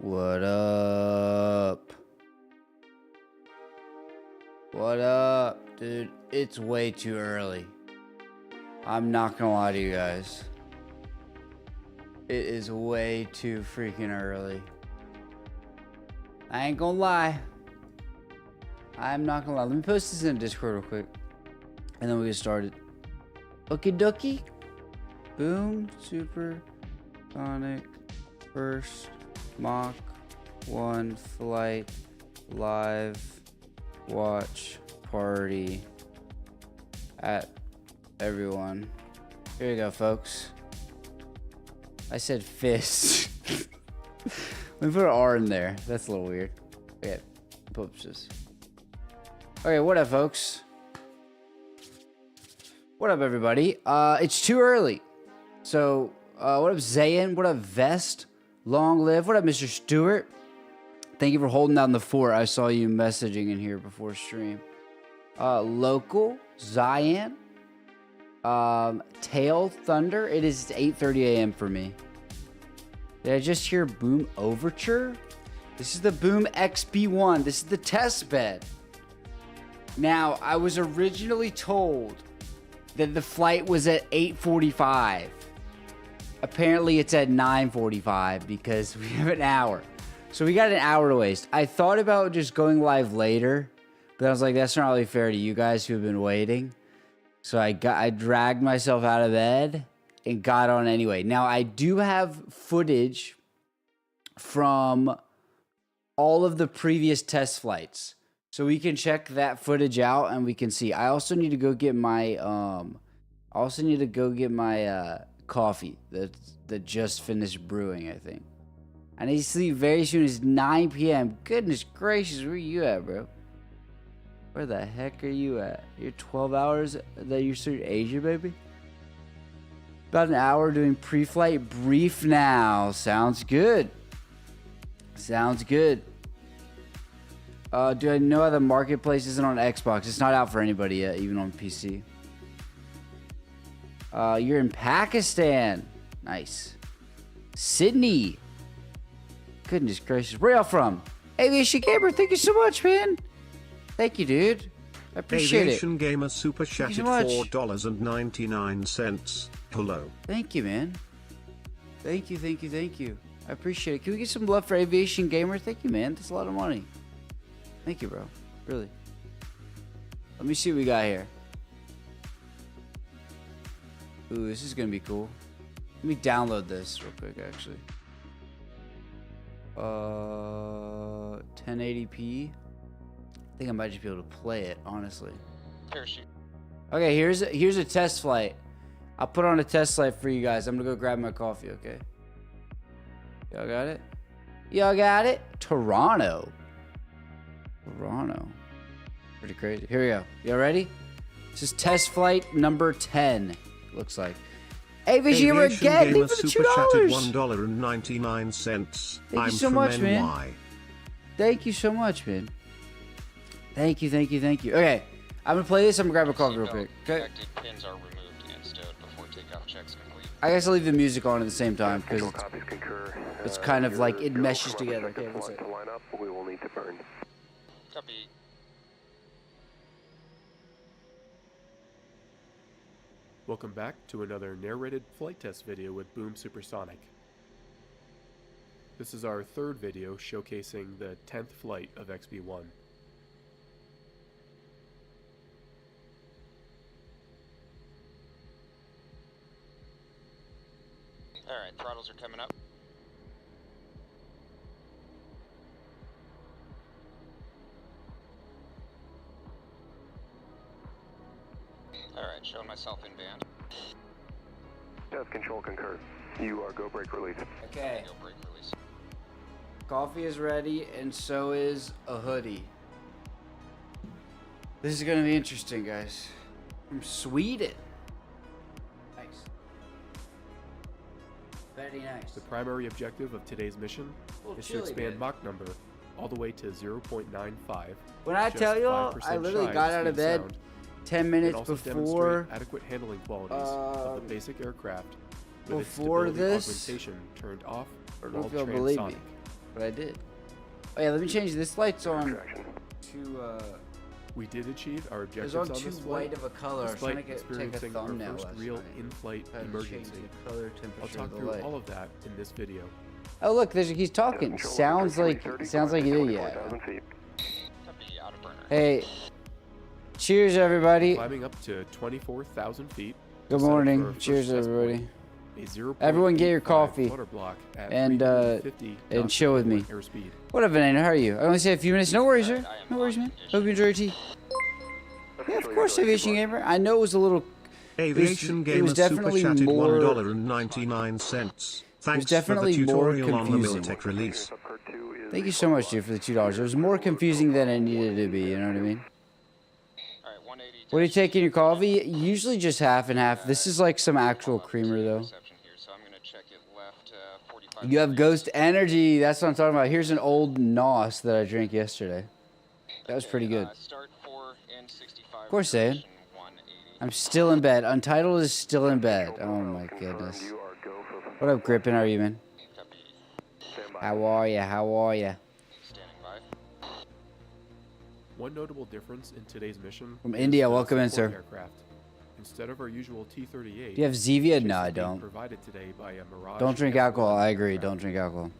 What up? What up, dude? It's way too early. I'm not gonna lie to you guys. It is way too freaking early. I ain't gonna lie. I'm not gonna lie. Let me post this in Discord real quick. And then we get started. Okie dokie. Boom. Supersonic. First. Mach 1 flight. Live. Watch. Party. At everyone. Here you go, folks. I said fist. Let me put an R in there. That's a little weird. Okay. Poops. Okay, what up, folks? What up, everybody? It's too early. So, what up, Zayn? What up, Vest? Long live. What up, Mr. Stewart? Thank you for holding down the fort. I saw you messaging in here before stream. Local, Zayan. Tail Thunder. It is 8:30 a.m. for me. Did I just hear Boom Overture? This is the Boom XB1. This is the test bed. Now, I was originally told that the flight was at 8:45. Apparently, it's at 9:45 because we have an hour. So we got an hour to waste. I thought about just going live later, but I was like, that's not really fair to you guys who have been waiting. So I dragged myself out of bed and got on anyway. Now, I do have footage from all of the previous test flights. So we can check that footage out and we can see. I also need to go get my coffee that just finished brewing, I think. I need to sleep very soon. It's 9 p.m. Goodness gracious, where you at, bro? Where the heck are you at? You're 12 hours that you're through Asia, baby? About an hour doing pre-flight brief now. Sounds good. Sounds good. Do I know how the marketplace isn't on Xbox? It's not out for anybody yet, even on PC. You're in Pakistan. Nice. Sydney. Goodness gracious. Where y'all from? Aviation Gamer, thank you so much, man. Thank you, dude. I appreciate Aviation it. Gamer super chatted so much. $4.99. Hello. Thank you, man. Thank you, thank you, thank you. I appreciate it. Can we get some love for Aviation Gamer? Thank you, man. That's a lot of money. Thank you, bro. Really. Let me see what we got here. Ooh, this is gonna be cool. Let me download this real quick, actually. 1080p. I think I might just be able to play it, honestly. Parachute. Okay, here's a test flight. I'll put on a test flight for you guys. I'm gonna go grab my coffee, okay? Y'all got it? Y'all got it? Toronto. Pretty crazy. Here we go. Y'all ready? This is test flight number 10. Looks like. Aviation Gamer again. Leave for the $2. $1.99. Thank you so much, man. Thank you so much, man. Thank you. Okay, I'm gonna play this. I'm gonna grab a coffee real quick. Okay. Pins are removed and stowed before takeoff checks complete. I guess I'll leave the music on at the same time because it's kind of like it meshes together. Okay, one second. We will need to burn. Copy. Welcome back to another narrated flight test video with Boom Supersonic. This is our third video showcasing the 10th flight of XB1. Alright, throttles are coming up. Alright, showing myself in band. Test control concur. You are go brake release. Okay, Go brake release. coffee is ready, and so is a hoodie. This is gonna be interesting, guys. From Sweden. Nice. Very nice. The primary objective of today's mission is to expand Mach number all the way to 0.95. When I just tell y'all, 5% I literally shy got out of speed bed sound, 10 and minutes also before demonstrate adequate handling qualities of the basic aircraft with its before stability this. augmentation turned off I don't while know if y'all believe me. transonic. But I did. Oh yeah, let me change this. Light's on Traction. to We did achieve our it was objectives on on too this white flight, of a color. I was trying to despite take a experiencing our thumbnail first last real night. in-flight I had to change emergency. the color I'll temperature talk of the through light. all of that in this video. Oh look, he's talking. Control, Sounds like 330, you. climb to Yeah. 24,000 feet. Copy, out of burner. Hey, cheers everybody. Climbing up to 24,000 feet. Good set up for our morning. first Cheers test point, everybody. a 0.85 Everyone get your coffee flutter block at and, 350 and knots chill with me. equivalent airspeed. What up, Vanessa? How are you? I only say a few minutes. No worries, sir. No worries, man. Hope you enjoy your tea. Yeah, of course, Aviation Gamer. I know it was a little. Aviation it Gamer was definitely super chatted more- $1.99. Thanks for the definitely more tutorial on the confusing. Militech release. Thank you so much, dude, for the $2. It was more confusing than it needed to be. You know what I mean? Alright, 180. What are you taking your coffee? Usually just half and half. This is like some actual creamer though. Reception here, so I'm gonna check it left 45 You have degrees. Ghost Energy. That's what I'm talking about. Here's an old NOS that I drank yesterday. That was pretty good. Start 4 and 65. Of course, Zane. position 180. I'm still in bed. Untitled is still in bed. Oh my goodness. What up, Grippin? How are you, man? Copy. How are ya? How are ya? Standing by. One notable difference in today's mission From is India, the welcome in, support sir. Aircraft. Instead of our usual T-38, Do you have Zevia? chase No, is I being don't. provided today by a Mirage Don't drink F1 alcohol. I agree. aircraft. Don't drink alcohol.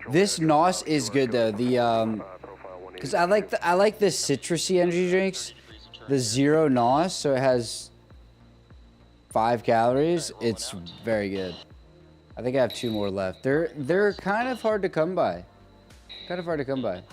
This NOS is good though. The because I like the citrusy energy drinks. The zero NOS, so it has 5 calories. It's very good. I think I have 2 more left. They're kind of hard to come by. Kind of hard to come by.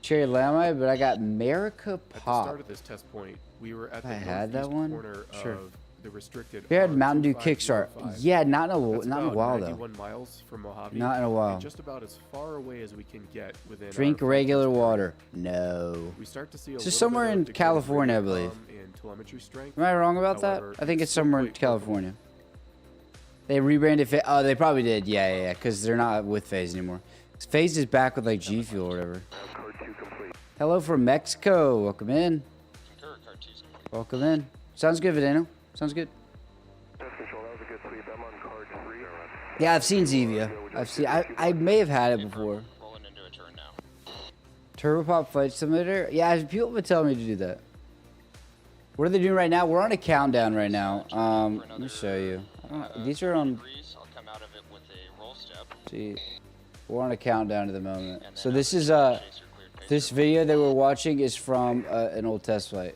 Cherry Lamai, but I got America At the Pop. start of this test point, we were at the I had that northeast one? corner Sure. of the restricted We had Mountain Dew R2505. Kickstart. Yeah, not in a That's not in a about while though. 91 miles from Mojave, Not in a while. and just about as far away as we can get within Drink our regular flight test water. No. We start to see a This little is somewhere bit of in decreased California, I radio believe. comm and telemetry strength. Am I wrong about that? However, I think it's still somewhere in quite California. They rebranded. Oh, they probably did. Yeah. Because they're not with Phase anymore. Phase is back with like G Fuel or whatever. Hello from Mexico. Welcome in. Concur, card 2's complete. Welcome in. Sounds good, Vidano. Sounds good. Yeah, I've seen Zevia. I may have had it before. Rolling into a turn now. Turbopop Flight Simulator. Yeah, people have been telling me to do that. What are they doing right now? We're on a countdown right now. Let me show you. These are on. Degrees. I'll come out of it with a roll step. See, we're on a countdown at the moment. And So then this is chaser cleared pace. this video that we're watching is from an old test flight.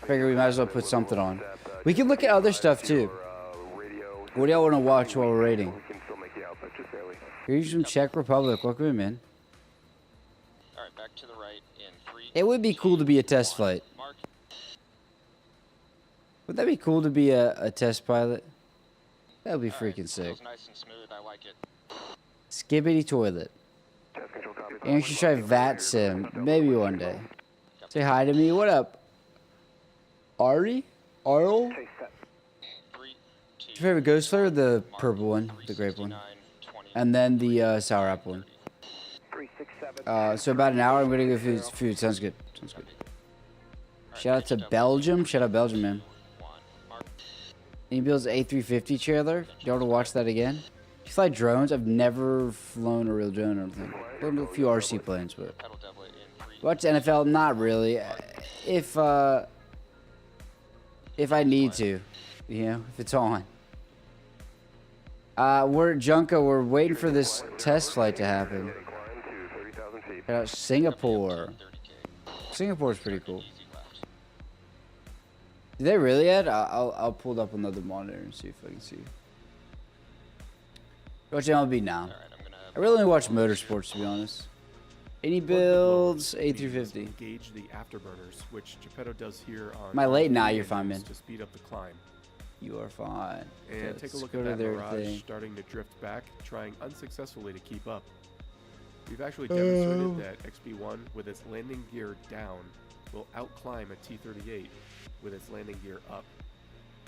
Figure we might as well put something on. We can look at other stuff too. What do y'all want to watch while we're rating? Here's some Czech Republic. Welcome in, man. Alright, back to the right in 3. It would be cool to be a test flight. Mark. Would that be cool to be a test pilot? That would be freaking sick. Feels nice and smooth. I like it. Skibbity toilet. And you should try VAT Sim. Maybe one day. Say hi to me. What up? Ari? Arl? 3, 2. Your favorite ghost flavor? The purple one, the grape one. 20. And then the sour apple one. So about an hour, I'm gonna go food. Sounds good. Sounds good. Shout out to Belgium. Shout out Belgium, man. 1. Mark. Any Bill's A350 trailer? Do you want to watch that again? You fly drones? I've never flown a real drone, I don't think. Flown a few RC planes, but. Pedal doublet in 3. Watch NFL? Not really. If I need to, you know, if it's on. We're at Junko. We're waiting for this test flight to happen. Singapore. 30K. Singapore's pretty cool. Easy left. Did they really yet? I'll pull up another monitor and see if I can see. Watch MLB now. Alright, I'm gonna. I really only watch motorsports, to be honest. Any builds? A350. Engage the afterburners, which Geppetto does here on. Am I late? Nah, and you're fine, use man. To speed up the climb. You are fine. And Let's take a look go at to that their Mirage thing. starting to drift back, trying unsuccessfully to keep up. We've actually demonstrated that XB1 with its landing gear down will outclimb a T-38 with its landing gear up.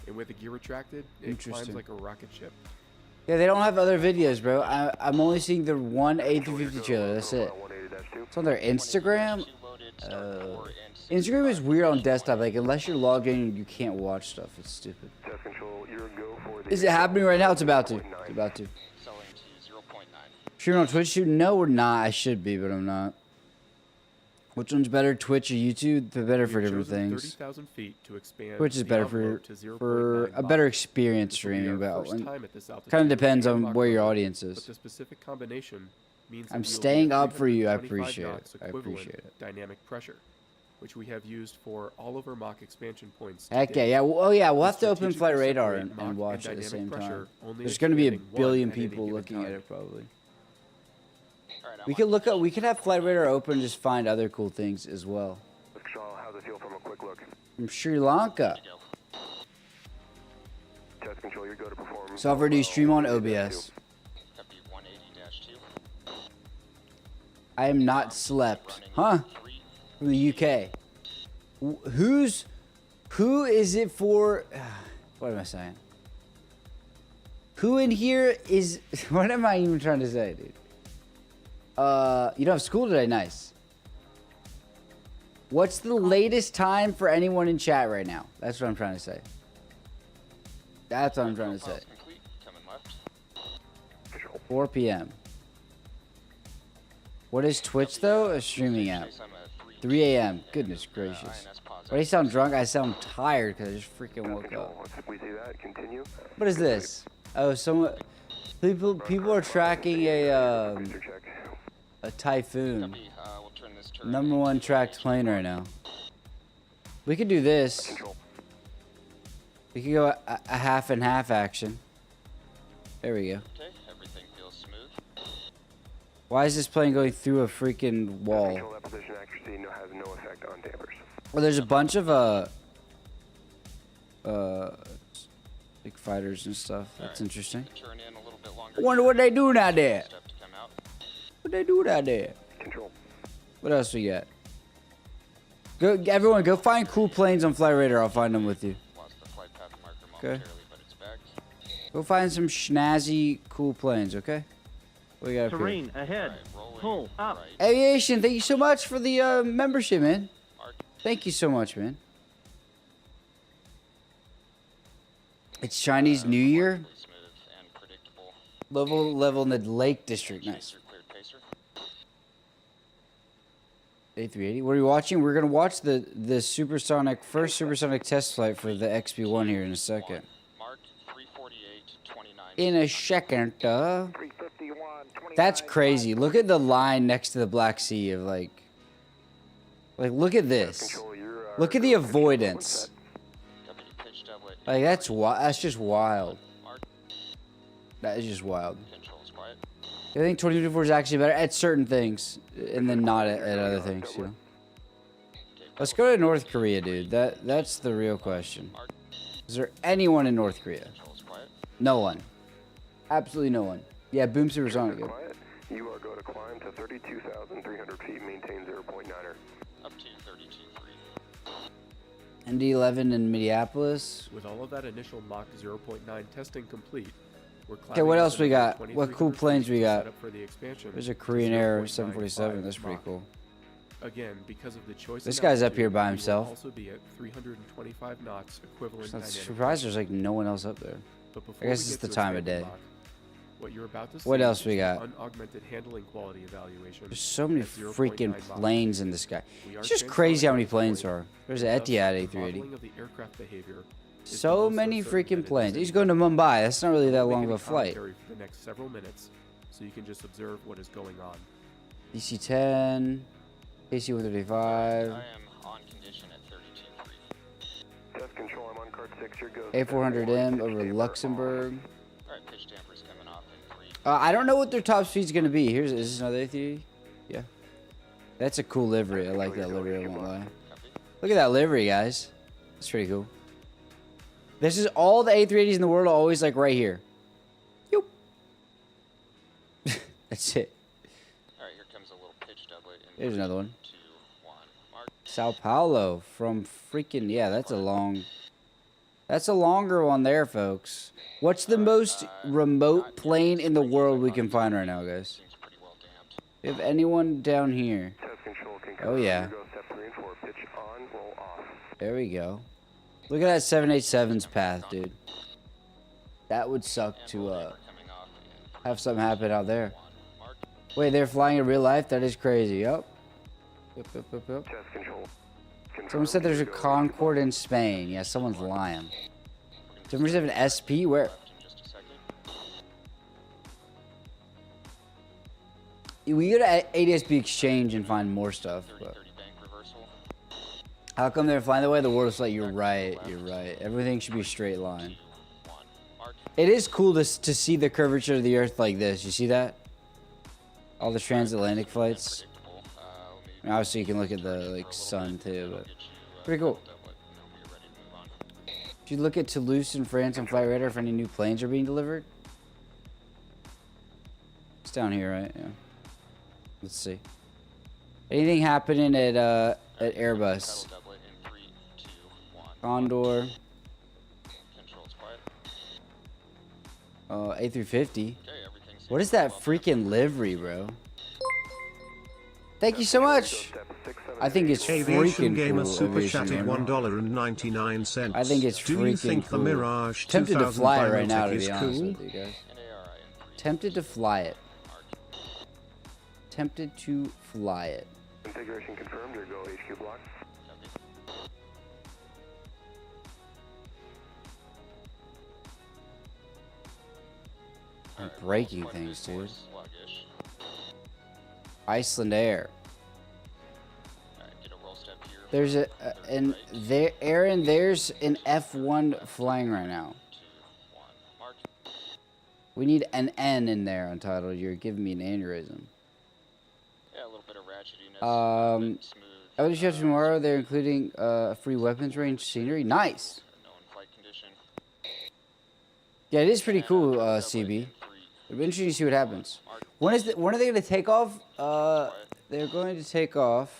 And with the gear retracted, it climbs Interesting. like a rocket ship. Yeah, they don't have other videos, bro. I'm only seeing the one A350 trailer. That's it. It's on their Instagram. Instagram is weird on desktop. Like, unless you're logged in, you can't watch stuff. It's stupid. Is it happening right now? It's about to. It's about to. Selling to 0.9. Streaming on Twitch too? No, we're not. I should be, but I'm not. Which one's better, Twitch or YouTube? They're better for We've different chosen things. 30,000 feet to expand Twitch is the better envelope to for 0.9 a Mach. better experience This will be streaming, our but first time at this altitude kind of depends with on Mach where your number, audience but is. the specific combination means that I'm we will be staying at up for you. I 325 appreciate it. knots I equivalent appreciate it. dynamic pressure, which we have used for all of our Mach expansion points. to Heck yeah, date. yeah. Oh yeah, we'll We have to open strategically Flight Radar separate Mach and watch at the dynamic same pressure, time. only There's going to be a expanding one billion at any people given looking at time. it probably. Alright, We could look up. We could have Flight Radar open and just find other cool things as well. Shaw, how's it feel from a quick look? From Sri Lanka. Go. Test control, you're go to perform. Software, do you stream on OBS? Copy 180-2. I am not slept. Huh? From the UK. Who is it for? What am I saying? Who in here is, what am I even trying to say, dude? You don't have school today, nice. What's the latest time for anyone in chat right now? That's what I'm trying to say. That's what I'm trying to say. Profiles complete. Coming left. 4 p.m. What is Twitch though? A streaming app. Chase, I'm at 3 a.m. Goodness gracious. INS positive. Why do you sound drunk? I sound tired because I just freaking Test woke control, up. once we see that, continue. What is this? Oh, someone. People are tracking Booster check. a typhoon. Copy. We'll turn this turret Number into one tracked plane right now. We could do this. Control. We could go a half and half action. There we go. Okay, everything feels smooth. Why is this plane going through a freaking wall? Control that position accuracy has no effect on dampers. Well, there's a bunch of big fighters and stuff. That's interesting. Turn in a little bit longer. I wonder what they doing out there. Step to come out. What they doing out there? Control. What else we got? Go, everyone, go find cool planes on Flight Radar. I'll find them with you. Lost the flight path marker Okay. momentarily, but it's back. Go find some schnazzy, cool planes, okay? What we got up here? Terrain ahead. Alright, rolling Pull up. right. Aviation, thank you so much for the membership, man. Mark. Thank you so much, man. It's Chinese New Year. Remarkably smooth and predictable. Level in the Lake District. Nice. Chaser cleared pacer. A380. What are we watching? We're gonna watch the supersonic first supersonic test flight for the XB1 here in a second. Mark 348.29. In a second. 351, That's crazy. Look at the line next to the Black Sea of like look at this. Control, you're, Look at the avoidance. Copy, pitch doublet. Like that's just wild. Mark. That is just wild. Controls quiet. I think 2024 is actually better at certain things, and then not at other things. You know. Okay, Let's go to North Korea, dude. That's the real question. Mark. Is there anyone in North Korea? Controls quiet. No one. Absolutely no one. Yeah, boom supersonic. Good. Quiet. You are going to climb to 32,300 feet, maintain 0.9er. Up to 32.3. ND11 in Minneapolis. With all of that initial Mach 0.9 testing complete, we're Okay, what climbing else up we another got? What cool 2,300 planes feet we to got? set up for the expansion There's a to Korean Air 0.95 747. That's pretty Mach. cool. Again, because of the choice. This in guy's up altitude, here by we will himself. Also be at 325 knots equivalent. I'm dynamic surprised there's like no one else up there. But before I guess we it's get the to time of expanded day. Mach, what you're about to What see else is we the got? Unaugmented handling quality evaluation. There's so many at 0.9 freaking Mach. planes in the sky. We are It's just crazy how many planes there are. There's an Thus, Etihad the A380. modeling of the aircraft behavior is the So most many uncertain freaking that it planes. is He's in. going to Mumbai. That's not really that We'll long make of a any flight. commentary for the next several minutes, so you can just observe what is going on. DC-10, I KC-135. am on condition at 32.3. Test control, I'm on card 6, your go. A400M over Luxembourg. Alright, pitch dampers coming off in 3. I don't know what their top speed's going to be. Is this another A380? Yeah. That's a cool livery. I like that livery, I won't lie. Copy. Look at that livery, guys. That's pretty cool. This is all the A380s in the world, always like right here. Yoop. That's it. Alright, here comes a little pitch doublet. In There's another one. 2, 1. Mark. Sao Paulo from freaking, yeah, that's a longer one there, folks. What's the most remote plane in the world we can find right now, guys? Seems pretty well damped. We have anyone down here? Test control, concur. Oh, yeah. Your go, step 3 and 4, pitch on, roll off. There we go. Look at that 787's path, dude. That would suck And to roll damper coming off in have something happen out there. 1. Mark. Wait, they're flying in real life? That is crazy. Yep. Yep. Test control. Someone said there's a Concorde in Spain. Yeah, someone's lying. Does have an SP? Where? Left in just a second. We go to ADSB Exchange and find more stuff. 30-30 But bank reversal. how come they're flying the way the world is like? You're right. You're right. Everything should be a straight line. 1. Mark. It is cool to see the curvature of the Earth like this. You see that? All the transatlantic flights. Predictable. Let me And obviously, you can look at the for a like little sun bit, too. and I'll But get you, pretty cool. built up when we're ready to move on. Did you look at Toulouse in France on Flight Radar if any new planes are being delivered? It's down here, right? Yeah. Let's see. Anything happening at Airbus? Title doublet in 3, 2, 1. Condor, Controls quiet. A350. Okay, everything seems What is that well. freaking livery, bro? Thank you so much. I think it's Aviation freaking Gamer cool. super Aviation chatted Gamer. $1.99. I think it's Do you freaking think cool. the Mirage Tempted to fly it right now, to is be honest cool? with you guys. An ARI in 3, Tempted to fly it. Mark. Tempted to fly it. Configuration confirmed. Your go HQ block. Copy. I'm Alright, breaking quite a things, bit more dude. sluggish. Iceland Air. Alright, get a roll step here. There's a Third an right, there, Aaron. There's an F1 flying right now. 2, 1. Mark. We need an N in there, Untitled. You're giving me an aneurysm. Yeah, a little bit of ratchetiness. Um, Smooth. Other shows tomorrow, they're including free weapons range scenery. Nice. No in-flight condition. Yeah, it is pretty cool, Doublet CB. in 3, It'll be interesting to see what happens. Mark. When are they going to take off? They're going to take off.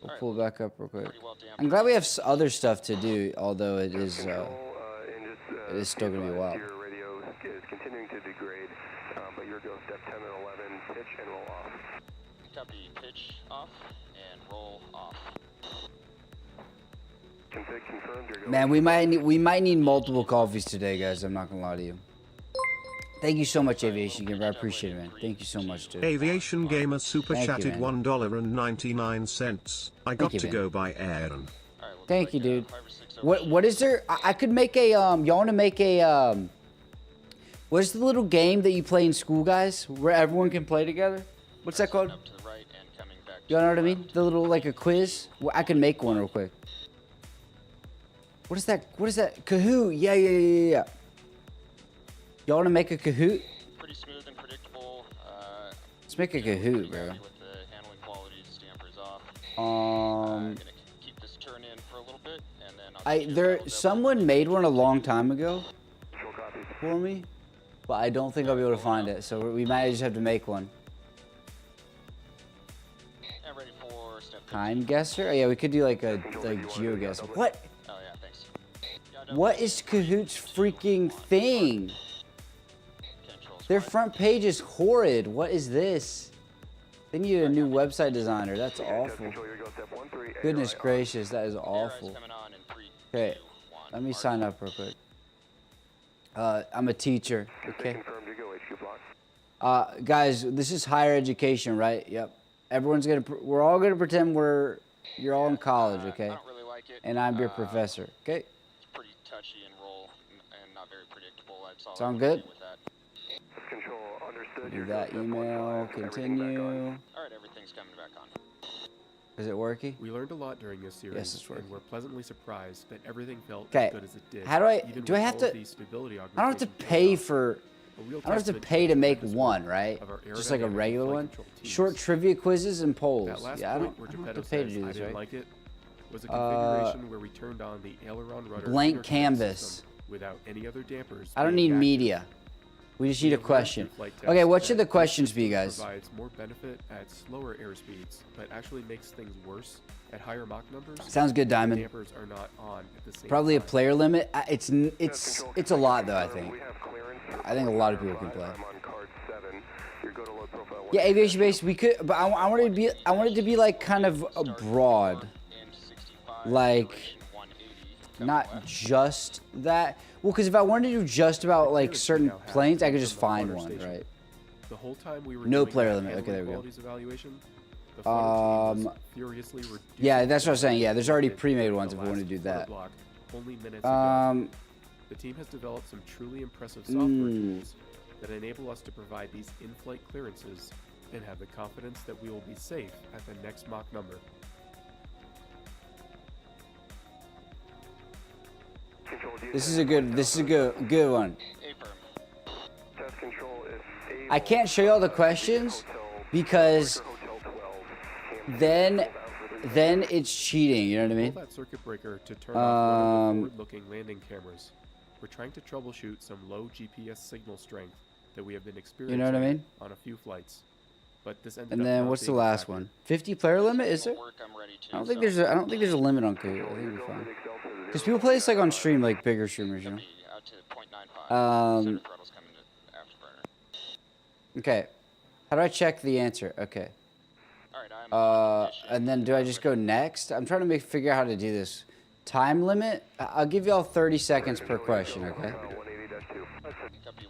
We'll pull back up real quick. Pretty well damped. I'm glad we have other stuff to do, although it is Control, and just, it is still gonna be a while. Your radio is continuing to degrade, but your go step 10 and 11, pitch and roll off. Copy. Pitch off and roll off. Config confirmed. Your go Man, we might need multiple coffees today, guys. I'm not gonna lie to you. Thank you so much, Aviation Gamer. I appreciate it, man. Thank you so much, dude. Aviation Gamer super Thank you, chatted man. $1.99. I got you, to man. go by Aaron. Alright, looks Thank you, like, dude. 5 or 6 What is there? I could make a y'all want to make a what's the little game that you play in school, guys, where everyone can play together? What's that called? Up to the right and coming back You know what I the mean? The little like a quiz. Well, I can make one real quick. What is that? What is that? Kahoot. Yeah. Y'all want to make a Kahoot? Pretty smooth and predictable. Let's make a Kahoot, Pretty bro. happy with the handling qualities. Dampers off. Um, Gonna keep this turn in for a little bit, and then I'll get you a there title someone made one a long time ago Control copy. for me, but I don't think I'll be able to find it. So we might just have to make one. doublet. And ready for step 15. Time guesser? Oh yeah, we could do like a geo guess. What? Oh yeah, thanks. Yeah, What is Kahoot's freaking thing? Controls Their quiet. front page is horrid. What is this? They need a new website designer. That's Test awful. control. Your go step 13. Goodness ARI on. gracious, that is ARI's awful. coming on in 3, Okay, 2, 1. let me Mark. sign up real quick. I'm a teacher. Config Okay. confirmed. Your go HQ block. Guys, this is higher education, right? Yep. Everyone's gonna. We're all gonna pretend you're all in college, okay? I don't really like it. And I'm your professor. Okay. It's pretty touchy and roll and not very predictable. That's all Sound I can good? do with that. Control understood. Do Your that go step email. 15. Everything back on. Continue. All right, everything's coming back on. Is it working? We learned a lot during this series, Yes, it's working. and we're pleasantly surprised that everything felt Okay, as good as it did. how do I- even do I with have all to- of these stability I don't have to augmentation pay trade-offs. for. A real I don't have to testament pay to the make tremendous one, work right? of our Just like a aerodynamic regular flight one. control teams. Short trivia quizzes and polls. That last Yeah, I point don't where have to Geppetto pay to says, do "I this, didn't right? like it," was a configuration where we turned on the aileron rudder Blank interconnect canvas. system without any other dampers. I don't being need active. media. We just need We a have learned question. through flight Okay, tests what should that the questions this be, system guys? Provides more benefit at slower airspeeds, but actually makes things worse at higher Mach numbers. Sounds good, The Diamond. dampers are not on at the same Probably a time. player limit. It's Test control a lot though. I confirmed. think. We have clearance for I think a lot of people can play. I'm on card 7. Your go to load profile. Yeah, aviation base. We could, but I wanted to be like kind of broad, And 65, like duration 180, coming not left. just that. Well, because if I wanted to do just about like Clearance certain we now have planes, I could just from the find flutter one, station. right? The whole time we were No doing player that limit. Okay, handling there we go. qualities evaluation, the flutter team was furiously reducing Yeah, that's what I was saying. the Yeah, there's already limited pre-made the ones if we want to last do flutter that. block only minutes ago. The team has developed some truly impressive software tools that enable us to provide these in-flight clearances and have the confidence that we will be safe at the next Mach number. This is a good one. Affirm. Test control if I can't show you all the questions because then it's cheating. You know what I mean? Pull that circuit breaker to turn off one of the forward-looking landing cameras. We're trying to troubleshoot some low GPS signal strength that we have been experiencing I mean? on a few flights. But this ended And up then not what's the being last effective. one? 50 player limit? Is there? Work, I'm ready to. I don't think there's a limit on Kahoot. I think we're fine. Because people play this like on stream, like bigger streamers, you know. Out to 0.95. Um, Center throttle's coming to afterburner. Okay. How do I check the answer? Okay. All right, I'm on And then do I just go next? I'm trying to figure out how to do this. Time limit? I'll give y'all 30 seconds per question, okay? Copy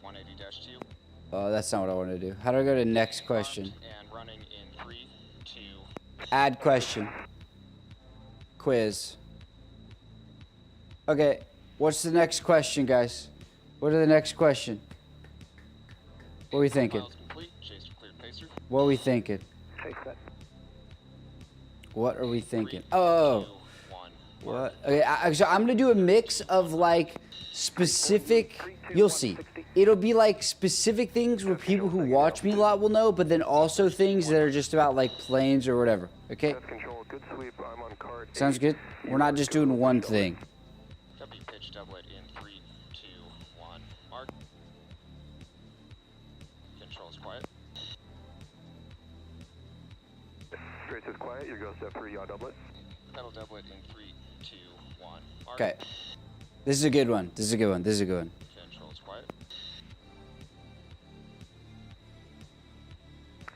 180-2. That's not what I want to do. How do I go to next question? And running in 3, 2. Add question. Quiz. Okay. What's the next question, guys? What are the next question? What are we thinking? Miles complete. Chase cleared pacer. What are we thinking? What are we thinking? Oh. 2, 1. What? Okay, so I'm gonna do a mix of like specific. You'll see. It'll be like specific things where people who watch me a lot will know, but then also things that are just about like planes or whatever. Okay. Test control, good sweep. I'm on card Sounds good. We're not just doing one thing. Copy pitch doublet in 3, 2, 1. Mark. Controls quiet. Straight is quiet. Your go step 3, yaw doublet. Pedal doublet in 3, 2, 1. Mark. Okay. This is a good one. This is a good one. This is a good one. Controls quiet.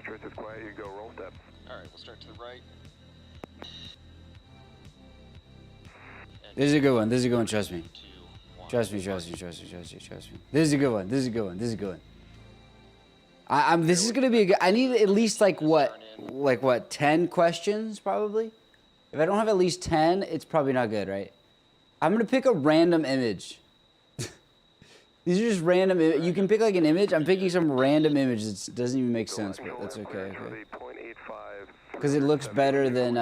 Straight is quiet. You go roll step. All right, we'll start to the right. This is a good one. This is a good one. Trust me. 2, 1. Trust me. Trust me. Trust me. Trust me. Trust me. This is a good one. This is a good one. This is a good one. I'm. This is gonna be a good. I need at least like what 10 questions probably. If I don't have at least 10, it's probably not good, right? I'm gonna pick a random image. These are just random. You can pick like an image. I'm picking some random image that doesn't even make sense, but that's okay. Okay. Because it looks better than.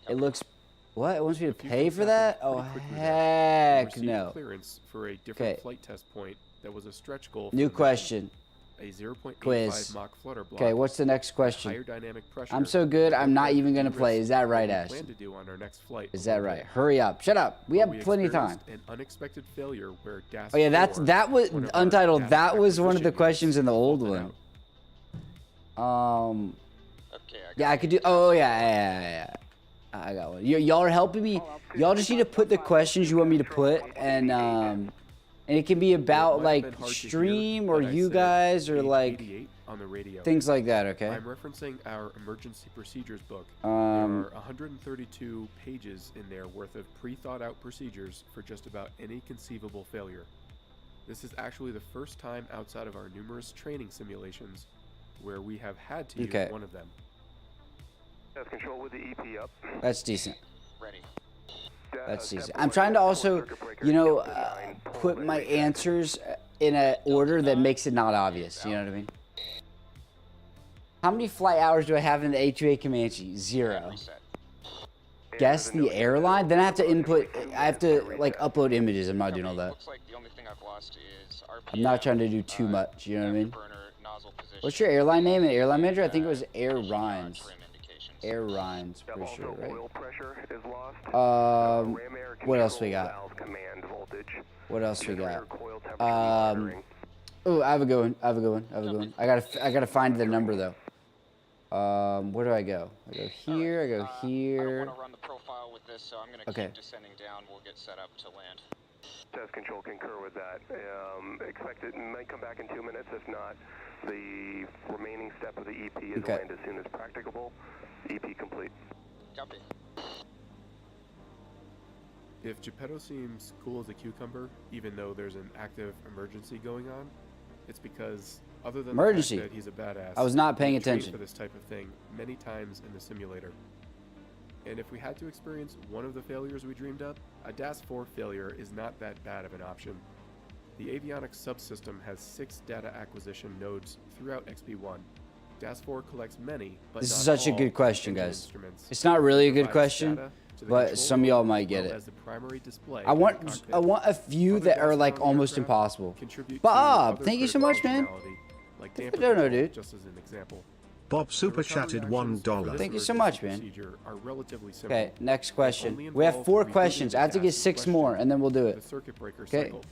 It looks. What? It wants me to pay for that? Oh heck no. Clearance for a different Okay. flight test point that was a stretch goal. New question. A 0.85 Quiz. Mach flutter block. Okay, what's the next Higher question? dynamic pressure. I'm so good, I'm not even gonna de-risk play. Is that right, what we Ash? plan to do on our next flight. Is that right? Hurry up. Shut up. We have plenty of time. An unexpected failure where DAS Oh yeah, that was one of our Untitled. DAS That was one of the acquisition questions in the old faulted one. out. Okay, Yeah, I could do. Oh yeah. I got one. Y'all are helping me. Y'all just need to put the questions you want me to put, and it can be about It might have like been hard to hear, stream or but I you said guys or like 888 on the radio. things like that. Okay. I'm referencing our emergency procedures book. There Um, are 132 pages in there worth of pre-thought-out procedures for just about any conceivable failure. This is actually the first time outside of our numerous training simulations where we have had to Okay. use one of them. Test control with the EP up. That's decent. ready. That's decent. I'm trying to also, put my answers in an order that makes it not obvious. You know what I mean? How many flight hours do I have in the A2A Comanche? 0. Reset. Guess the airline. Then I have to input. I have to like upload images. I'm not doing all that. Looks like the only thing I've lost is RPM, I'm not trying to do too much. You know what I mean? afterburner, nozzle position, What's your airline name and airline manager? I think it was Air trim Rhines. indications. Air Rhines, pretty sure, Also, right? oil pressure is lost. Um, Ram air what else we control got? valve command voltage. What else we got? Generator coil temperature monitoring. Oh, I have a good one. I have a good one. I have a good one. I gotta find the number though. Where do I go? I go here. I go I here. don't want to run the profile with this, so I'm going to Okay. keep descending down. We'll get set up to land. Test control concur with that. Expect it might come back in 2 minutes. If not, the remaining step of the EP is Okay. land as soon as practicable. EP complete. Copy. If Geppetto seems cool as a cucumber, even though there's an active emergency going on, it's because Other than Emergency. the fact that he's a badass, I was not paying we trained attention. for this type of thing many times in the simulator. And if we had to experience one of the failures we dreamed up, a DAS-4 failure is not that bad of an option. The avionics subsystem has 6 data acquisition nodes throughout XP1. DAS-4 collects many, but This not is such a all good question, engine guys. instruments. It's not really a good Provides question, data to the but control some of y'all room might as get well it. as the primary display I in the want cockpit. a few Other that are DAS like on the almost aircraft impossible. contribute to Bob, other thank you so critical much, man. functionality, like Thank damper you for the dono, control, dude. just as an example. Bob The super recovery chatted actions for $1. this Thank you so emergency much, man. procedure are relatively simple. Okay, next They question. only We have involve 4 rebooting questions. the I have to get DAS in 6 more, question, and then we'll do the it. circuit breaker Okay. cycle. But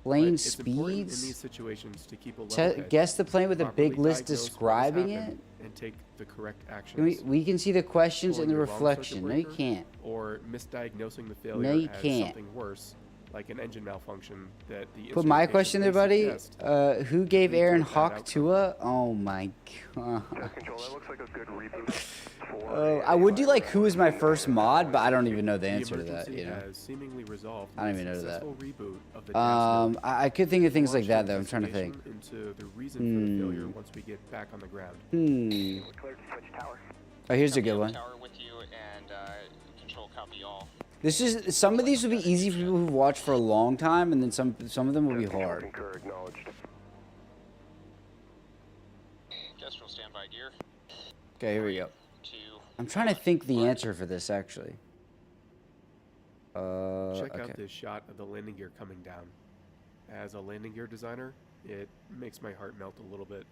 Plane it's important in these speeds. situations to keep a level head, Guess the plane with a properly big list diagnose what has describing it. happened, and take the correct Can we, actions. we can see the questions Pulling in the the wrong circuit reflection. No, you breaker, can't. Or misdiagnosing the No, failure you as can't. something worse, like an engine malfunction that the Put my instrumentation question there, may buddy. suggest. Who gave lead to Aaron a bad Hawk outcome. Tua? Oh my god. Test control, that looks like a good reboot for Oh, I would do like who is my first mod, but I don't even know the answer to that. emergency You know. has seemingly resolved I don't with even know that. successful reboot of the DAS node. I could think of things like Launch that an though. I'm trying to think. investigation into the reason for the failure once we get back on the ground. clear to switch tower. Oh, here's a Copy good on one. Tower with you and control copy all. This is some of these will be easy for people who've watched for a long time, and then some of them will be Test control hard. concur, acknowledged. Kestrel standby gear. Okay, here we go. 2. I'm trying to think the answer for this actually. Check Okay. out this shot of the landing gear coming down. As a landing gear designer, it makes my heart melt a little bit.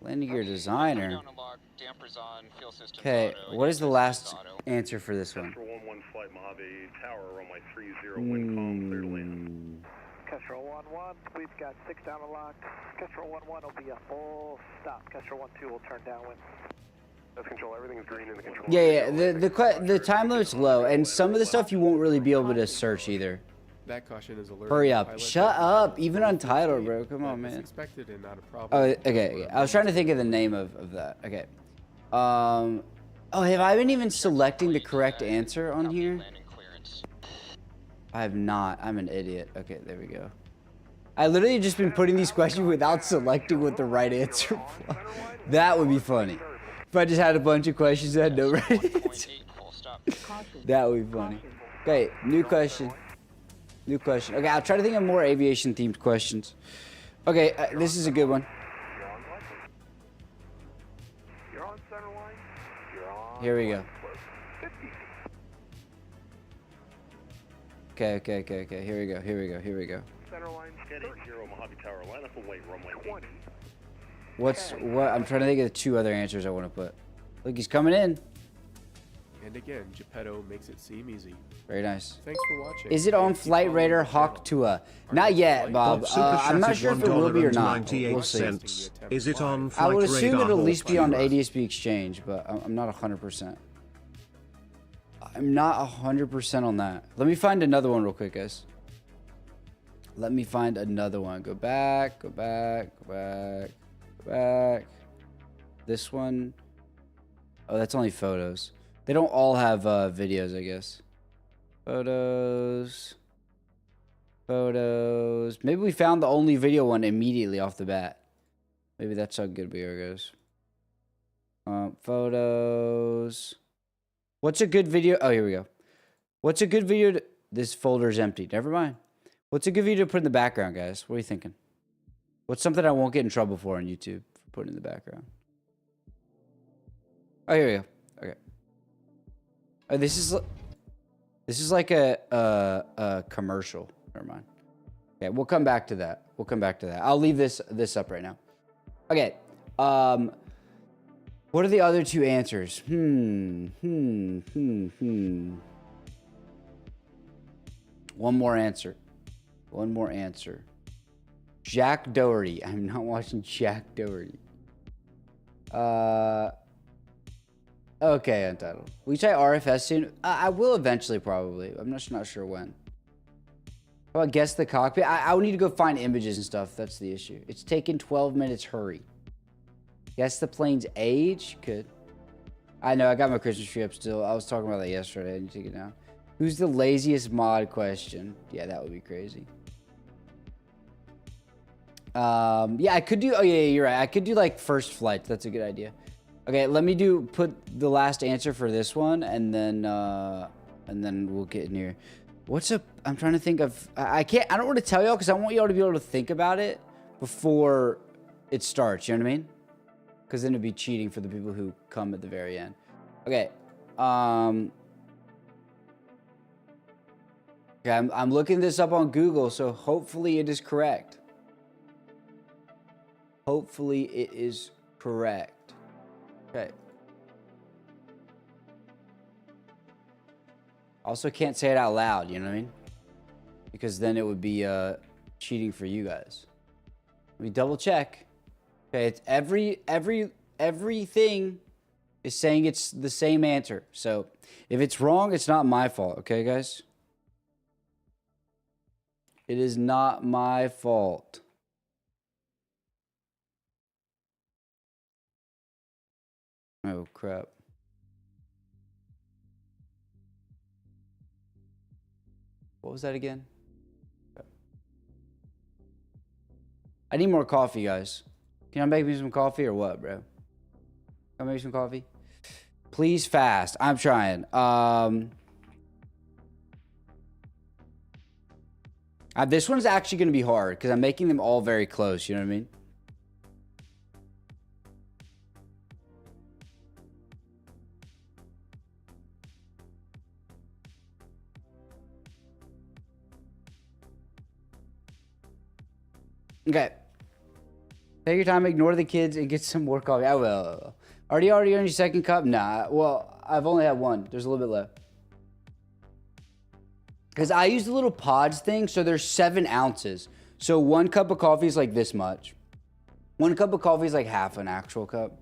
Landing gear designer. Down and lock, dampers on, fuel systems Okay, auto, what is the ignition last systems auto. answer for this one? Kestrel 11 Flight Mojave Tower, runway 30, wind calm, clear to land. Kestrel 11, we've got 6 down to lock. Kestrel 11 will be a full stop. Kestrel 12 will turn downwind. Test control, everything's green in the control. Yeah. The time limit's low, and some of the stuff you won't really be able to search either. That caution is alerting Hurry the up! pilot Shut that up! the Even full Untitled, speed, bro. Come on, that is man. expected and not a Oh, problem. okay. I was trying to think of the name of that. Okay. Oh, have I been even selecting the correct answer on Copy here? landing clearance. I have not. I'm an idiot. Okay, there we go. I literally just been putting these questions without selecting what the right answer was. That would be funny. If I just had a bunch of questions that had no right answer. 1.8 full stop. That would be funny. Okay, new question. New question. Okay, I'll try to think of more aviation themed questions. Okay, this is a good one. You're on center line. You're on. Here we go. 50 feet. Okay. Here we go. Center line. Steady, 0 Mojave Tower, line up and wait, runway 20. What? I'm trying to think of the 2 other answers I want to put. Look, he's coming in. And again, Geppetto makes it seem easy. Very nice. Thanks for watching. Is it on and keep Flight following Raider the Hawk channel. Tua? Our Not next yet, flight Bob. is Super I'm not chatted sure if it will be or not. $1.98. We'll see. Is it on I Flight would assume Radar it'll at least be on Hawk? ADSB Exchange, but I'm not 100%. I'm not 100% on that. Let me find another one real quick, guys. Let me find another one. Go back. This one. Oh, that's only photos. They don't all have videos, I guess. Photos. Maybe we found the only video one immediately off the bat. Maybe that's how good we are, guys. Photos. What's a good video? Oh, here we go. What's a good video? This folder's empty. Never mind. What's a good video to put in the background, guys? What are you thinking? What's something I won't get in trouble for on YouTube for putting in the background? Oh, here we go. Okay. Oh, this is like a commercial. Never mind. Okay, we'll come back to that. I'll leave this up right now. Okay. What are the other 2 answers? One more answer. Jack Doherty. I'm not watching Jack Doherty. Okay, Untitled. Will you try RFS soon? I will eventually, probably. I'm not sure when. How about guess the cockpit? I would need to go find images and stuff. That's the issue. It's taken 12 minutes. Hurry. Guess the plane's age? Could. I know, I got my Christmas tree up still. I was talking about that yesterday. I need to take it down. Who's the laziest mod question? Yeah, that would be crazy. Yeah, I could do. Oh yeah, you're right. I could do like first flights. That's a good idea. Okay, let me put the last answer for this one, and then we'll get in here. What's up? I'm trying to think of. I can't. I don't want to tell y'all because I want y'all to be able to think about it before it starts. You know what I mean? Because then it'd be cheating for the people who come at the very end. Okay. Okay, I'm looking this up on Google, so hopefully it is correct. Hopefully it is correct. Okay. Also can't say it out loud, you know what I mean? Because then it would be cheating for you guys. Let me double check. Okay, it's everything is saying it's the same answer. So if it's wrong, it's not my fault, okay guys? It is not my fault. Oh, crap. What was that again? I need more coffee, guys. Can I make me some coffee or what, bro? Can I make some coffee? Please fast. I'm trying. This one's actually going to be hard because I'm making them all very close. You know what I mean? Okay. Take your time, ignore the kids, and get some more coffee. I will. Already on your second cup? Nah. Well, I've only had one. There's a little bit left. Because I use the little pods thing, so there's 7 ounces. So 1 cup of coffee is like this much. 1 cup of coffee is like half an actual cup.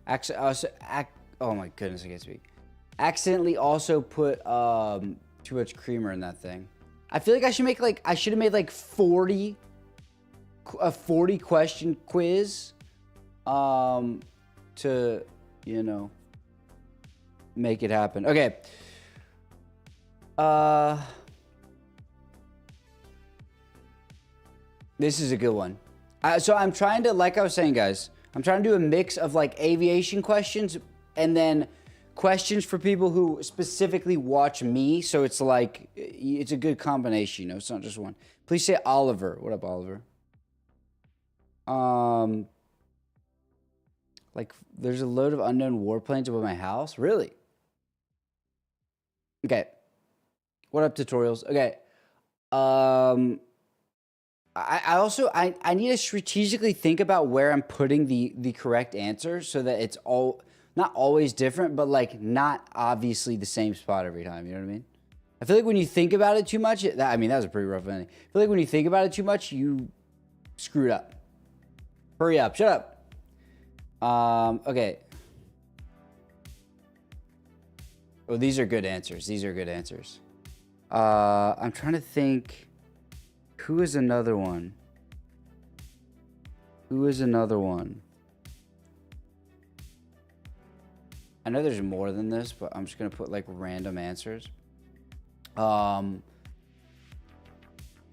Oh my goodness, I can't speak. Accidentally also put too much creamer in that thing. I feel like I should have made like 40 question quiz to, you know, make it happen. Okay. This is a good one. So I'm trying to, like I was saying, guys, I'm trying to do a mix of like aviation questions and then questions for people who specifically watch me. So it's like, it's a good combination, you know, it's not just one. Please say Oliver. What up, Oliver? Like there's a load of unknown warplanes above my house. Really? Okay. What up, tutorials? Okay. I also need to strategically think about where I'm putting the correct answer so that it's all not always different, but like not obviously the same spot every time. You know what I mean? I feel like when you think about it too much, that was a pretty rough ending. I feel like when you think about it too much, you screwed up. Hurry up! Shut up. Okay. Oh, these are good answers. These are good answers. I'm trying to think. Who is another one? Who is another one? I know there's more than this, but I'm just gonna put like random answers.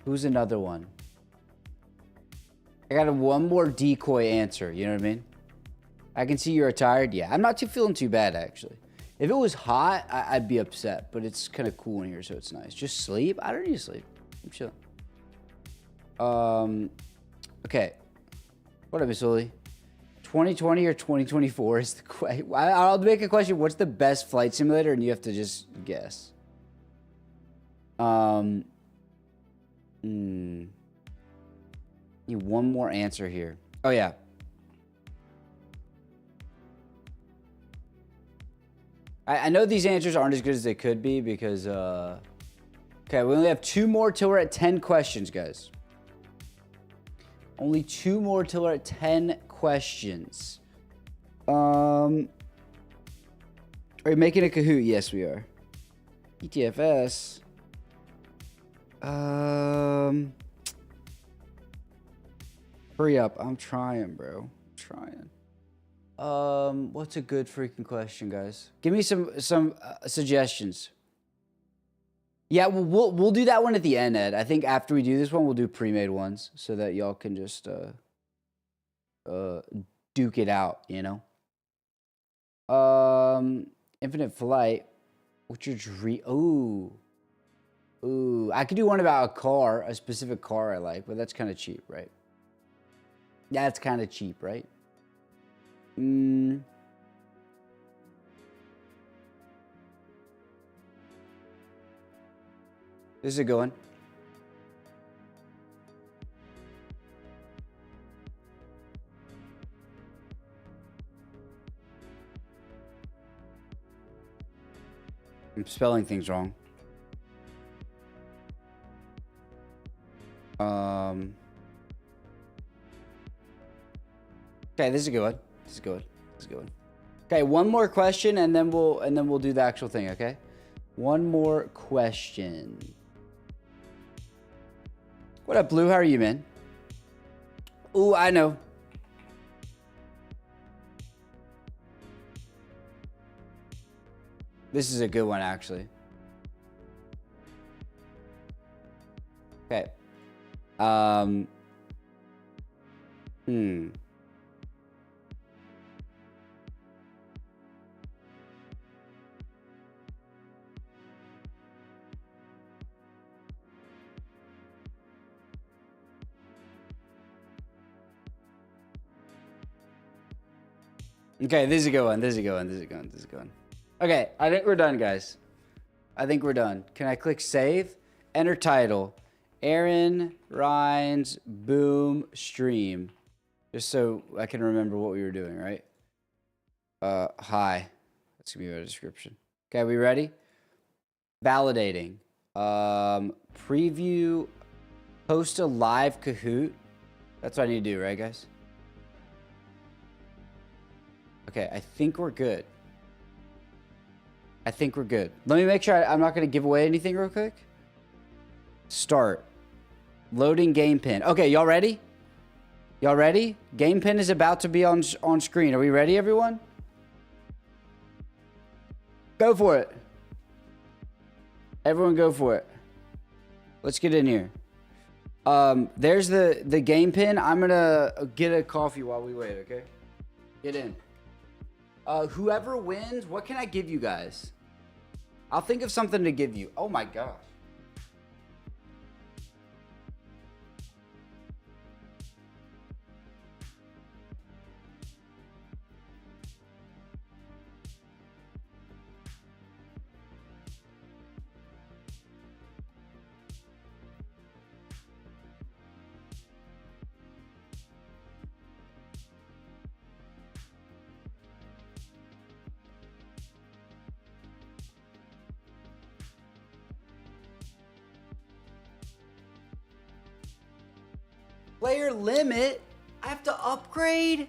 Who's another one? I got one more decoy answer. You know what I mean? I can see you're tired. Yeah, I'm not feeling too bad actually. If it was hot, I'd be upset, but it's kind of cool in here, so it's nice. Just sleep? I don't need to sleep. I'm chilling. Okay. What up, Miss Lily? 2020 or 2024 is the question. I'll make a question. What's the best flight simulator? And you have to just guess. Need one more answer here. Oh, yeah. I know these answers aren't as good as they could be because, okay, we only have 2 more till we're at 10 questions, guys. Only 2 more till we're at 10 questions. Are we making a Kahoot? Yes, we are. ETFS. Hurry up. I'm trying, bro. I'm trying. What's a good freaking question, guys? Give me some suggestions. Yeah, we'll do that one at the end, Ed. I think after we do this one, we'll do pre-made ones so that y'all can just duke it out, you know. Infinite Flight. What's your dream? Ooh, I could do one about a car, a specific car I like, but that's kind of cheap, right? That's kind of cheap, right? This is a good one. I'm spelling things wrong. Okay, this is a good one. This is a good one. This is a good one. Okay, one more question and then we'll do the actual thing, okay? One more question. What up, Blue? How are you, man? Ooh, I know. This is a good one, actually. Okay. Okay, this is a good one. This is a good one. This is a good one. This is a good one. Okay, I think we're done, guys. I think we're done. Can I click save? Enter title. Aaron Rhines Boom Stream. Just so I can remember what we were doing, right? Hi. That's gonna be our description. Okay, we ready? Validating. Preview. Post a live Kahoot. That's what I need to do, right, guys? Okay, I think we're good. I think we're good. Let me make sure I'm not going to give away anything real quick. Start. Loading game pin. Okay, y'all ready? Y'all ready? Game pin is about to be on screen. Are we ready, everyone? Go for it. Everyone go for it. Let's get in here. There's the game pin. I'm going to get a coffee while we wait, okay? Get in. Whoever wins, what can I give you guys? I'll think of something to give you. Oh my gosh. Player limit? I have to upgrade?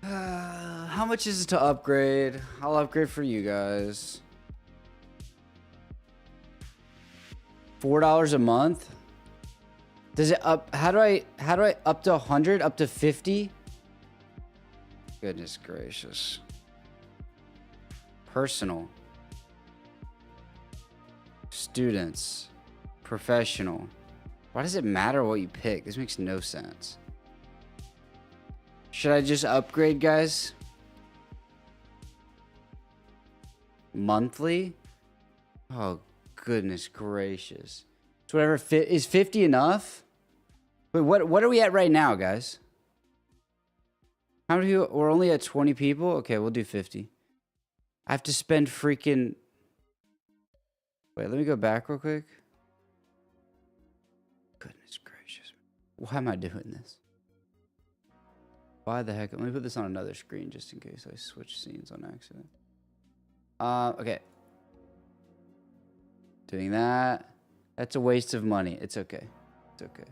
How much is it to upgrade? I'll upgrade for you guys. $4 a month? Does it up? How do I up to 100? Up to 50? Goodness gracious. Personal. Students. Professional. Why does it matter what you pick? This makes no sense. Should I just upgrade, guys? Monthly? Oh, goodness gracious. It's whatever fit. Is 50 enough? Wait, what are we at right now, guys? How many people? We're only at 20 people? Okay, we'll do 50. I have to spend freaking... Wait, let me go back real quick. Goodness gracious. Why am I doing this? Why the heck? Let me put this on another screen just in case I switch scenes on accident. Okay. Doing that. That's a waste of money. It's okay. It's okay.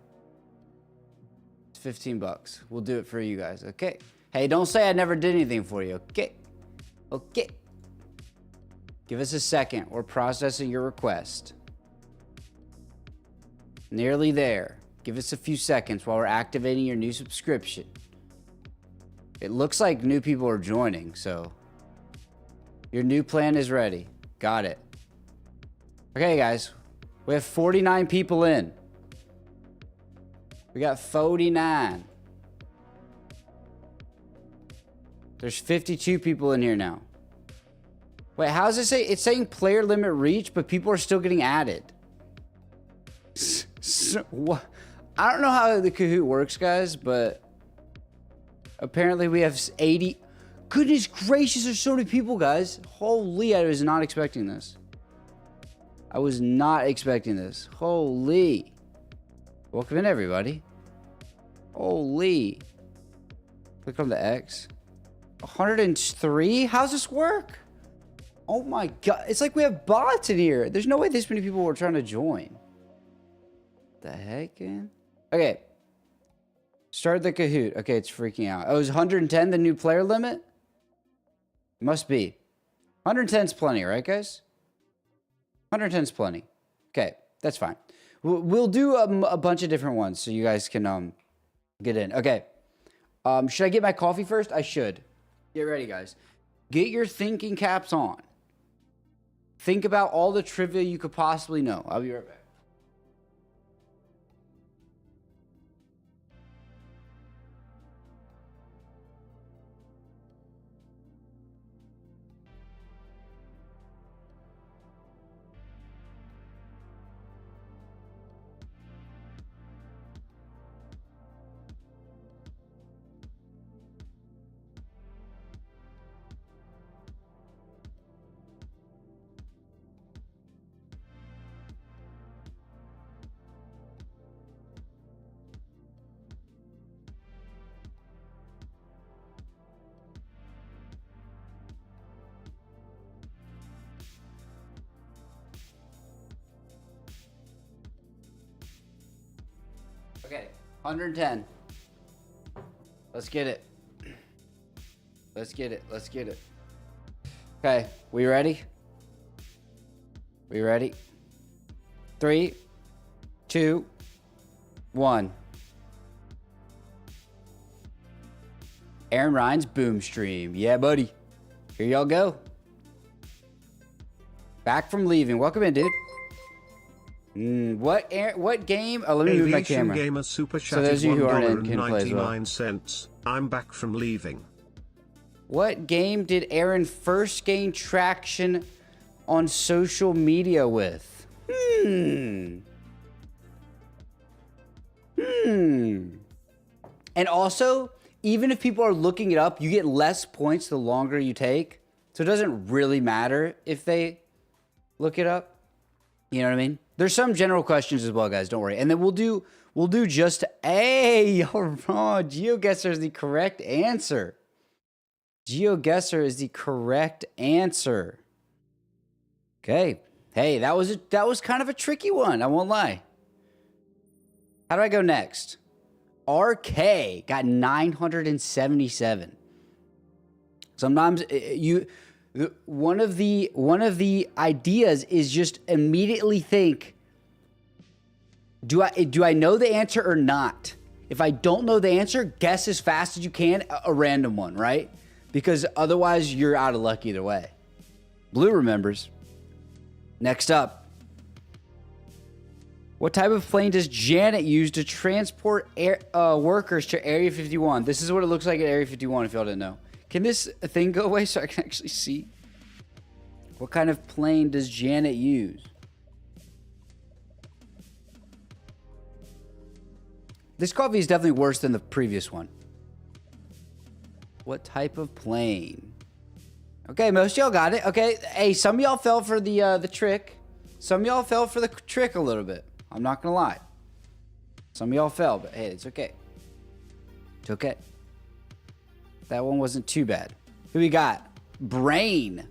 It's 15 bucks. We'll do it for you guys. Okay. Hey, don't say I never did anything for you. Okay. Okay. Give us a second. We're processing your request. Nearly there. Give us a few seconds while we're activating your new subscription. It looks like new people are joining, so your new plan is ready. Got it. Okay, guys. We have 49 people in. We got 49. There's 52 people in here now. Wait, how does it say? It's saying player limit reach, but people are still getting added. What? I don't know how the Kahoot works, guys, but apparently we have 80. Goodness gracious, there's so many people, guys. Holy, I was not expecting this. I was not expecting this. Holy. Welcome in, everybody. Holy. Click on the X. 103? How's this work? Oh my god. It's like we have bots in here. There's no way this many people were trying to join. The heck, man? Okay. Start the Kahoot. Okay, it's freaking out. Oh, is 110 the new player limit? Must be. 110's plenty, right, guys? 110's plenty. Okay, that's fine. We'll do a bunch of different ones so you guys can get in. Okay. Should I get my coffee first? I should. Get ready, guys. Get your thinking caps on. Think about all the trivia you could possibly know. I'll be right back. Okay, 110. Let's get it. Let's get it. Let's get it. Okay, we ready? We ready? 3, 2, 1. Aaron Ryan's Boom Stream. Yeah, buddy. Here y'all go. Back from leaving. Welcome in, dude. What game? Oh, let me move my camera. Gamer super So those of you who aren't in can play as well. $1.99. I'm back from leaving. What game did Aaron first gain traction on social media with? And also, even if people are looking it up, you get less points the longer you take. So it doesn't really matter if they look it up. You know what I mean? There's some general questions as well, guys. Don't worry. And then we'll do just hey, all right. GeoGuessr is the correct answer. GeoGuessr is the correct answer. Okay. Hey, that was kind of a tricky one. I won't lie. How do I go next? RK got 977. Sometimes one of the ideas is just immediately think, do I know the answer or not? If I don't know the answer, guess as fast as you can a random one, right? Because otherwise you're out of luck either way. Blue remembers. Next up. What type of plane does Janet use to transport workers to Area 51? This is what it looks like at Area 51 if y'all didn't know. Can this thing go away so I can actually see? What kind of plane does Janet use? This coffee is definitely worse than the previous one. What type of plane? Okay, most of y'all got it. Okay, hey, some of y'all fell for the trick. Some of y'all fell for the trick a little bit. I'm not gonna lie. Some of y'all fell, but hey, it's okay. It's okay. That one wasn't too bad. Who we got? Brain.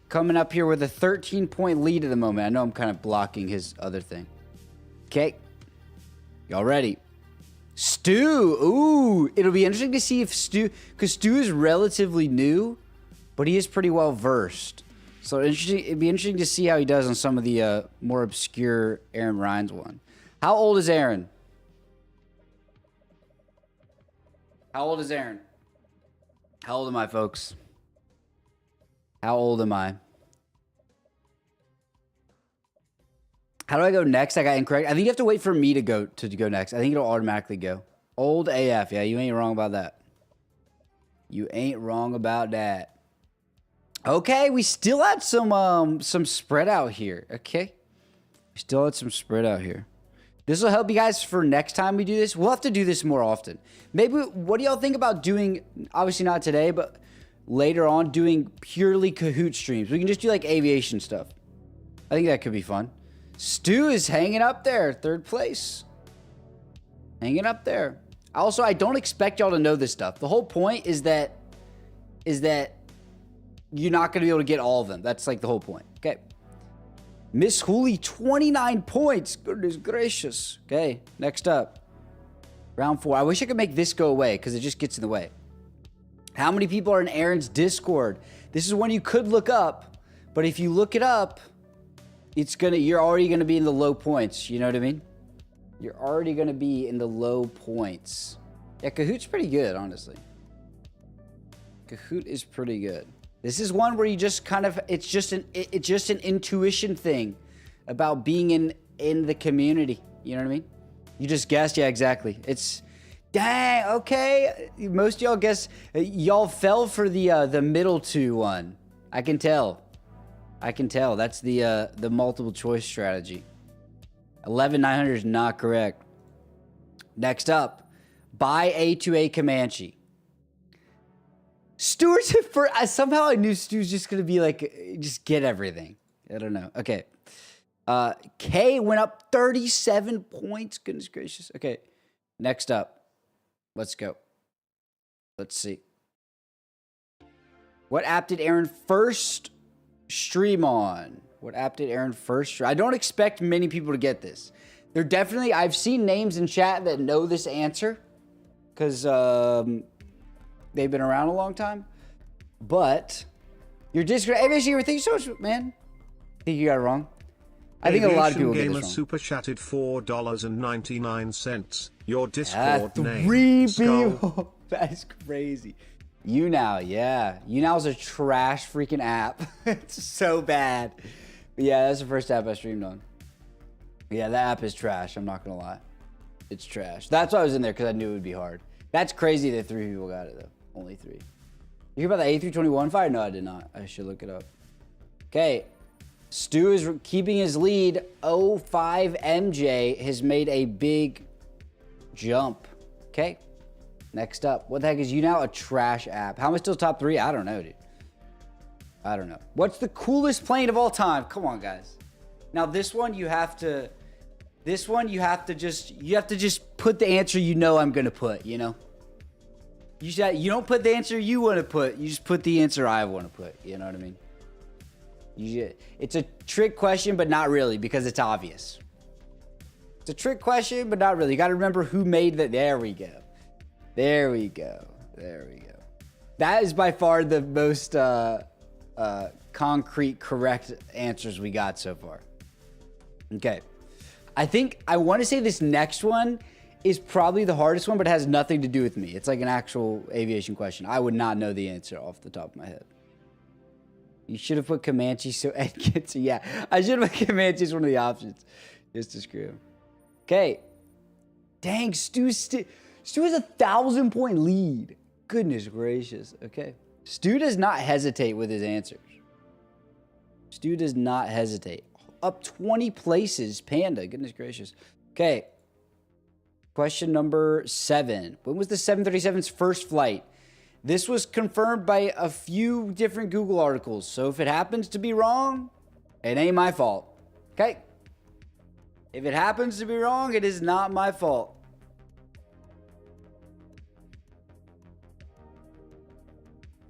Coming up here with a 13-point lead at the moment. I know I'm kind of blocking his other thing. Okay. Y'all ready? Stu. Ooh. It'll be interesting to see if Stu... Because Stu is relatively new, but he is pretty well versed. So it'd be interesting to see how he does on some of the more obscure Aaron Ryan's one. How old is Aaron? How old is Aaron? How old am I, folks? How old am I? How do I go next? I got incorrect. I think you have to wait for me to go next. I think it'll automatically go. Old AF. Yeah, you ain't wrong about that. You ain't wrong about that. Okay, we still had some spread out here. Okay. We still had some spread out here. This will help you guys for next time we do this. We'll have to do this more often. Maybe, what do y'all think about doing, obviously not today, but later on, doing purely Kahoot streams? We can just do like aviation stuff. I think that could be fun. Stu is hanging up there, 3rd place. Hanging up there. Also, I don't expect y'all to know this stuff. The whole point is that you're not going to be able to get all of them. That's like the whole point. Okay. Miss Hooley, 29 points. Goodness gracious. Okay, next up. Round 4. I wish I could make this go away because it just gets in the way. How many people are in Aaron's Discord? This is one you could look up, but if you look it up, you're already gonna be in the low points. You know what I mean? You're already gonna be in the low points. Yeah, Kahoot's pretty good, honestly. Kahoot is pretty good. This is one where you just kind of, it's just an intuition thing about being in the community. You know what I mean? You just guessed. Yeah, exactly. It's, dang, okay. Most of y'all guess, y'all fell for the middle 2 one. I can tell. That's the multiple choice strategy. 11,900 is not correct. Next up, buy A2A Comanche. Stuart's for somehow I knew Stu's just gonna be like, just get everything. I don't know. Okay. K went up 37 points. Goodness gracious. Okay. Next up. Let's go. Let's see. What app did Aaron first stream on? I don't expect many people to get this. They're definitely, I've seen names in chat that know this answer because they've been around a long time. But your Discord, thank you so much, man. I think you got it wrong. I think a lot of people get this wrong. Super chatted $4.99. Your Discord name. 3 people. That's crazy. YouNow, yeah. YouNow's a trash freaking app. It's so bad. But yeah, that's the first app I streamed on. Yeah, that app is trash. I'm not gonna lie. It's trash. That's why I was in there, because I knew it would be hard. That's crazy that 3 people got it, though. Only 3. You hear about the A321 fire? No, I did not. I should look it up. Okay. Stu is keeping his lead. 05 MJ has made a big jump. Okay. Next up. What the heck is YouNow? A trash app. How am I still top 3? I don't know, dude. I don't know. What's the coolest plane of all time? Come on, guys. Now, this one you have to just put the answer you know I'm going to put, you know? You don't put the answer you want to put. You just put the answer I want to put. You know what I mean? It's a trick question, but not really, because it's obvious. It's a trick question, but not really. You got to remember who made the... There we go. There we go. There we go. That is by far the most concrete, correct answers we got so far. Okay. I want to say this next one is probably the hardest one, but it has nothing to do with me. It's like an actual aviation question. I would not know the answer off the top of my head. You should have put Comanche so Ed gets it. Yeah, I should have put Comanche as one of the options. Just to screw him. Okay. Dang, Stu has a 1,000-point lead. Goodness gracious. Okay. Stu does not hesitate with his answers. Stu does not hesitate. Up 20 places, Panda. Goodness gracious. Okay. Question number 7. When was the 737's first flight? This was confirmed by a few different Google articles. So if it happens to be wrong, it ain't my fault. Okay? If it happens to be wrong, it is not my fault.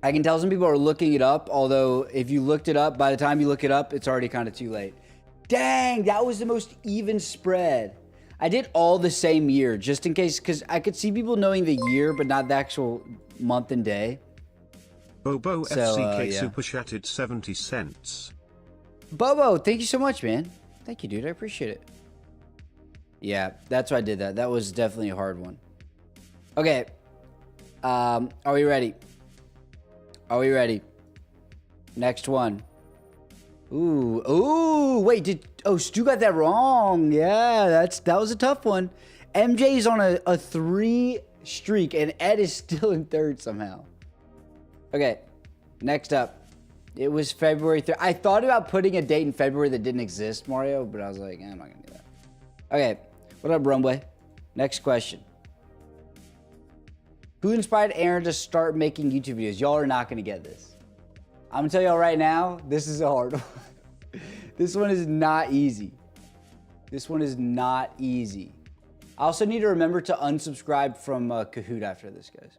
I can tell some people are looking it up, although if you looked it up, by the time you look it up, it's already kind of too late. Dang, that was the most even spread. I did all the same year, just in case, because I could see people knowing the year, but not the actual month and day. Bobo So, FCK yeah. super chatted 70 cents. Bobo, thank you so much, man. Thank you, dude. I appreciate it. Yeah, that's why I did that. That was definitely a hard one. Okay. Are we ready? Are we ready? Next one. Ooh, wait, Stu got that wrong. Yeah, that was a tough one. MJ's on a 3 streak, and Ed is still in 3rd somehow. Okay, next up. It was February 3rd. I thought about putting a date in February that didn't exist, Mario, but I was like, I'm not going to do that. Okay, what up, Runway? Next question. Who inspired Aaron to start making YouTube videos? Y'all are not going to get this. I'm going to tell y'all right now, this is a hard one. This one is not easy. This one is not easy. I also need to remember to unsubscribe from Kahoot after this, guys.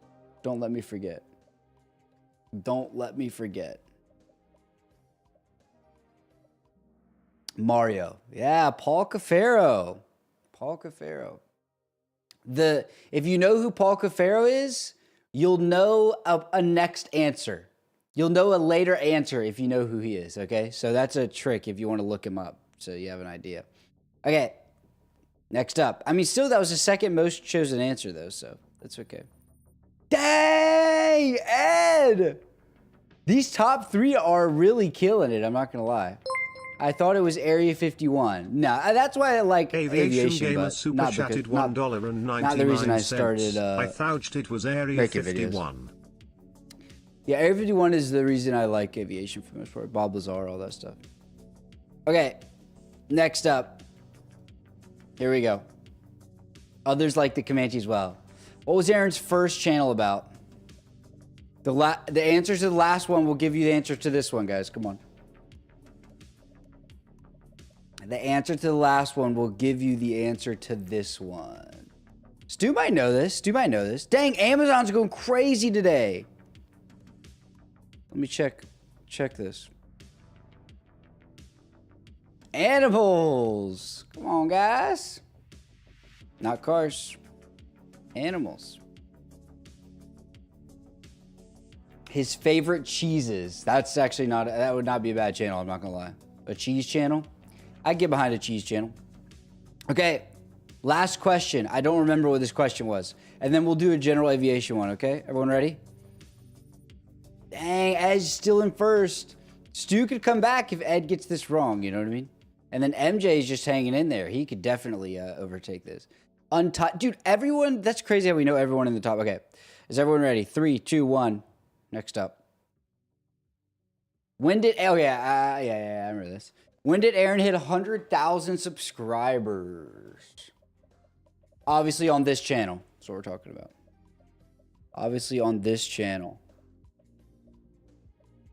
Don't let me forget. Don't let me forget. Mario. Yeah, Paul Cafaro. Paul Cafaro. If you know who Paul Cafaro is, you'll know a next answer. You'll know a later answer if you know who he is, okay? So that's a trick if you want to look him up so you have an idea. Okay, next up. I mean, still, that was the 2nd most chosen answer, though, so that's okay. Dang, Ed! These top 3 are really killing it, I'm not going to lie. I thought it was Area 51. No, that's why I like aviation, Gamer but super not chatted because, $1.99. not the reason I started I thought it was Area 51. Yeah, Area 51 is the reason I like aviation for the most part. Bob Lazar, all that stuff. Okay, next up. Here we go. Others like the Comanche as well. What was Aaron's first channel about? The answers to the last one will give you the answer to this one, guys. Come on. The answer to the last one will give you the answer to this one. Stu might know this. Stu might know this. Dang, Amazon's going crazy today. Let me check this. Animals. Come on, guys. Not cars. Animals. His favorite cheeses. That's actually not, that would not be a bad channel, I'm not gonna lie. A cheese channel? I'd get behind a cheese channel. Okay, last question. I don't remember what this question was. And then we'll do a general aviation one, okay? Everyone ready? Dang, Ed's still in 1st. Stu could come back if Ed gets this wrong, you know what I mean? And then MJ is just hanging in there. He could definitely overtake this. Dude, everyone, that's crazy how we know everyone in the top. Okay, is everyone ready? 3, 2, 1. Next up. When did, oh yeah, I remember this. When did Aaron hit 100,000 subscribers? Obviously on this channel. That's what we're talking about. Obviously on this channel.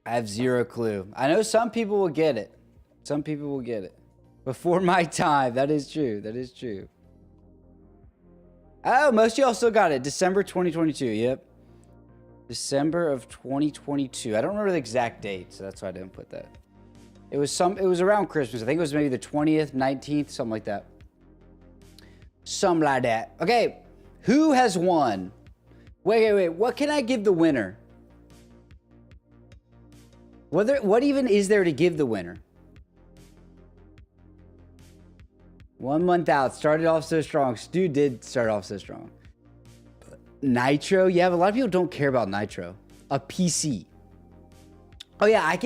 I have 0 clue. I know some people will get it. Some people will get it. Before my time. That is true. That is true. Oh, most of y'all still got it. December 2022. Yep. December of 2022. I don't remember the exact date, so that's why I didn't put that. It was around Christmas. I think it was maybe the 20th, 19th, something like that. Something like that. Okay, who has won? Wait. What can I give the winner? What even is there to give the winner? 1 month out. Started off so strong. Stu did start off so strong. Nitro? Yeah, but a lot of people don't care about Nitro. A PC. Oh yeah, I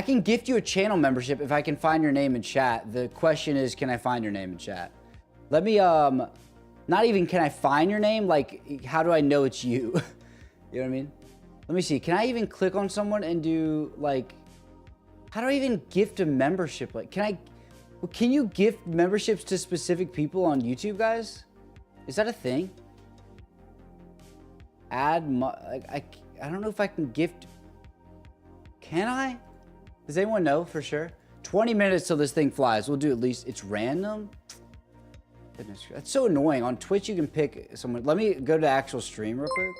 can gift you a channel membership if I can find your name in chat. The question is, can I find your name in chat? Let me, not even can I find your name, like, how do I know it's you? You know what I mean? Let me see, can I even click on someone and do, like, how do I even gift a membership? Like, can you gift memberships to specific people on YouTube, guys? Is that a thing? I don't know if I can gift, can I? Does anyone know for sure? 20 minutes till this thing flies. We'll do at least, it's random? Goodness, that's so annoying. On Twitch, you can pick someone. Let me go to actual stream real quick.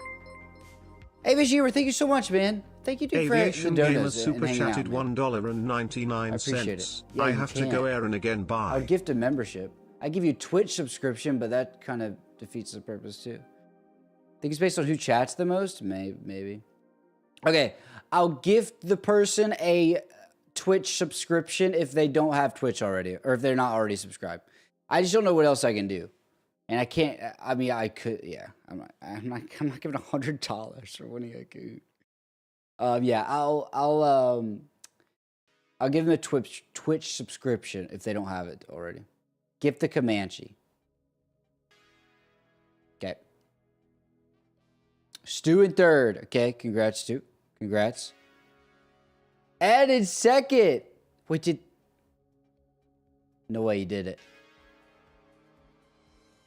Hey, Vishiewer, thank you so much, man. Thank you, dude, for the Aviation Gamer donuts super and hanging out, chatted man. $1.99. I appreciate it. Yeah, I you have to can. go Aaron again. I Bye. would gift a membership. I give you a Twitch subscription, but that kind of defeats the purpose too. Think it's based on who chats the most? Maybe. Okay, I'll gift the person a Twitch subscription if they don't have Twitch already, or if they're not already subscribed. I just don't know what else I can do, and I can't. I mean, I could. Yeah, I'm not giving $100 for winning a Kahoot. Yeah, I'll I'll give them a Twitch subscription if they don't have it already. Gift the Comanche. Okay. Stu in third. Okay, congrats, Stu. Congrats. Ed in second. Wait, did... No way he did it.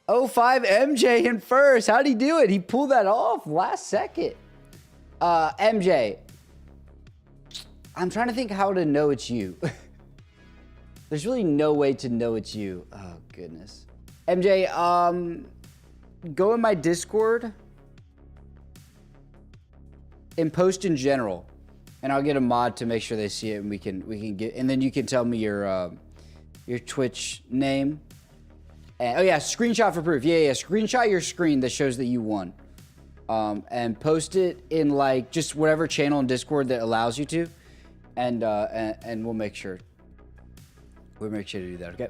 05 MJ in first. How'd he do it? He pulled that off last second. MJ. I'm trying to think how to know it's you. There's really no way to know it's you. Oh, goodness. MJ, go in my Discord and post in general. And I'll get a mod to make sure they see it and we can get, and then you can tell me your Twitch name. And, oh yeah, screenshot for proof. Yeah, screenshot your screen that shows that you won. And post it in like just whatever channel in Discord that allows you to. And we'll make sure. We'll make sure to do that, okay?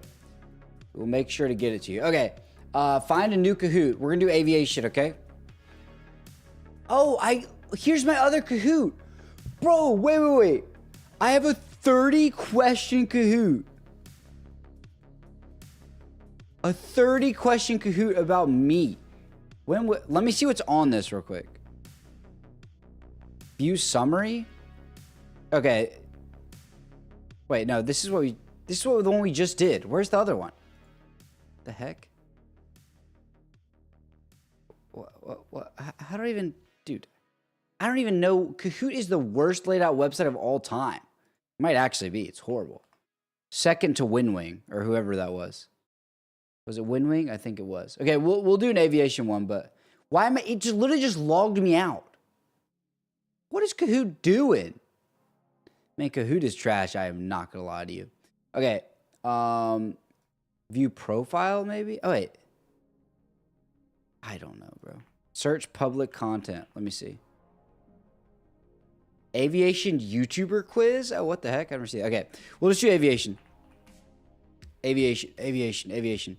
We'll make sure to get it to you. Okay. Find a new Kahoot. We're gonna do aviation, okay? Oh, here's my other Kahoot. Bro, wait. I have a 30 question Kahoot. A 30 question Kahoot about me. Let me see what's on this real quick. View summary. Okay. Wait, no, this is the one we just did. Where's the other one? The heck? What? How do I even, dude? I don't even know. Kahoot is the worst laid out website of all time. It might actually be. It's horrible. Second to WinWing or whoever that was. Was it WinWing? I think it was. Okay, we'll do an aviation one, but why am I? It just literally just logged me out. What is Kahoot doing? Man, Kahoot is trash. I am not gonna lie to you. Okay, view profile maybe. Oh wait, I don't know, bro. Search public content. Let me see. Aviation YouTuber quiz. Oh, what the heck? I don't see it. Okay, we'll just do aviation. Aviation.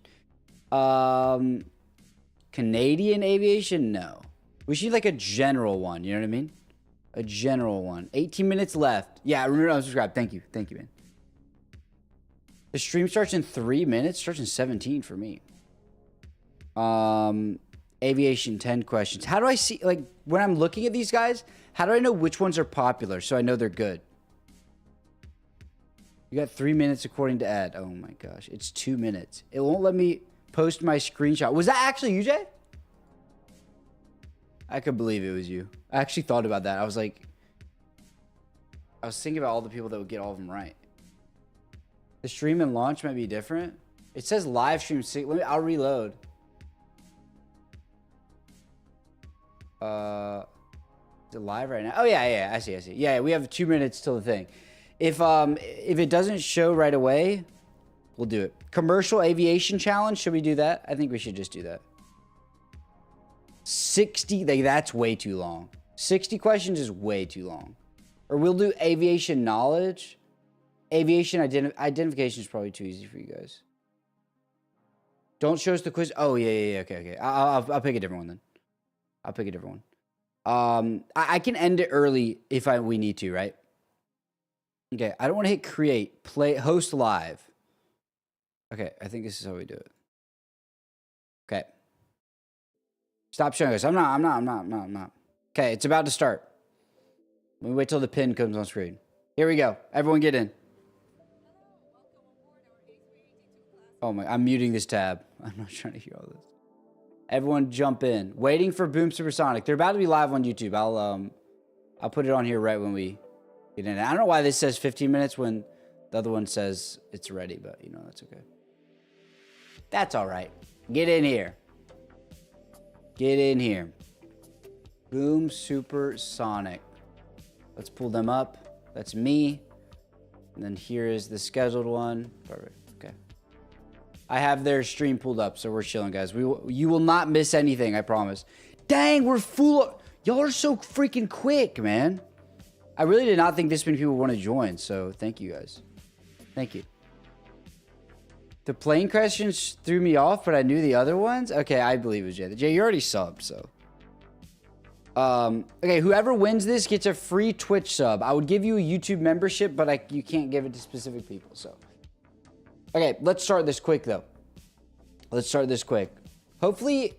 Canadian aviation? No. We should like a general one. You know what I mean? A general one. 18 minutes left. Yeah, remember to unsubscribe. Thank you, man. The stream starts in 3 minutes. Starts in 17 for me. Aviation 10 questions. How do I see, like, when I'm looking at these guys, how do I know which ones are popular so I know they're good? You got 3 minutes according to Ed. Oh my gosh. It's 2 minutes. It won't let me post my screenshot. Was that actually you, Jay? I could believe it was you. I actually thought about that. I was thinking about all the people that would get all of them right. The stream and launch might be different. It says live stream. I'll reload. Is it live right now? Oh yeah. I see. Yeah, we have 2 minutes till the thing. If it doesn't show right away, we'll do it. Commercial aviation challenge. Should we do that? I think we should just do that. 60. That's way too long. 60 questions is way too long. Or we'll do aviation knowledge. Aviation identification is probably too easy for you guys. Don't show us the quiz. Oh yeah. Okay. I'll pick a different one then. I'll pick a different one. I can end it early if we need to, right? Okay, I don't want to hit create, play, host live. Okay, I think this is how we do it. Okay. Stop showing us. I'm not. Okay, it's about to start. Let me wait till the pin comes on screen. Here we go. Everyone get in. Oh my, I'm muting this tab. I'm not trying to hear all this. Everyone jump in. Waiting for Boom Supersonic. They're about to be live on YouTube. I'll put it on here right when we get in. I don't know why this says 15 minutes when the other one says it's ready, but you know, that's okay. That's all right. Get in here. Get in here. Boom Supersonic. Let's pull them up. That's me. And then here is the scheduled one. Perfect. Okay. I have their stream pulled up, so we're chilling, guys. You will not miss anything, I promise. Dang, we're full. Y'all are so freaking quick, man. I really did not think this many people want to join, so thank you, guys. Thank you. The plane questions threw me off, but I knew the other ones. Okay, I believe it was Jay. Jay, you already subbed, so. Okay, whoever wins this gets a free Twitch sub. I would give you a YouTube membership, but you can't give it to specific people, so. Okay, let's start this quick, though. Let's start this quick. Hopefully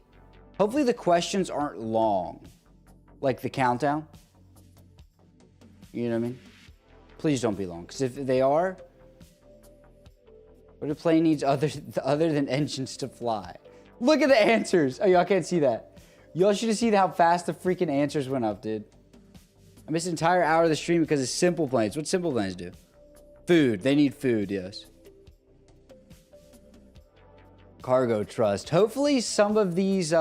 the questions aren't long. Like the countdown. You know what I mean? Please don't be long, because if they are, what a plane needs other than engines to fly. Look at the answers. Oh, y'all can't see that. Y'all should have seen how fast the freaking answers went up, dude. I missed an entire hour of the stream because of simple planes. What simple planes do? Food. They need food, yes. Cargo trust. Hopefully some of these,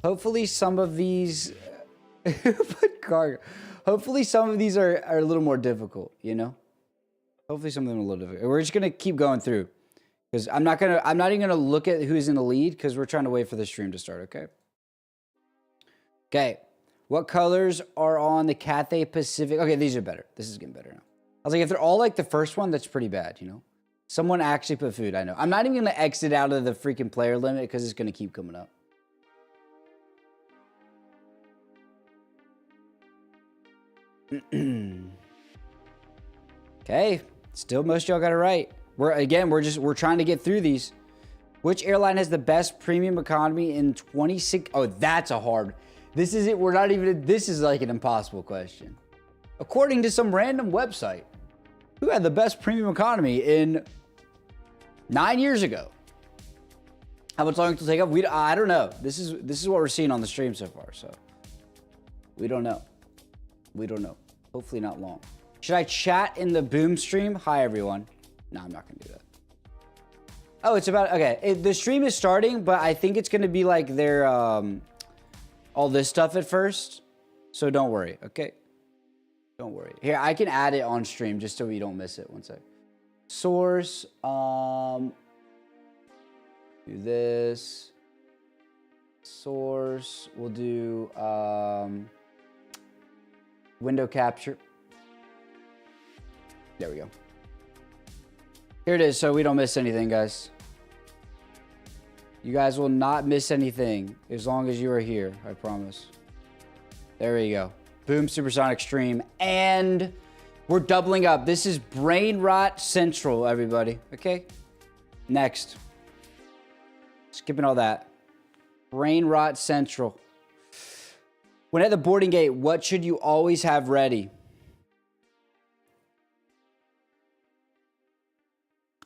hopefully some of these, put cargo. Hopefully some of these are a little more difficult, you know? Hopefully some of them are a little difficult. We're just going to keep going through. Because I'm not even gonna look at who's in the lead because we're trying to wait for the stream to start, okay? Okay. What colors are on the Cathay Pacific? Okay, these are better. This is getting better now. I was like, if they're all like the first one, that's pretty bad, you know? Someone actually put food, I know. I'm not even gonna exit out of the freaking player limit because it's gonna keep coming up. Okay. Still, most of y'all got it right. We're trying to get through these. Which airline has the best premium economy in 26? Oh, that's a hard. This is it. This is like an impossible question. According to some random website, who had the best premium economy in 9 years ago? How much longer to take up? I don't know. This is what we're seeing on the stream so far. So we don't know. We don't know. Hopefully not long. Should I chat in the boom stream? Hi everyone. No, I'm not going to do that. Oh, it's about... Okay, the stream is starting, but I think it's going to be like their... all this stuff at first. So don't worry, okay? Don't worry. Here, I can add it on stream just so we don't miss it. One sec. Source. Do this. Source. We'll do... window capture. There we go. Here it is, so we don't miss anything, guys. You guys will not miss anything as long as you are here, I promise. There we go. Boom, Supersonic stream. And we're doubling up. This is Brain Rot Central, everybody. Okay? Next. Skipping all that. Brain Rot Central. When at the boarding gate, what should you always have ready?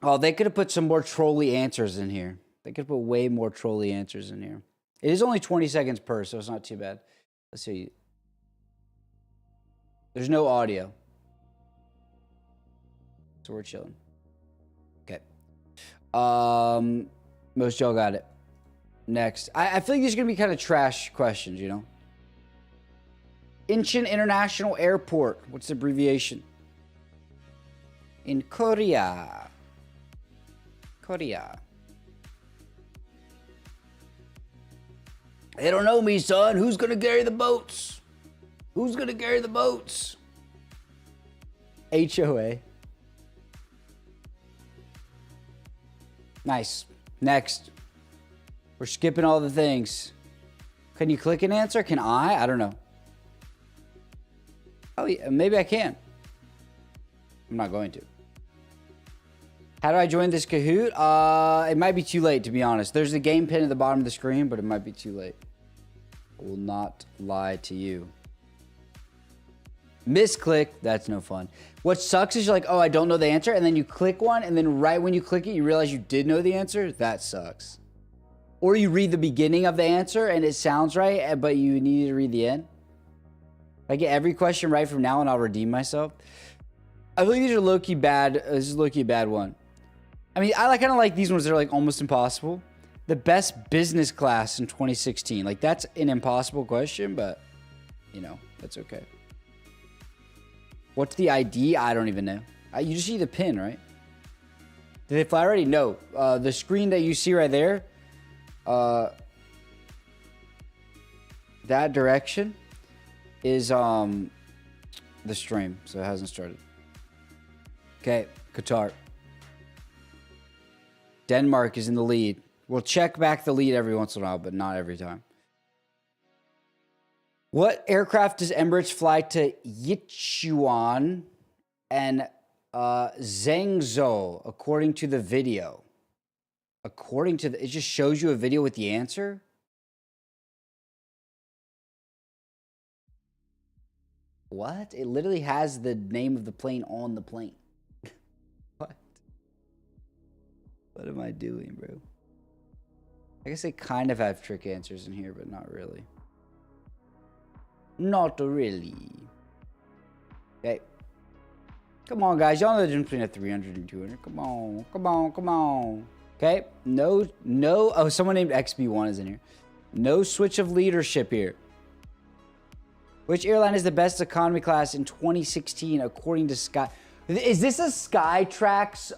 Oh, they could have put some more trolly answers in here. They could have put way more trolly answers in here. It is only 20 seconds per, so it's not too bad. Let's see. There's no audio. So we're chilling. Okay. Most y'all got it. Next. I feel like these are going to be kind of trash questions, you know? Incheon International Airport. What's the abbreviation? In Korea. Korea. They don't know me, son. Who's gonna carry the boats? Who's gonna carry the boats? HOA. Nice. Next. We're skipping all the things. Can you click an answer? Can I? I don't know. Oh, yeah, maybe I can. I'm not going to. How do I join this Kahoot? It might be too late, to be honest. There's a game pin at the bottom of the screen, but it might be too late. I will not lie to you. Misclick. That's no fun. What sucks is you're like, oh, I don't know the answer. And then you click one. And then right when you click it, you realize you did know the answer. That sucks. Or you read the beginning of the answer and it sounds right, but you need to read the end. If I get every question right from now on, I'll redeem myself. I think these are low-key bad. This is low-key a bad one. I mean, I kind of like these ones that are like almost impossible. The best business class in 2016. Like, that's an impossible question, but, you know, that's okay. What's the ID? I don't even know. You just see the pin, right? Did they fly already? No. The screen that you see right there, that direction is the stream, so it hasn't started. Okay, Qatar. Denmark is in the lead. We'll check back the lead every once in a while, but not every time. What aircraft does Emirates fly to Yichuan and Zhengzhou, according to the video? According to the, it just shows you a video with the answer? What? It literally has the name of the plane on the plane. What? What am I doing, bro? I guess they kind of have trick answers in here, but not really. Not really. Okay. Come on, guys. Y'all know the difference between a 300 and 200. Come on. Come on. Come on. Okay. No. Oh, someone named XB1 is in here. No switch of leadership here. Which airline is the best economy class in 2016 according to Sky? Is this a Skytrax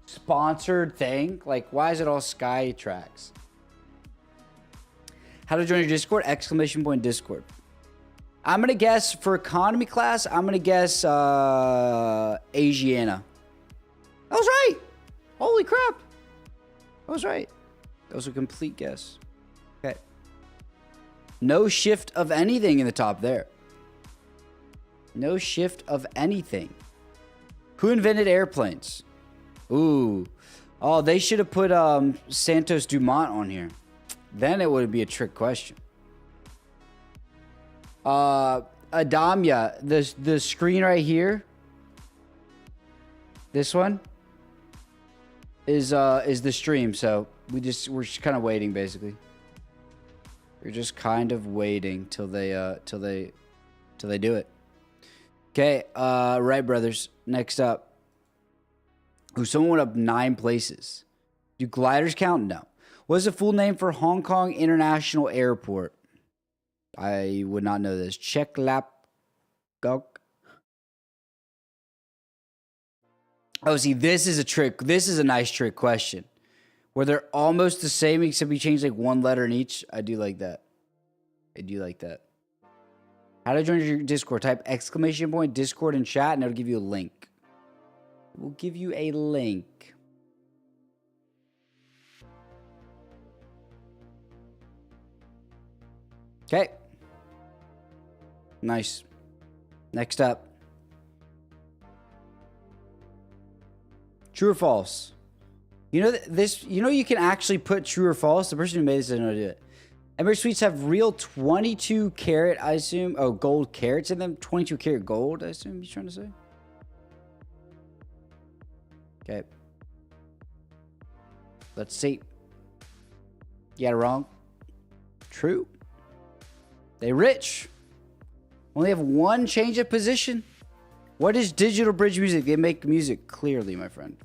sponsored thing? Like, why is it all Skytrax? How to join your Discord? Exclamation point Discord. I'm going to guess for economy class, I'm going to guess Asiana. I was right. Holy crap. I was right. That was a complete guess. Okay. No shift of anything in the top there. No shift of anything. Who invented airplanes? Ooh. Oh, they should have put Santos Dumont on here. Then it would be a trick question. Adamya, the screen right here. This one is the stream, so we're just kind of waiting basically. We're just kind of waiting till they do it. Okay, Wright brothers. Next up. Ooh, someone went up 9 places. Do gliders count? No. What is the full name for Hong Kong International Airport? I would not know this. Check lap. Oh, see, this is a trick. This is a nice trick question. Where they're almost the same, except we change like one letter in each. I do like that. I do like that. How to join your Discord? Type exclamation point Discord in chat, and it'll give you a link. We'll give you a link. Okay. Nice. Next up. True or false? You know this. You know you can actually put true or false. The person who made this doesn't know how to do it. Emirates sweets have real 22 karat, I assume. Oh, gold carats in them. 22 karat gold, I assume you're trying to say. Okay. Let's see. You got it wrong. True. They rich. Only have one change of position. What is Digital Bridge Music? They make music. Clearly, my friend.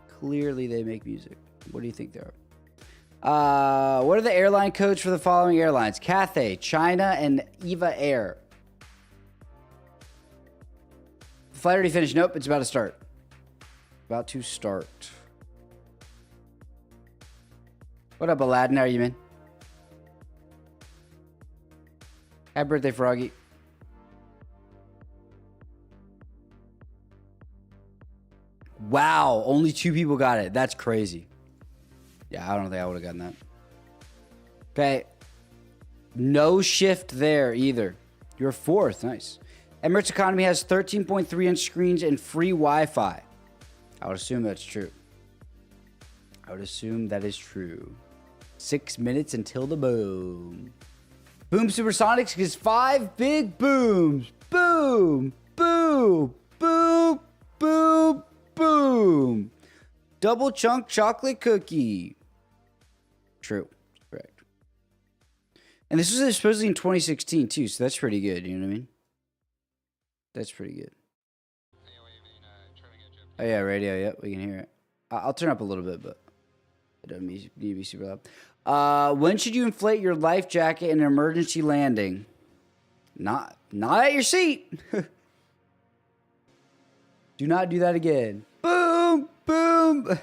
Clearly, they make music. What do you think they are? What are the airline codes for the following airlines? Cathay, China, and Eva Air. The flight already finished. Nope, it's about to start. About to start. What up, Aladdin? How are you, man? Happy birthday, Froggy. Wow, only 2 people got it. That's crazy. Yeah, I don't think I would have gotten that. Okay. No shift there either. You're 4th. Nice. Emirates Economy has 13.3-inch screens and free Wi-Fi. I would assume that's true. I would assume that is true. 6 minutes until the boom. Boom Supersonics gets 5 big booms. Boom, boom, boom, boom, boom. Double chunk chocolate cookie. True. Correct. And this was supposedly in 2016 too, so that's pretty good. You know what I mean? That's pretty good. Oh yeah, radio. Yep, we can hear it. I'll turn up a little bit, but I don't need to be super loud. When should you inflate your life jacket in an emergency landing? Not at your seat. Do not do that again. Boom, boom.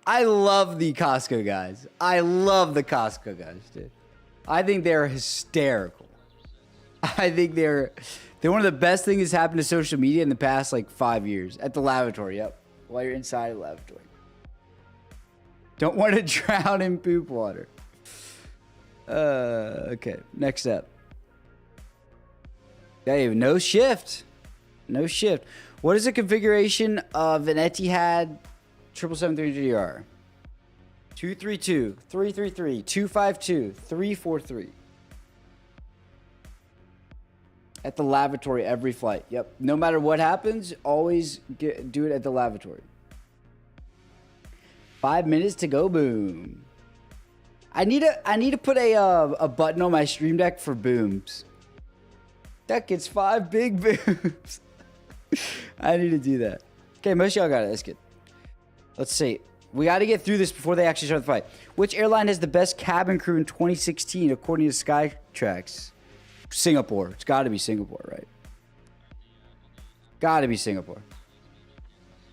I love the Costco guys. I love the Costco guys, dude. I think they're hysterical. I think they're one of the best things that's happened to social media in the past like 5 years. At the lavatory, yep. While you're inside the lavatory. Don't want to drown in poop water. Okay, next up. Okay, no shift. No shift. What is the configuration of an Etihad 777-300ER? 232, 333, 252, 343. At the lavatory every flight. Yep. No matter what happens, always do it at the lavatory. 5 minutes to go. Boom. I need to put a button on my stream deck for booms. That gets 5 big booms. I need to do that. Okay, most of y'all got it. That's good. Let's see. We got to get through this before they actually start the fight. Which airline has the best cabin crew in 2016 according to Skytrax? Singapore. It's got to be Singapore, right? Got to be Singapore.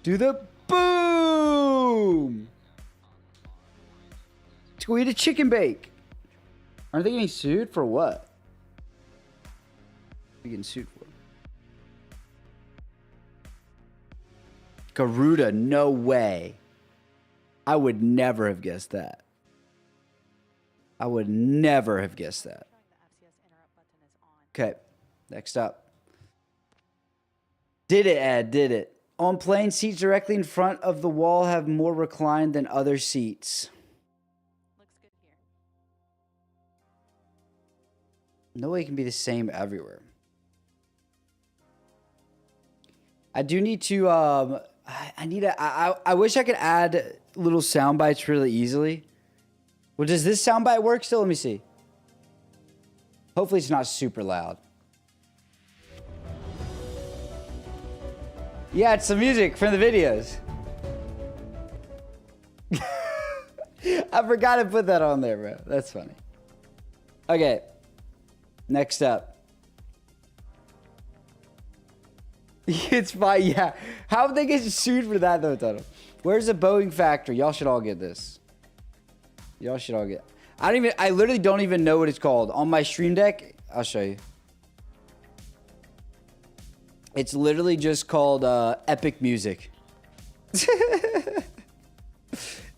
Do the boom! Let's go eat a chicken bake. Aren't they getting sued for what? They getting sued for? Garuda, no way. I would never have guessed that. I would never have guessed that. Okay, next up. Did it, Ed? Did it? On plane, seats directly in front of the wall have more recline than other seats. Looks good here. No way it can be the same everywhere. I do need to, I wish I could add little sound bites really easily. Well, does this sound bite work still? Let me see. Hopefully it's not super loud. Yeah, it's the music from the videos. I forgot to put that on there, bro. That's funny. Okay. Next up. It's fine, yeah. How would they get sued for that, though, Toto? Where's the Boeing factory? Y'all should all get this. Y'all should all get... I literally don't even know what it's called. On my stream deck, I'll show you. It's literally just called Epic Music.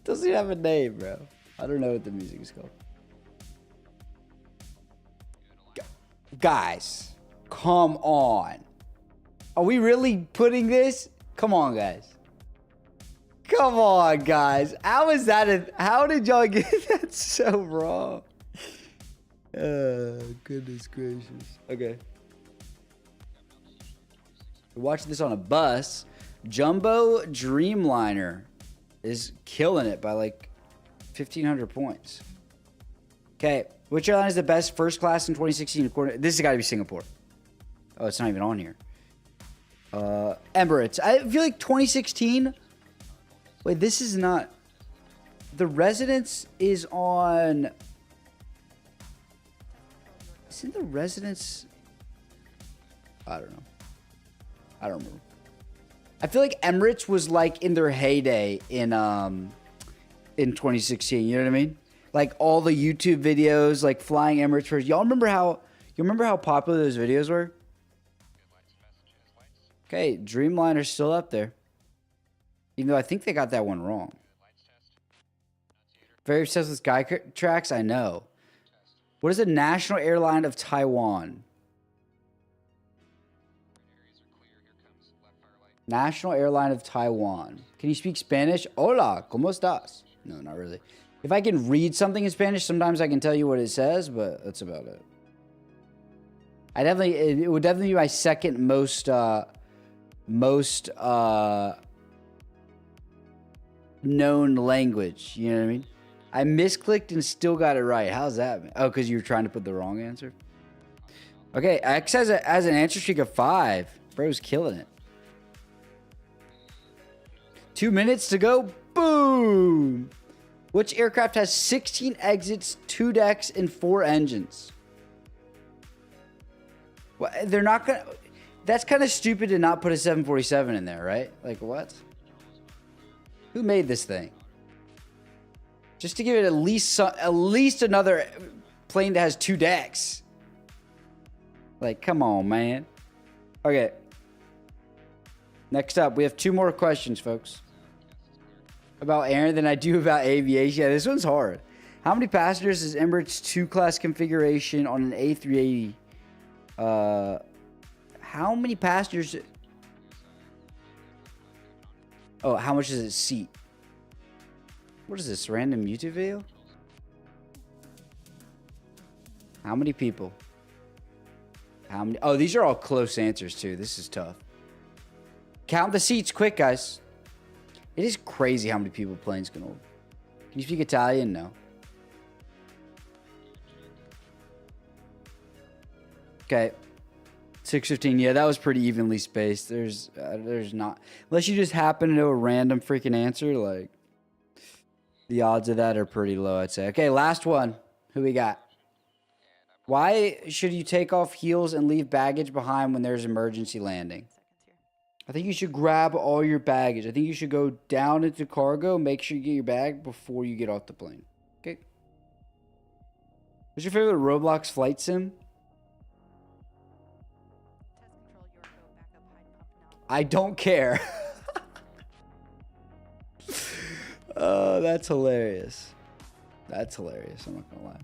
Doesn't even have a name, bro. I don't know what the music is called. Guys, come on. Are we really putting this? Come on, guys. Come on, guys. How is that? How did y'all get that so wrong? Goodness gracious. Okay. We're watching this on a bus. Jumbo Dreamliner is killing it by like 1,500 points. Okay. Which airline is the best first class in 2016? According, this has got to be Singapore. Oh, it's not even on here. Emirates. I feel like 2016. Wait, this is not. The residence is on. Isn't the residence? I don't know. I don't remember. I feel like Emirates was like in their heyday in 2016. You know what I mean? Like all the YouTube videos, like flying Emirates first. Y'all remember how? You remember how popular those videos were? Okay, Dreamliner's still up there. Even though I think they got that one wrong. Very obsessed with Skytrax, I know. What is the national airline of Taiwan? National airline of Taiwan. Can you speak Spanish? Hola, ¿cómo estás? No, not really. If I can read something in Spanish, sometimes I can tell you what it says, but that's about it. It would definitely be my second most known language. You know what I mean? I misclicked and still got it right. How's that? Oh, because you were trying to put the wrong answer. Okay, X has an answer streak of 5. Bro's killing it. 2 minutes to go. Boom. Which aircraft has 16 exits, 2 decks, and 4 engines? Well, they're not gonna. That's kind of stupid to not put a 747 in there, right? Like what? Who made this thing? Just to give it at least another plane that has 2 decks. Like, come on, man. Okay. Next up, we have 2 more questions, folks. About Aaron than I do about aviation. Yeah, this one's hard. How many passengers is Emirates 2-class configuration on an A380? How many passengers? Oh, how much does it seat? What is this? Random YouTube video? How many people? How many? Oh, these are all close answers too. This is tough. Count the seats quick, guys. It is crazy how many people planes can hold. Can you speak Italian? No. Okay. 6:15. Yeah, that was pretty evenly spaced. There's not, unless you just happen to know a random freaking answer, like the odds of that are pretty low, I'd say. Okay, last one. Who we got? Why should you take off heels and leave baggage behind when there's emergency landing? I think you should grab all your baggage. I think you should go down into cargo, make sure you get your bag before you get off the plane. Okay. What's your favorite Roblox flight sim? I don't care. Oh, that's hilarious. That's hilarious. I'm not gonna lie.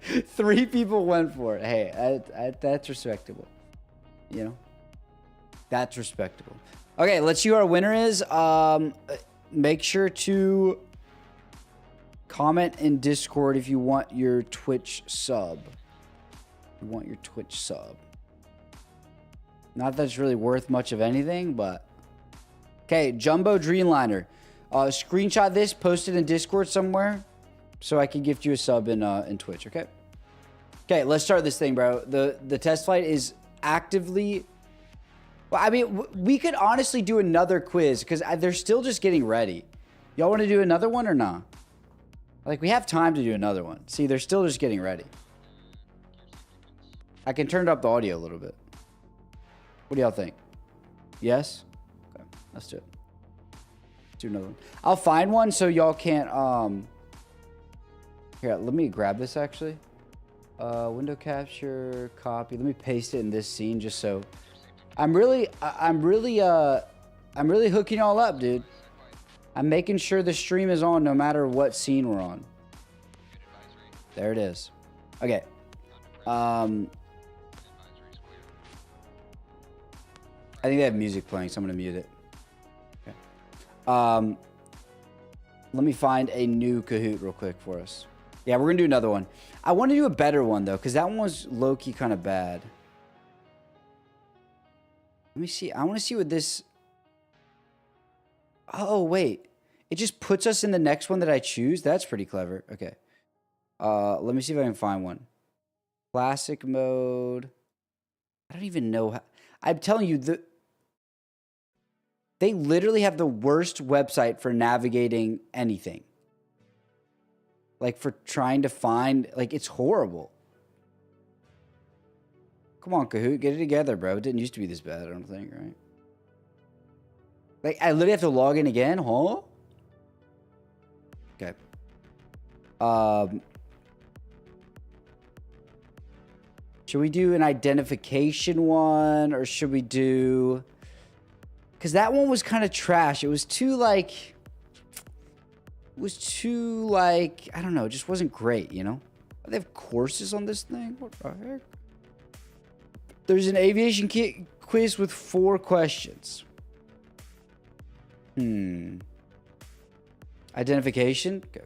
3 people went for it. Hey, that's respectable. You know, that's respectable. Okay, let's see who our winner is. Make sure to comment in Discord if you want your Twitch sub. You want your Twitch sub. Not that it's really worth much of anything, but okay. Jumbo Dreamliner, screenshot this, post it in Discord somewhere, so I can gift you a sub in Twitch. Okay. Okay, let's start this thing, bro. The test flight is actively. Well, I mean, we could honestly do another quiz because they're still just getting ready. Y'all want to do another one or not? Like, we have time to do another one. See, they're still just getting ready. I can turn up the audio a little bit. What do y'all think? Yes? Okay, let's do it. Let's do another one. I'll find one so y'all can't, Here, let me grab this actually. Window capture, copy. Let me paste it in this scene just so. I'm really hooking y'all up, dude. I'm making sure the stream is on no matter what scene we're on. There it is. Okay. I think they have music playing, so I'm going to mute it. Okay. Let me find a new Kahoot real quick for us. Yeah, we're going to do another one. I want to do a better one, though, because that one was low-key kind of bad. Let me see. I want to see what this... Oh, wait. It just puts us in the next one that I choose? That's pretty clever. Okay. Let me see if I can find one. Classic mode. I don't even know how... I'm telling you, they literally have the worst website for navigating anything. Like, for trying to find... Like, it's horrible. Come on, Kahoot. Get it together, bro. It didn't used to be this bad, I don't think, right? Like, I literally have to log in again? Huh? Okay. Should we do an identification one? Or should we do... Because that one was kind of trash. It was too, like... I don't know. It just wasn't great, you know? They have courses on this thing? What the heck? There's an aviation quiz with 4 questions. Identification? Okay.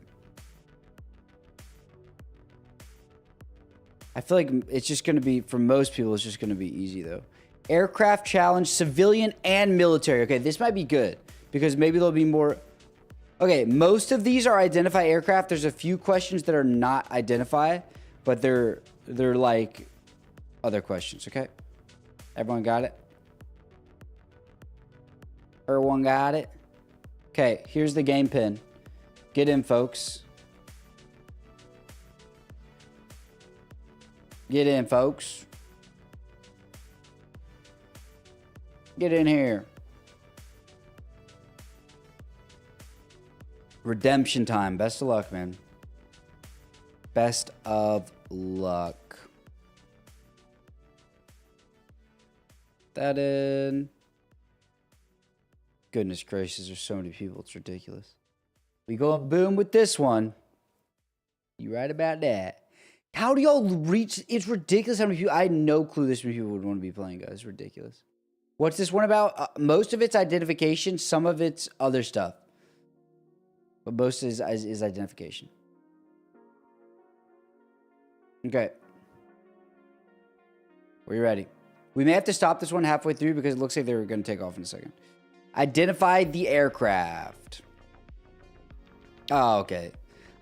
I feel like it's just going to be, for most people, it's just going to be easy, though. Aircraft challenge, civilian and military. Okay, this might be good because maybe there'll be more. Okay, most of these are identify aircraft. There's a few questions that are not identify, but they're like other questions, okay? Everyone got it? Everyone got it? Okay, here's the game pin. Get in, folks. Get in, folks. Get in here. Redemption time. Best of luck, man. Best of luck. That in. Goodness gracious, there's so many people. It's ridiculous. We go boom with this one. You right about that. How do y'all reach? It's ridiculous how many people. I had no clue this many people would want to be playing, guys. It's ridiculous. What's this one about? Most of it's identification. Some of it's other stuff. But most is identification. Okay. Are you ready? We may have to stop this one halfway through because it looks like they're going to take off in a second. Identify the aircraft. Oh, okay.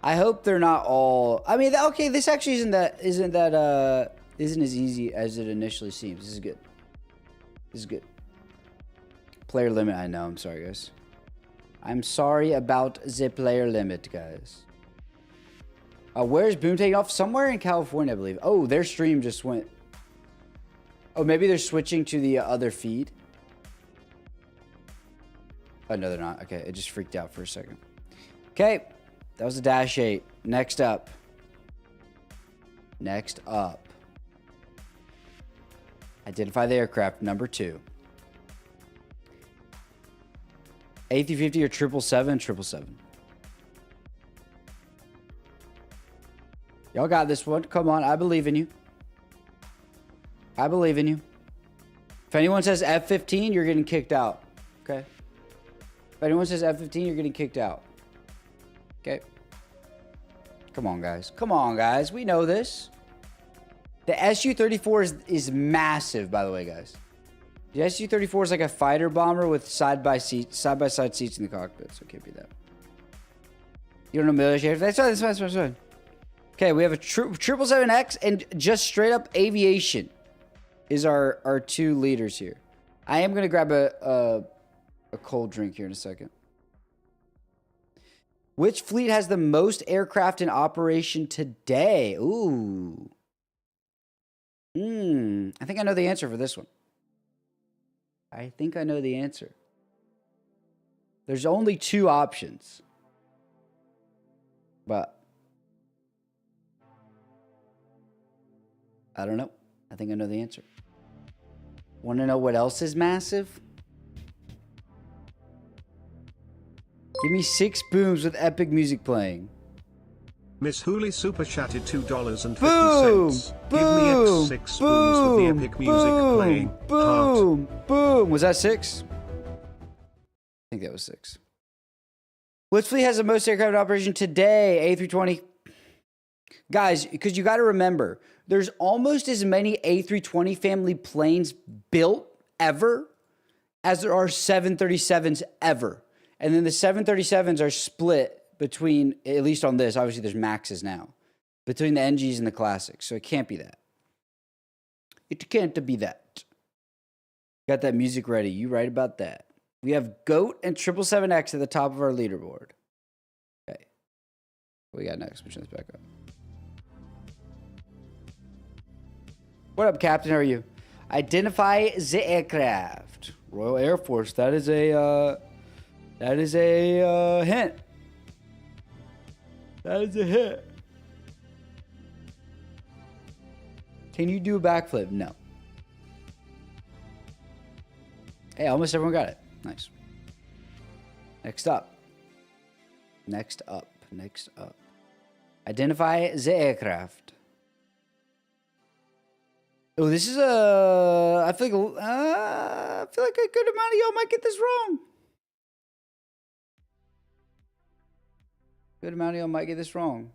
I hope they're not all. I mean, okay, this actually isn't as easy as it initially seems. This is good. This is good. Player limit. I know. I'm sorry, guys. I'm sorry about the player limit, guys. Where's Boom taking off? Somewhere in California, I believe. Oh, their stream just went. Oh, maybe they're switching to the other feed. Oh, no, they're not. Okay, it just freaked out for a second. Okay, that was the Dash 8. Next up. Next up. Identify the aircraft, number 2. A350 or 777? 777. Y'all got this one. Come on, I believe in you. I believe in you. If anyone says F-15, you're getting kicked out. Okay? If anyone says F-15, you're getting kicked out. Okay? Come on, guys. Come on, guys. We know this. The Su-34 is massive, by the way, guys. The Su-34 is like a fighter bomber with side-by-side seats in the cockpit, so it can't be that. You don't know military? That's fine. Okay, we have a 777X and just straight up aviation is our 2 leaders here. I am going to grab a cold drink here in a second. Which fleet has the most aircraft in operation today? Ooh. I think I know the answer for this one. I think I know the answer. There's only 2 options. But I don't know. I think I know the answer. Want to know what else is massive? Give me 6 booms with epic music playing. Miss Hooley super chatted $2.50. Boom! Give me X6 booms with the epic music playing. Boom! Boom! Was that 6? I think that was 6. Which fleet has the most aircraft in operation today? A320. Guys, because you got to remember, there's almost as many A320 family planes built ever as there are 737s ever. And then the 737s are split between, at least on this, obviously there's Maxes now, between the NGs and the Classics. So it can't be that. It can't be that. Got that music ready. You right about that. We have GOAT and 777X at the top of our leaderboard. Okay. What we got next? Let me turn this back up. What up, Captain? How are you? Identify the aircraft. Royal Air Force. That is a hint. That is a hit. Can you do a backflip? No. Hey, almost everyone got it. Nice. Next up. Identify the aircraft. Oh, this is a. I feel like a good amount of y'all might get this wrong. Good amount of y'all might get this wrong.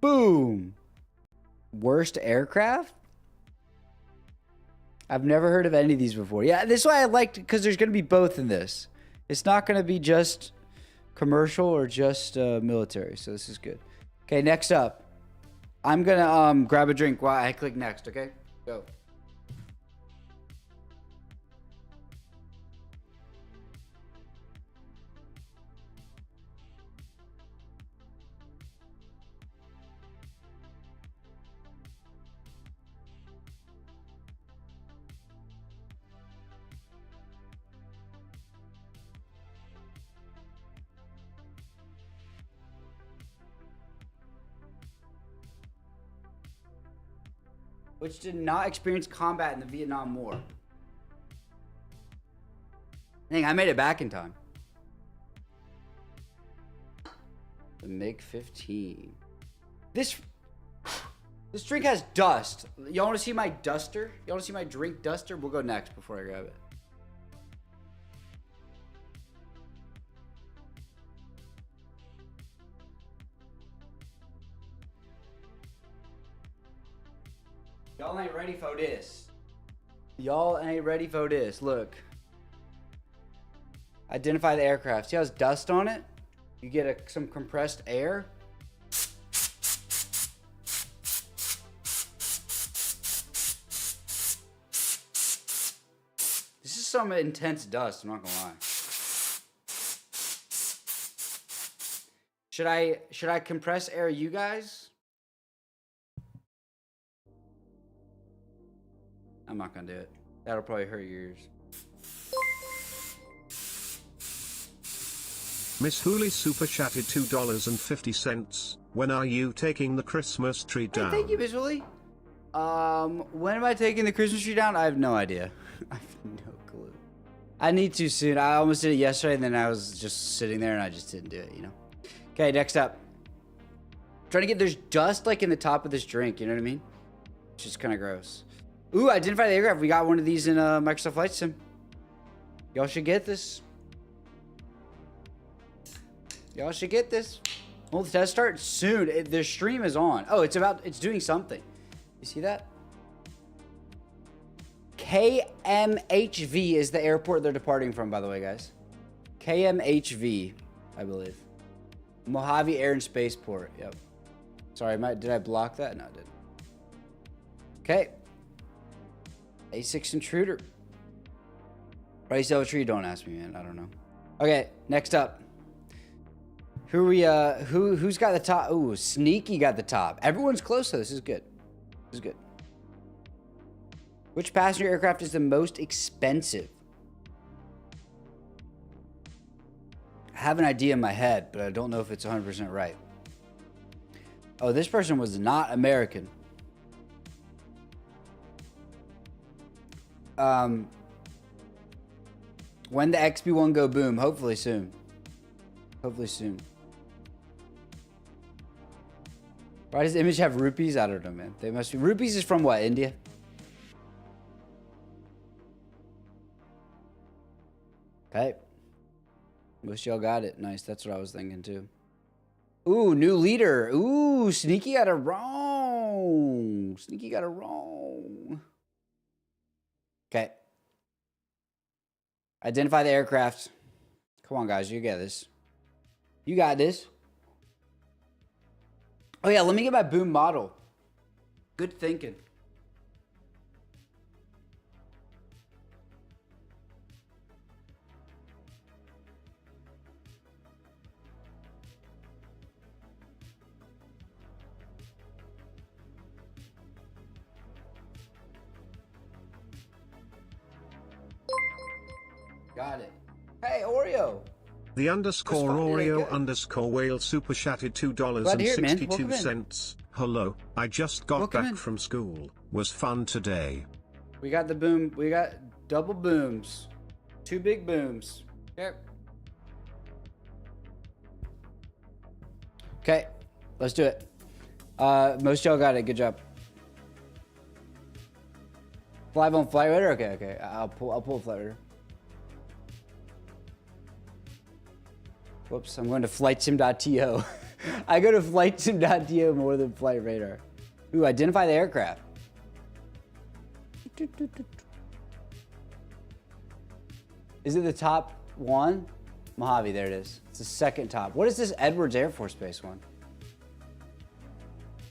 Boom. Worst aircraft? I've never heard of any of these before. Yeah, this is why I liked, because there's going to be both in this. It's not going to be just commercial or just military, so this is good. Okay, next up. I'm going to grab a drink while I click next, okay? Go. Which did not experience combat in the Vietnam War. Dang, I made it back in time. The MiG-15. This drink has dust. Y'all want to see my duster? Y'all want to see my drink duster? We'll go next before I grab it. Y'all ain't ready for this. Y'all ain't ready for this. Look. Identify the aircraft. See how it's dust on it? You get some compressed air. This is some intense dust, I'm not gonna lie. Should I compress air you guys? I'm not gonna do it. That'll probably hurt your ears. Miss Hooley super chatted $2.50. When are you taking the Christmas tree down? Hey, thank you, Miss Hooley. When am I taking the Christmas tree down? I have no idea. I have no clue. I need to soon. I almost did it yesterday, and then I was just sitting there, and I just didn't do it, you know? Okay, next up. Trying to get, there's dust, like, in the top of this drink, you know what I mean? It's just kind of gross. Ooh, identify the aircraft. We got one of these in Microsoft Flight Sim. Y'all should get this. Y'all should get this. Well, the test starts soon. The stream is on. Oh, it's doing something. You see that? KMHV is the airport they're departing from, by the way, guys. KMHV, I believe. Mojave Air and Spaceport. Yep. Sorry, did I block that? No, I didn't. Okay. A6 Intruder. Why you sell a tree? Don't ask me, man. I don't know. Okay, next up. Who's got the top? Ooh, Sneaky got the top. Everyone's close though. This is good. This is good. Which passenger aircraft is the most expensive? I have an idea in my head, but I don't know if it's 100% right. Oh, this person was not American. When the XB1 go boom? Hopefully soon. Hopefully soon. Why does Image have rupees? I don't know, man. They must be. Rupees is from what? India? Okay. Most y'all got it. Nice. That's what I was thinking too. Ooh, new leader. Ooh, Sneaky got it wrong. Sneaky got it wrong. Okay. Identify the aircraft. Come on, guys. You get this. You got this. Oh, yeah. Let me get my boom model. Good thinking. Got it. Hey, Oreo. The underscore Oreo underscore whale super chatted $2.62. Hello, I just got back from school. Was fun today. We got the boom. We got double booms. 2 big booms. Yep. Okay, let's do it. Most y'all got it. Good job. Live on Flight Radar? Okay. I'll pull a Flight Radar. Whoops, I'm going to flightsim.to. I go to flightsim.to more than Flight Radar. Ooh, identify the aircraft. Is it the top one? Mojave, there it is. It's the second top. What is this Edwards Air Force Base one?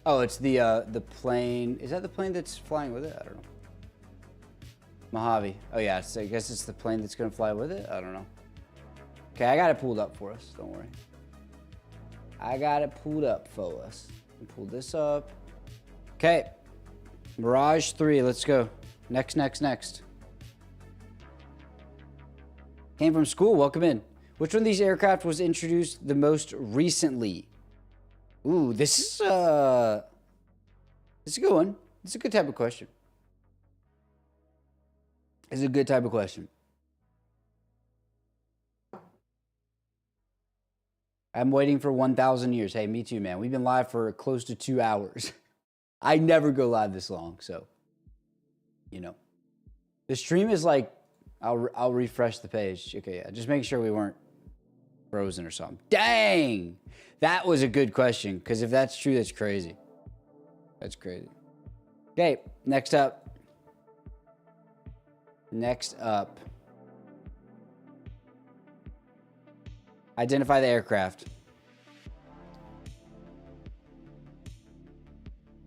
Oh, it's the plane. Is that the plane that's flying with it? I don't know. Mojave. Oh yeah, I guess it's the plane that's gonna fly with it. I don't know. Okay, I got it pulled up for us. Don't worry. I got it pulled up for us. Pull this up. Okay. Mirage 3. Let's go. Next. Came from school. Welcome in. Which one of these aircraft was introduced the most recently? Ooh, this is a good one. This is a good type of question. This is a good type of question. I'm waiting for 1,000 years. Hey, me too, man. We've been live for close to 2 hours. I never go live this long, so, you know. The stream is like, I'll refresh the page. Okay, yeah, just make sure we weren't frozen or something. Dang! That was a good question, because if that's true, that's crazy. That's crazy. Okay, next up. Next up. Identify the aircraft.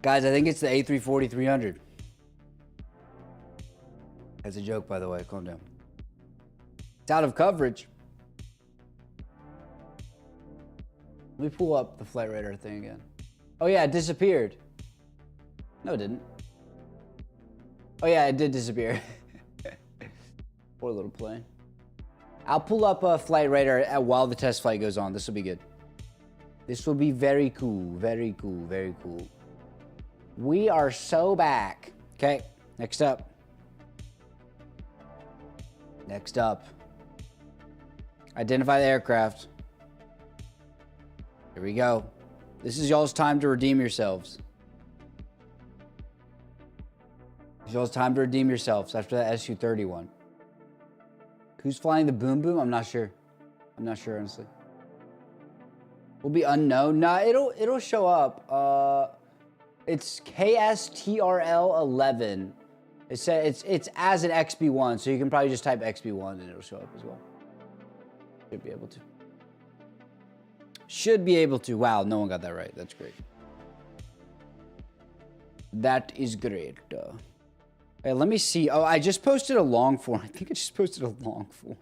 Guys, I think it's the A340-300. That's a joke, by the way. Calm down. It's out of coverage. Let me pull up the flight radar thing again. Oh, yeah, it disappeared. No, it didn't. Oh, yeah, it did disappear. Poor little plane. I'll pull up a flight radar while the test flight goes on. This will be good. This will be very cool. Very cool. Very cool. We are so back. Okay, next up. Next up. Identify the aircraft. Here we go. This is y'all's time to redeem yourselves. It's y'all's time to redeem yourselves after that Su-31. Who's flying the Boom Boom? I'm not sure. I'm not sure, honestly. Will be unknown. Nah, it'll show up. It's KSTRL11. It says it's as an XB1, so you can probably just type XB1 and it'll show up as well. Should be able to. Should be able to. Wow, no one got that right. That's great. That is great. Hey, let me see. Oh, I just posted a long form. I think I just posted a long form.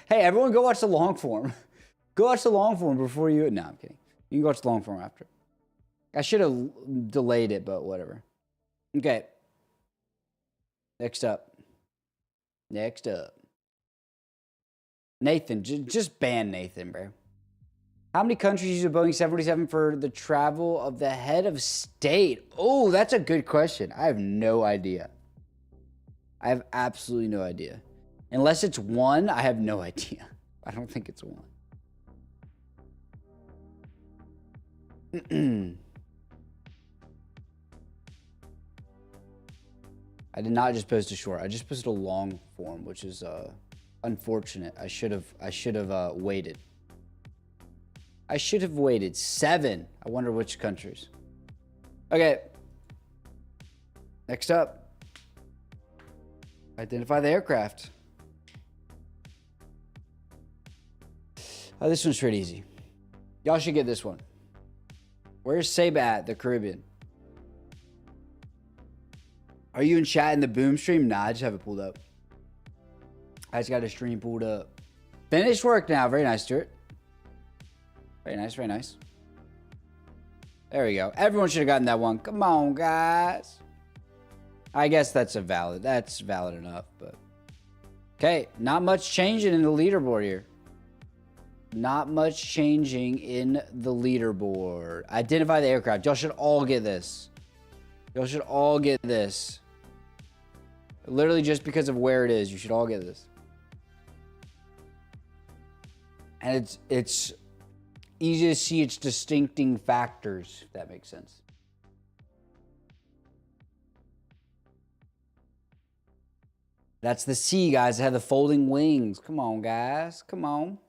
Hey, everyone go watch the long form. Go watch the long form before you... No, I'm kidding. You can go watch the long form after. I should have delayed it, but whatever. Okay. Next up. Next up. Nathan. Just ban Nathan, bro. How many countries use a Boeing 747 for the travel of the head of state? Oh, that's a good question. I have no idea. I have absolutely no idea. Unless it's one, I have no idea. I don't think it's one. I did not just post a short. I just posted a long form, which is unfortunate. I should have waited. I should have waited. 7. I wonder which countries. Okay. Next up. Identify the aircraft. Oh, this one's pretty easy. Y'all should get this one. Where's Sabat, the Caribbean? Are you in chat in the Boom stream? Nah, I just have it pulled up. I just got a stream pulled up. Finished work now. Very nice, Stuart. Very nice, very nice. There we go. Everyone should have gotten that one. Come on, guys. I guess that's valid enough, but okay, not much changing in the leaderboard here. Not much changing in the leaderboard. Identify the aircraft. Y'all should all get this. Y'all should all get this. Literally just because of where it is, you should all get this. And it's easy to see its distincting factors, if that makes sense. That's the C, guys. It had the folding wings. Come on, guys. Come on.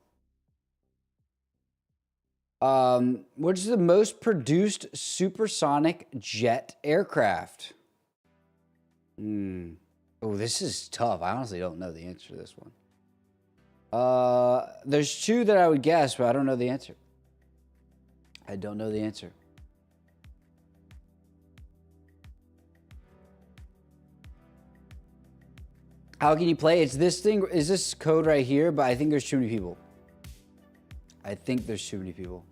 Which is the most produced supersonic jet aircraft? Oh, this is tough. I honestly don't know the answer to this one. There's 2 that I would guess, but I don't know the answer. I don't know the answer. How can you play? It's this thing. Is this code right here? But I think there's too many people. I think there's too many people.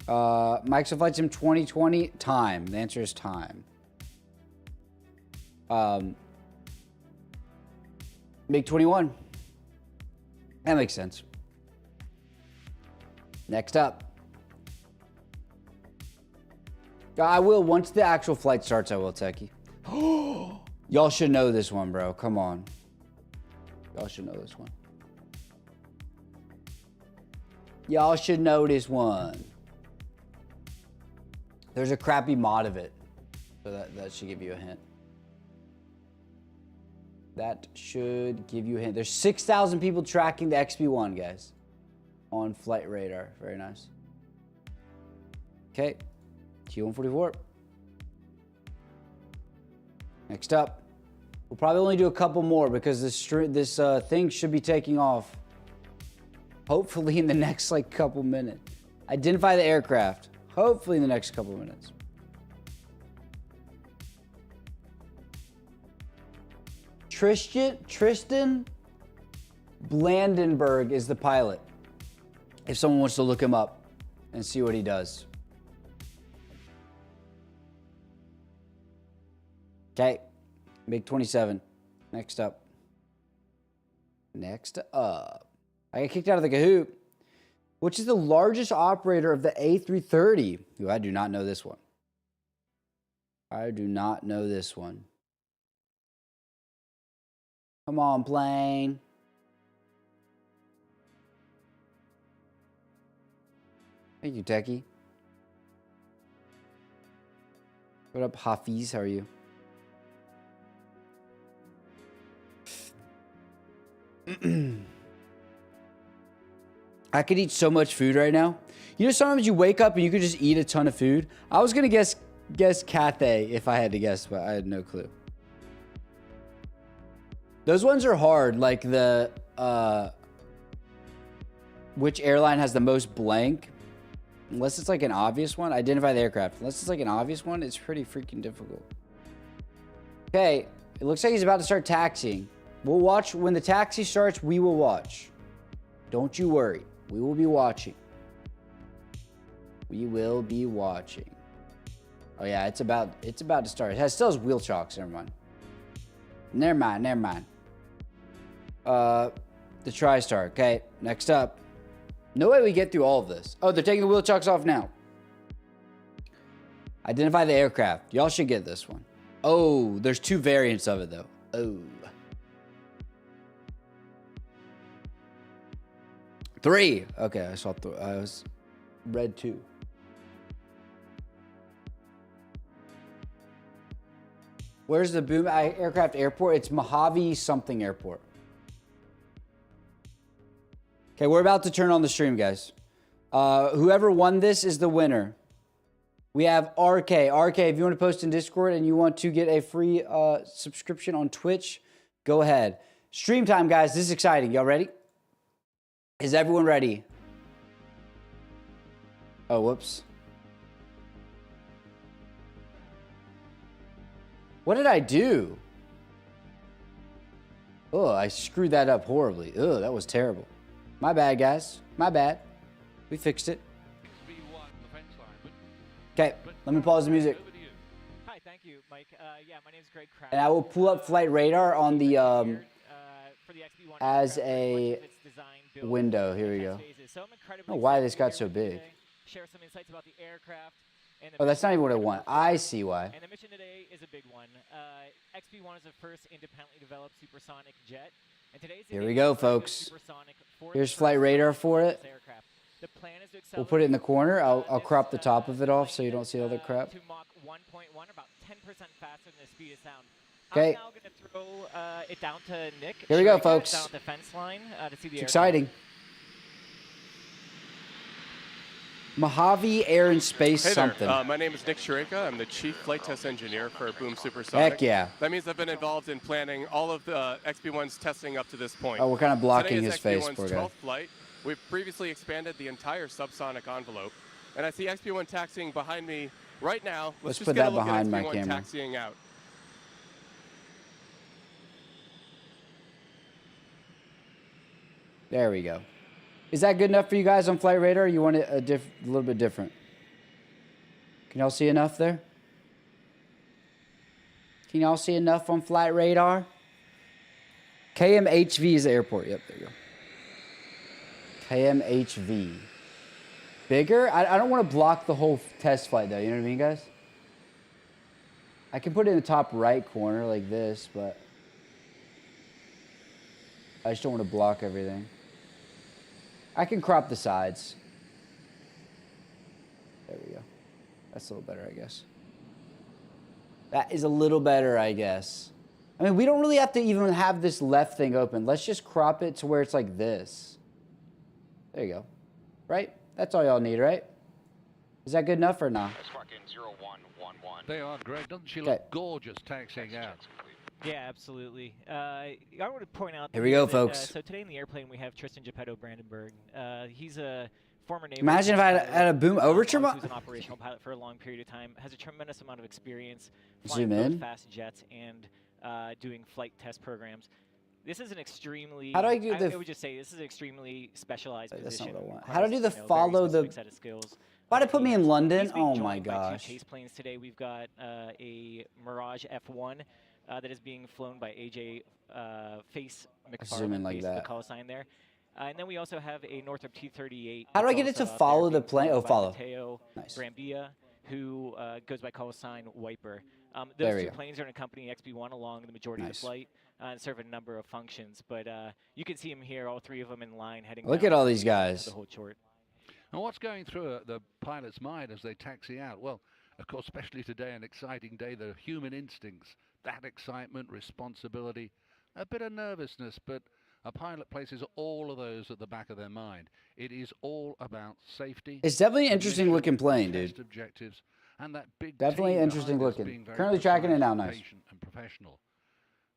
Microsoft Flight Sim 2020 time. The answer is time. MiG-21. That makes sense. Next up. I will, once the actual flight starts, I will, Techie. Y'all should know this one, bro. Come on. Y'all should know this one. Y'all should know this one. There's a crappy mod of it. So that should give you a hint. That should give you a hint. There's 6,000 people tracking the XB1, guys. On flight radar. Very nice. Okay. T144. Next up. We'll probably only do a couple more because this thing should be taking off. Hopefully in the next like couple minutes. Identify the aircraft. Hopefully in the next couple minutes. Tristan Blandenberg is the pilot. If someone wants to look him up and see what he does. Okay. MiG-27. Next up. I got kicked out of the Kahoot. Which is the largest operator of the A330? Ooh, I do not know this one. I do not know this one. Come on, plane. Thank you, Techie. What up, Hafiz? How are you? I could eat so much food right now. You know, sometimes you wake up and you could just eat a ton of food. I was gonna guess Cathay if I had to guess, but I had no clue. Those ones are hard, like the which airline has the most blank? Unless it's like an obvious one. Identify the aircraft. Unless it's like an obvious one, it's pretty freaking difficult. Okay, it looks like he's about to start taxiing. We'll watch. When the taxi starts, we will watch. Don't you worry. We will be watching. We will be watching. Oh yeah, it's about to start. It still has wheel chocks. Never mind. Never mind. The TriStar. Okay, next up. No way we get through all of this. Oh, they're taking the wheel chocks off now. Identify the aircraft. Y'all should get this one. Oh, there's two variants of it though. Oh. 3. Okay, I saw. I was read 2. Where's the Boom Aircraft Airport? It's Mojave something airport. Okay, we're about to turn on the stream, guys. Whoever won this is the winner. We have RK. RK, if you want to post in Discord and you want to get a free subscription on Twitch, go ahead. Stream time, guys. This is exciting. Y'all ready? Is everyone ready? Oh, whoops. What did I do? Oh, I screwed that up horribly. Oh, that was terrible. My bad, guys. My bad. We fixed it. Okay, let me pause the music. Hi, thank you, Mike. Yeah, my name is Greg Kraft. And I will pull up flight radar on the as a window. Here we go. I don't know why this got so big. Share some insights about the aircraft. Oh, that's not even what I want. I see why. And the mission today is a big one. XB1 is the first independently developed supersonic jet. And today's here we go, folks. Here's flight radar for it. The plan is to we'll put it in the corner. I'll crop the top of it off so you don't see all the crap. To Mach 1.1, about 10% faster than the speed of sound. Okay. I'm now going to throw it down to Nick. Here we go, folks. Down the fence line to see the it's exciting. Mojave Air and Space something. My name is Nick Shureka. I'm the Chief Flight Test Engineer for Boom Supersonic. Heck yeah. That means I've been involved in planning all of the XB1's testing up to this point. Oh, we're kind of blocking Today his is face, XB1's poor guy. 12th flight. We've previously expanded the entire subsonic envelope. And I see XB1 taxiing behind me right now. Let's just put get that a look behind at my XB1 camera. taxiing out. There we go. Is that good enough for you guys on flight radar? Or you want it a little bit different? Can y'all see enough there? Can y'all see enough on flight radar? KMHV is the airport. Yep, there you go. KMHV. Bigger? I don't want to block the whole test flight though, you know what I mean, guys? I can put it in the top right corner like this, but I just don't want to block everything. I can crop the sides. There we go. That's a little better, I guess. That is a little better, I guess. I mean, we don't really have to even have this left thing open. Let's just crop it to where it's like this. There you go. Right? That's all y'all need, right? Is that good enough or not? They are, Greg. Doesn't she look gorgeous taxiing out? Yeah, absolutely. I want to point out. Here we go, that, folks. So today in the airplane we have Tristan Geppetto Brandenburg. He's a former naval. Imagine if I had a boom overture. Who's an operational pilot for a long period of time. Has a tremendous amount of experience flying Zoom in. both fast jets and doing flight test programs. This is an extremely. How do I do the? I would just say this is an extremely specialized That's position. not what I want. How do I do the follow the? Set of skills. Why'd it put me in London? He's being Oh joined my by gosh. two chase planes today. We've got a Mirage F1 that is being flown by AJ Face McFarland. Zoom in like that. The call sign there. And then we also have a Northrop T-38. How do I get it to follow the plane? Oh, follow. Mateo Nice. Brambilla, who goes by call sign Wiper. There Those we two go. planes are in a company XB1 along the majority of the flight and serve a number of functions. But you can see them here, all three of them in line heading. Look down at all the, these guys. The whole chort. And what's going through the pilot's mind as they taxi out? Well, of course, especially today, an exciting day, the human instincts, that excitement, responsibility, a bit of nervousness, but a pilot places all of those at the back of their mind. It is all about safety. It's definitely an interesting looking plane, dude. Objectives, and that big Definitely team interesting behind us looking. being very Currently tracking it precise, now, nice. patient and professional.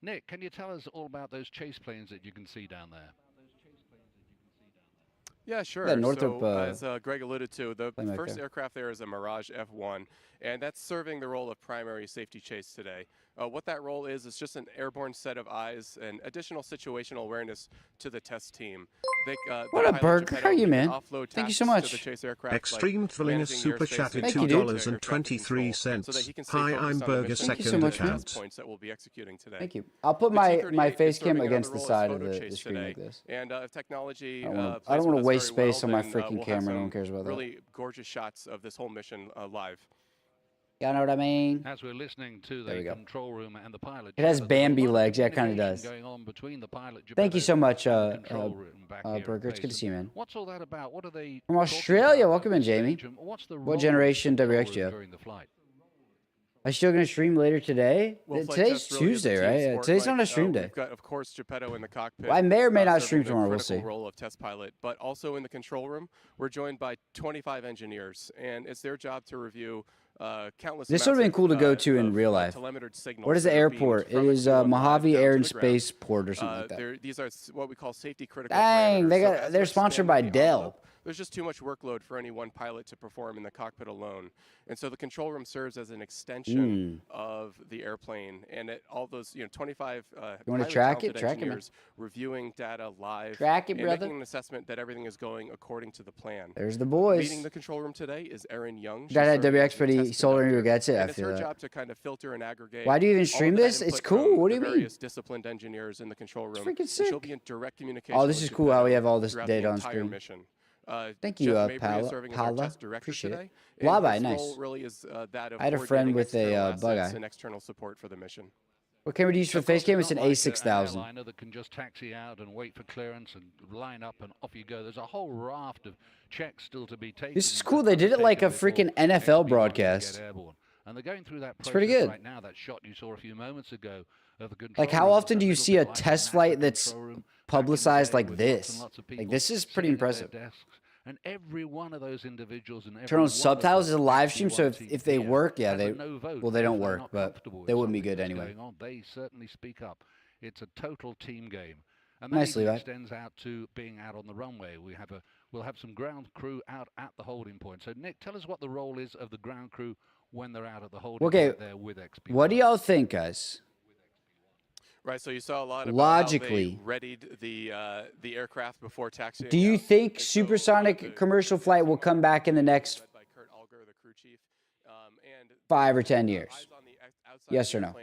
Nick, can you tell us all about those chase planes that you can see down there? Yeah, sure. Yeah, Northrop, so, as Greg alluded to, the plane back first there. aircraft there is a Mirage F1, and that's serving the role of primary safety chase today. What that role is just an airborne set of eyes and additional situational awareness to the test team. What up, Berg? How are you, man? Thank you so much. Extreme Thrilling has super chatted Thank you, $2.23. Hi, I'm Burger Thank you so second much, man. account. Points that we'll be executing today. Thank you. I'll put my face cam against the side of the screen today. like this. And if technology, I don't want to waste space on my freaking camera. No one cares about that. Really gorgeous shots of this whole mission live. Y'all know what I mean? As we're listening to the control room and the pilot, it has Bambi legs. Yeah, it kind of does. Thank you so much, Burger. It's good to see you, man. What's all that about? What are they from Australia? Welcome in, Jamie. What generation WX do you have? During the flight? Are you still going to stream later today? Today's Tuesday, right? Yeah, today's not a stream day. We've got, of course, Geppetto in the cockpit. Well, I may or may not stream tomorrow. We'll see. Role of test pilot, but also in the control room, we're joined by 25 engineers, and it's their job to review countless. This would have been cool to go to in real life. What is the airport? It is Mojave Air and Space Port or something like that. These are what we call safety critical. Dang, they're sponsored by Dell. There's just too much workload for any one pilot to perform in the cockpit alone. And so the control room serves as an extension of the airplane. And all those, 25 you want to track it? Track engineers reviewing data live. Track it, and brother. making an assessment that everything is going according to the plan. There's the boys. Leading the control room today is Erin Young. That had WX, but he sold it and gets it. And I it's feel her that. job to kind of filter and aggregate. Why do you even stream this? It's cool. What do you mean? Various disciplined engineers in the control room. It's freaking sick. She'll be in direct communication. Oh, this is cool how we have all this data on screen. Mission. Thank you, Paula. Appreciate it. Labai, nice. Really is, that of I had a friend with a bug eye. and external support for the mission. What camera do you use for the face cam? It's an A6000. Airliner that can just taxi out and wait for clearance and line up and off you go. There's a whole raft of checks still to be taken. This is cool. They did it like a freaking NFL broadcast. And they're going through that process pretty good. right now. That shot you saw a few moments ago of the control Like, how room, often do you see a test flight that's publicized like this? Like, this is pretty impressive. And every one of those individuals and turn on subtitles as a live stream, so if they work, yeah, they don't work, but they wouldn't be good anyway. They certainly speak up. It's a total team game, and Nice, that Levi. extends out to being out on the runway. We'll have some ground crew out at the holding point. So Nick, tell us what the role is of the ground crew when they're out at the holding point there with XP. What do y'all think, guys? Right, so you saw a lot about Logically, how they readied the aircraft before taxiing. Do you think Supersonic commercial flight will come back in the next 5 or 10 years? Yes or no?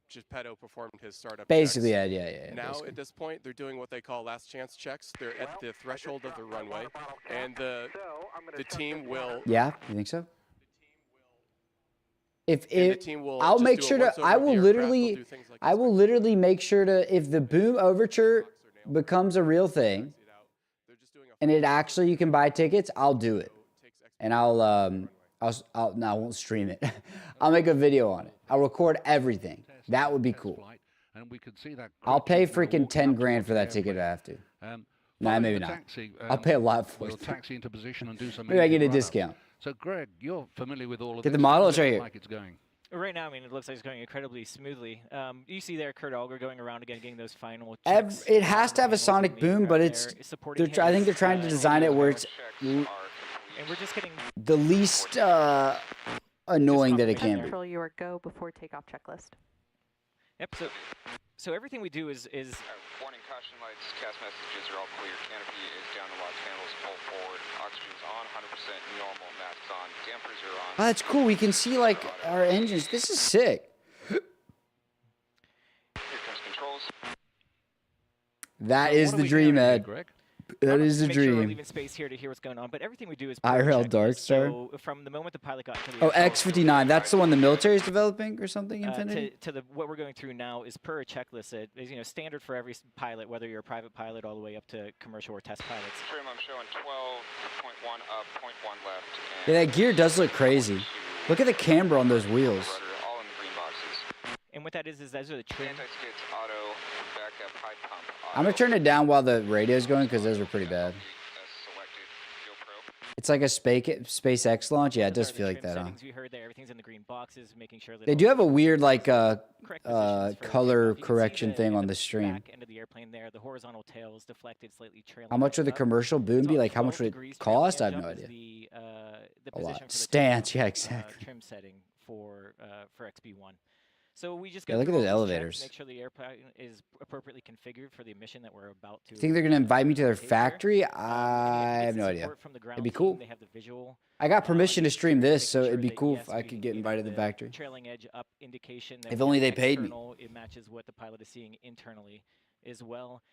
Geppetto performed his startup Basically, checks. yeah. Now basically. at this point, they're doing what they call last chance checks. They're at the threshold of the runway, and the team will. Yeah, you think so? If I'll make sure to, I will literally make sure to, if the boom overture becomes a real thing, and it actually you can buy tickets, I'll do it, and no, I won't stream it. I'll make a video on it. I'll record everything. That would be cool. I'll pay freaking 10 grand for that ticket if I have to. Nah, maybe not. I'll pay a lot for it. Taxi into position and do some Maybe I get a discount. So, Greg, you're familiar with all of Get this. the model. It's right here. Like it's going. Right now, I mean, it looks like it's going incredibly smoothly. You see there Kurt Auger going around again, getting those final checks. It has to have a sonic boom, but I think they're trying to design it where it's and we're just getting the least annoying that it can be. Control your go before takeoff checklist. Yep. So everything we do is warning, caution lights, cast messages are all clear. Canopy is down the lock panels, pull forward. Oxygen's on, 100% normal. Masks on, dampers are on. Oh, that's cool. We can see like our engines. This is sick. Here comes controls. That is the dream, Ed. That is the make sure we're dream. leaving space here to hear what's going on, but everything we do is IRL Dark Star. So from the moment the pilot got to the Oh, X59. That's the one the military is developing or something, Infinity? What we're going through now is per a checklist. It is standard for every pilot, whether you're a private pilot all the way up to commercial or test pilots. Trim, I'm showing 12.1 up, 0.1 left. Yeah, that gear does look crazy. Look at the camber on those wheels. All in the green boxes. And what that is those are the trim. Anti-skids, auto, backup, high pump. I'm going to turn it down while the radio's going because those are pretty bad. It's like a SpaceX launch. Yeah, it does feel like that, huh? We heard there, everything's in the green boxes, making sure that they do have a weird like color correction thing on the stream. Back end of the airplane there, the horizontal tail is deflected, slightly trailing. How much would the commercial boom be? Like how much would it cost? I have no idea. The A lot. position for the Stance, yeah, exactly. Trim setting for XB1. So we just Yeah, look at those elevators. Make sure the airplane is appropriately configured for the mission that we're about to. Think they're gonna invite me to their factory? I have no idea. It'd be cool. They have the visual. I got permission to stream this, so it'd be cool if I could get invited to the factory. Trailing edge up indication. If only they paid me. It matches what the pilot is seeing internally, as well.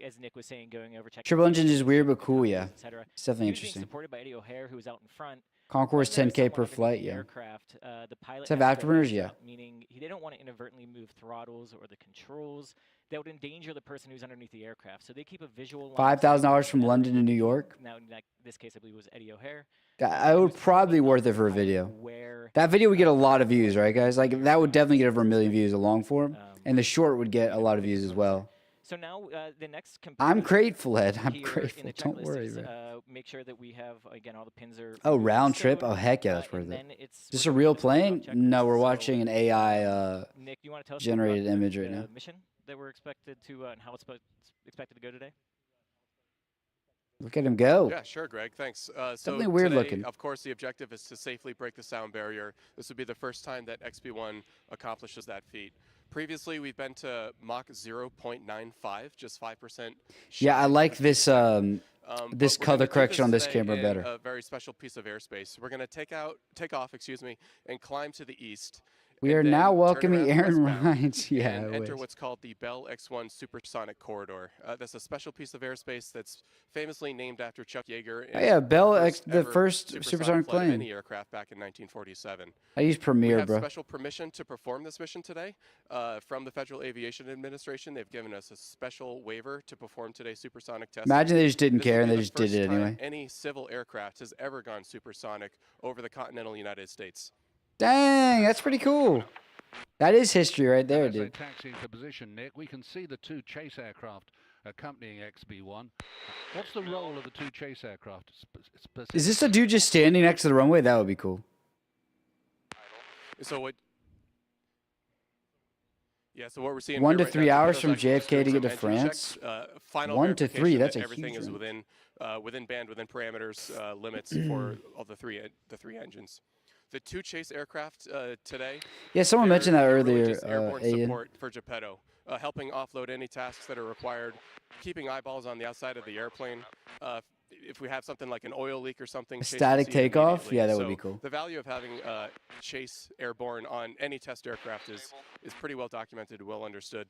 As Nick was saying, going over checking. Triple engines is weird but cool, yeah. It's definitely Being interesting. supported by Eddie O'Hare, who was out in front. Concourse 10K per flight, yeah. Aircraft, the pilot have has to go afterburners, heads yeah. up, meaning they don't want to inadvertently move throttles or the controls. That would endanger the person who's underneath the aircraft. So they keep a visual. $5,000 from London to New York. Now, in this case, I believe it was Eddie O'Hare. I would probably worth it for a video. That video would get a lot of views, right, guys? Like that would definitely get over 1 million views, a long form, and the short would get a lot of views as well. So now the next. I'm grateful, Ed. I'm grateful. Don't worry, is, bro. make sure that we have again all the pins are. Oh, round trip. Oh, heck yeah, that's worth it. Is this a real plane? No, we're watching an AI Nick, you want to tell us generated about image the right now. Mission that we're expected to and how it's expected to go today. Look at him go. Yeah, sure, Greg. Thanks. Something weird today, looking. Of course, the objective is to safely break the sound barrier. This would be the first time that XB1 accomplishes that feat. Previously, we've been to Mach 0.95, just 5%. Yeah, I like this this color correction on this camera better. A very special piece of airspace. We're going to take off, and climb to the east. We are now welcoming Aaron Rhines. Yeah, and enter what's called the Bell X-1 Supersonic Corridor. That's a special piece of airspace that's famously named after Chuck Yeager. Oh yeah, Bell X, the first supersonic plane. plane. Any aircraft back in 1947. I use Premiere, we have bro. Special permission to perform this mission today from the Federal Aviation Administration. They've given us a special waiver to perform today's supersonic test. Imagine they just didn't care and they just did it anyway. Any civil aircraft has ever gone supersonic over the continental United States. Dang, that's pretty cool. That is history right there, As they dude. taxi into position, Nick, we can see the two chase aircraft accompanying XB1. What's the role of the two chase aircraft? Is this a dude just standing next to the runway? That would be cool. So what? Yeah, so what we're seeing 1 to right 3 now, hours the from pilots JFK to actually get to doing some France. engine checks, final 1 to 3, verification that's that a everything huge is range. within band, within parameters, limits for all the three engines. The two chase aircraft today. Yeah, someone mentioned that they're earlier. really just airborne Ian. support for Geppetto, helping offload any tasks that are required, keeping eyeballs on the outside of the airplane. If we have something like an oil leak or something, Chase Static will see it takeoff? immediately. Yeah, that would So be cool. The value of having Chase airborne on any test aircraft is pretty well documented, well understood.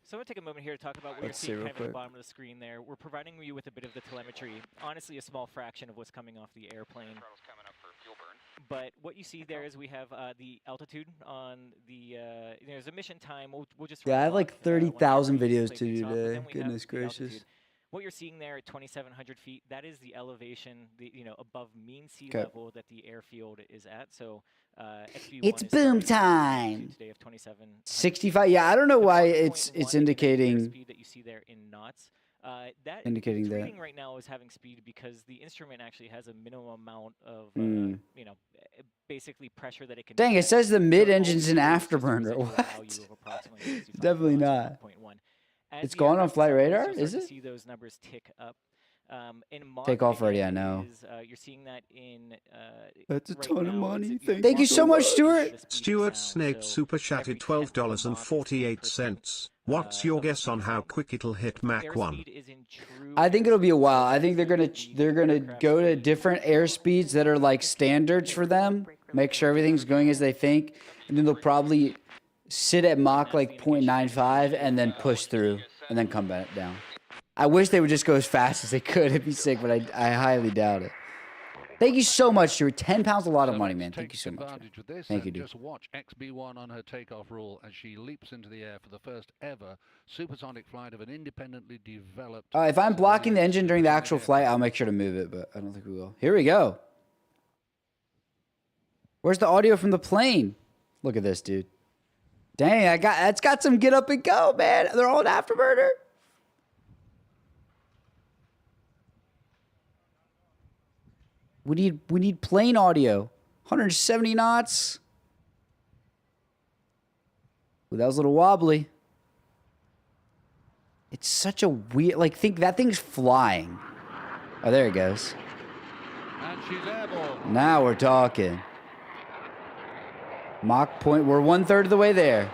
So I'm going to take a moment here to talk about what Let's see you're seeing real kind of at the quick. bottom of the screen there. We're providing you with a bit of the telemetry. Honestly, a small fraction of what's coming off the airplane. But what you see there is we have the altitude on the, there's a mission time. We'll just Yeah, I have like 30,000 videos to do today. Goodness gracious. What you're seeing there at 2,700 feet, that is the elevation, above mean sea level that the airfield is at. So XB1 it's boom time. Today of 65. Yeah, I don't know why it's indicating. Speed that you see there in knots. That indicating that right now is having speed because the instrument actually has a minimum amount of basically pressure that it can. Dang, it says the mid-engine's an afterburner. What? Definitely not. It's going on flight radar, is it? See those numbers tick up. In Mach, take off already, I know. You're seeing that in. That's a ton of money. Thank you so much, Stuart. Stuart Snake super chatted $12.48. What's your guess on how quick it'll hit Mach 1? I think it'll be a while. I think they're gonna go to different airspeeds that are like standards for them. Make sure everything's going as they think, and then they'll probably sit at Mach like 0.95 and then push through and then come back down. I wish they would just go as fast as they could. It'd be sick, but I highly doubt it. Thank you so much, Stuart. 10 pounds, a lot of money, man. Thank you so much. Thank you, dude. Just watch XB1 on her takeoff rule as she leaps into the air for the first ever supersonic flight of an independently developed. If I'm blocking the engine during the actual flight, I'll make sure to move it, but I don't think we will. Here we go. Where's the audio from the plane? Look at this, dude. Dang, that's got some get up and go, man. They're all an afterburner. We need plane audio. 170 knots. Ooh, that was a little wobbly. It's such a weird, think that thing's flying. Oh, there it goes. And she's airborne. Now we're talking. Mach point, we're 1/3 of the way there.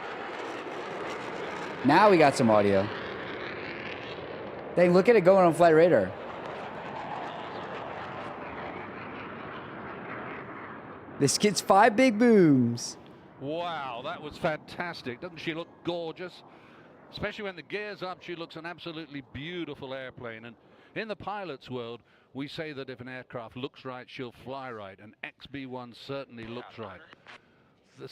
Now we got some audio. Dang, look at it going on flight radar. This gets 5 big booms. Wow, that was fantastic. Doesn't she look gorgeous? Especially when the gear's up, she looks an absolutely beautiful airplane. And in the pilot's world, we say that if an aircraft looks right, she'll fly right. And XB1 certainly looks right. The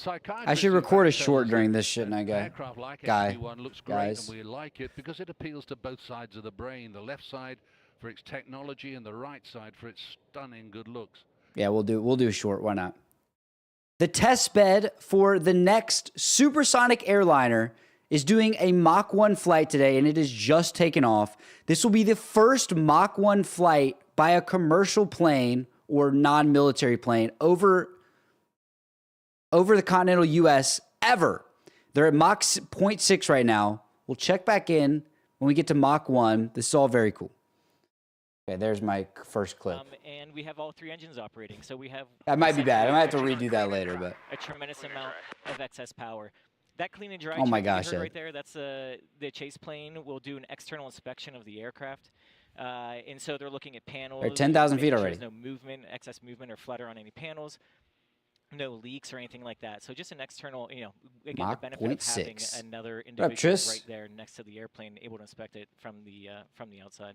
I should record a short during this shit, and aircraft like XB1 looks great, and we like it because it appeals to both sides of the brain. The left side for its technology and the right side for its stunning good looks. Yeah, we'll do a short. Why not? The test bed for the next supersonic airliner is doing a Mach 1 flight today, and it is just taken off. This will be the first Mach 1 flight by a commercial plane or non-military plane over the continental U.S. ever. They're at Mach 0.6 right now. We'll check back in when we get to Mach 1. This is all very cool. Okay, there's my first clip. And we have all 3 engines operating, so we have... That might be bad. I might have to redo that later, but... A tremendous amount of excess power. That clean and dry oh my gosh, right there, that's the chase plane will do an external inspection of the aircraft. And so they're looking at panels. They're 10,000 feet already. There's no movement, excess movement or flutter on any panels. No leaks or anything like that. So just an external, again, Mach the benefit of having 0.6. another individual right there next to the airplane, able to inspect it from the outside.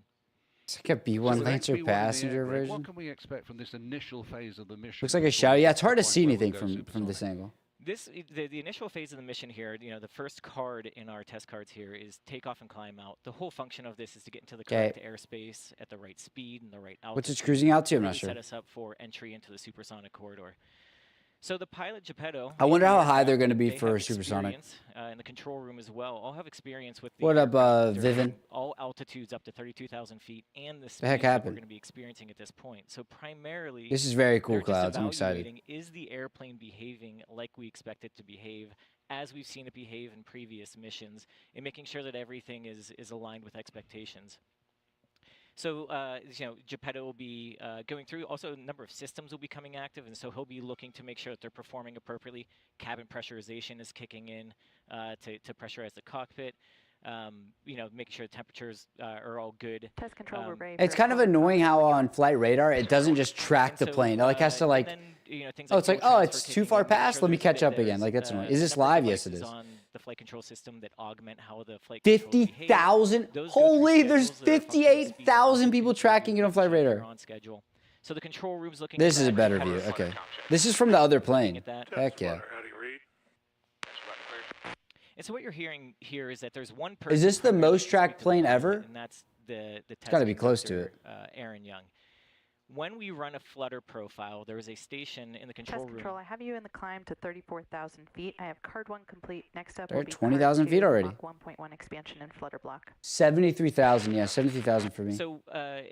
It's like a B1 Lancer passenger version. What can we expect from this initial phase of the mission? Looks like a shadow. Yeah, it's hard to see anything from this angle. The initial phase of the mission here, the first card in our test cards here is take off and climb out. The whole function of this is to get into the correct airspace at the right speed and the right altitude. What's it cruising out to? I'm not sure. Set us up for entry into the supersonic corridor. So the pilot, Geppetto... I wonder how high they're going to be for supersonic. In the control room as well. All have experience with... What up, Vivian? All altitudes up to 32,000 feet and the speed the heck that happened? we're going to be experiencing at this point. So primarily... This is very cool, Clouds. I'm excited. Is the airplane behaving like we expect it to behave, as we've seen it behave in previous missions, and making sure that everything is aligned with expectations. So, Geppetto will be going through. Also, a number of systems will be coming active, and so he'll be looking to make sure that they're performing appropriately. Cabin pressurization is kicking in to pressurize the cockpit. Making sure the temperatures are all good. Test control, we're ready. It's kind of annoying how on flight radar it doesn't just track the plane. It has to it's too far past. Let me catch up again. That's annoying. Is this live? Yes, it is. On the flight control system that augment how the flight 50,000. Holy, there's 58,000 people tracking it on flight radar. On schedule. So the control room's looking. This is a better view. Okay. This is from the other plane. Heck yeah. And so what you're hearing here is that there's one person. Is this the most tracked plane ever? And that's the test. It's got to be close to it. Aaron Young. When we run a flutter profile, there is a station in the control room. Control, I have you in the climb to 34,000 feet. I have card 1 complete. Next up They're will at be 20,000 feet already. Mach 1.1 expansion and flutter block. 73,000, yeah, 73,000 for me. So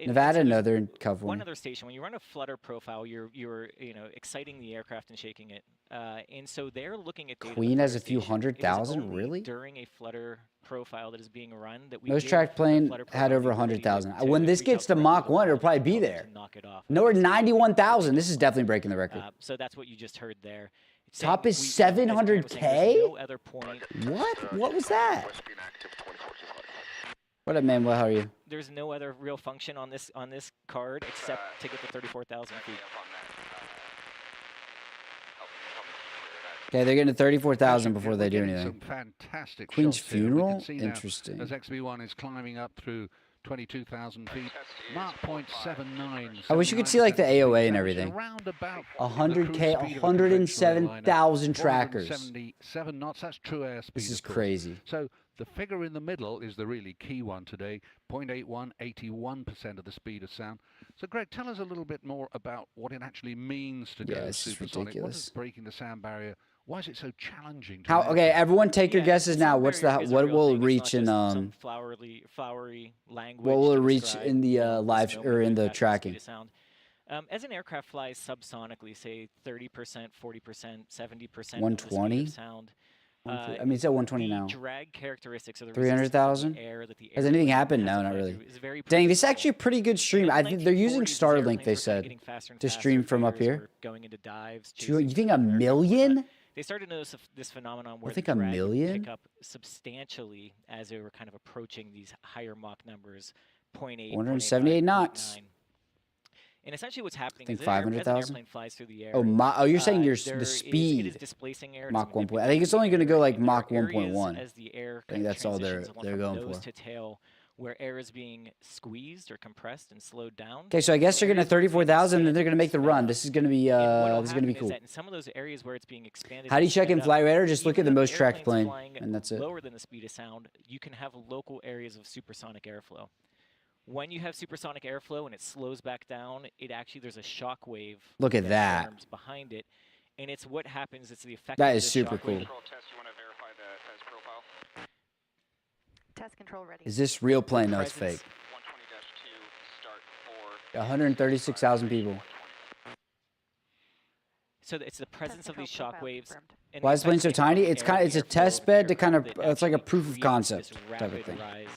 Nevada, so Northern California. One other station. When you run a flutter profile, you're exciting the aircraft and shaking it, and so they're looking at data. Queen has a few 100,000, really? During a flutter profile that is being run, that we most tracked plane had over 100,000. When this gets to Mach 1, it'll probably be there. No, we're 91,000. This is definitely breaking the record. So that's what you just heard there. Top is 700K? No other point. What? What was that? What up, man? Well, how are you? There's no other real function on this card except to get to 34,000 feet. Okay, they're getting to 34,000 before they do anything. Some fantastic Queen's shots here. funeral? We can see Interesting. Now, as XB1 is climbing up through 22,000 feet, Mach 0.79. I wish you could see like the AOA and everything. Around about 100K, 107,000 trackers. 77 knots, that's true airspeed. This is crazy. So the figure in the middle is the really key one today, 0.81, 81% of the speed of sound. So Greg, tell us a little bit more about what it actually means to go supersonic. What is breaking the sound barrier? Why is it so challenging? How? Okay, everyone, take your guesses now. What's the what will it reach in flowery language? What will it reach in the live or in the tracking? As an aircraft flies subsonically, say 30%, 40%, 70%. 120 sound. I mean, it's at 120 now. Drag characteristics of the 300,000. Has anything happened? No, not really. Dang, this is actually a pretty good stream. I think they're using Starlink. They said to stream from up here. Going into dives. You think a million? They started to notice this phenomenon where I think a million pick up substantially as they were kind of approaching these higher Mach numbers, 0.8, 178 knots. And essentially what's happening I think is 500,000. as an airplane flies through the air. Oh, you're saying the speed. It is displacing air. Mach 1. I think it's only going to go like Mach 1.1. As the air I think that's all they're going nose for. To tail, where air is being squeezed or compressed and slowed down. Okay, so I guess they're going to 34,000, and they're going to make the run. This is going to be cool. In some of those areas where it's being expanded. How do you check in flight radar? Just look at the most tracked plane, and that's it. Lower than the speed of sound, you can have local areas of supersonic airflow. When you have supersonic airflow and it slows back down, there's a shock wave. Look at that. Behind it, and it's what happens. It's the effect. That is super cool. Test control ready. Is this real plane? No, it's fake. 136,000 people. So it's the presence of these shock waves. Why is the plane so tiny? It's a test bed to kind of it's like a proof of concept type of thing. Rise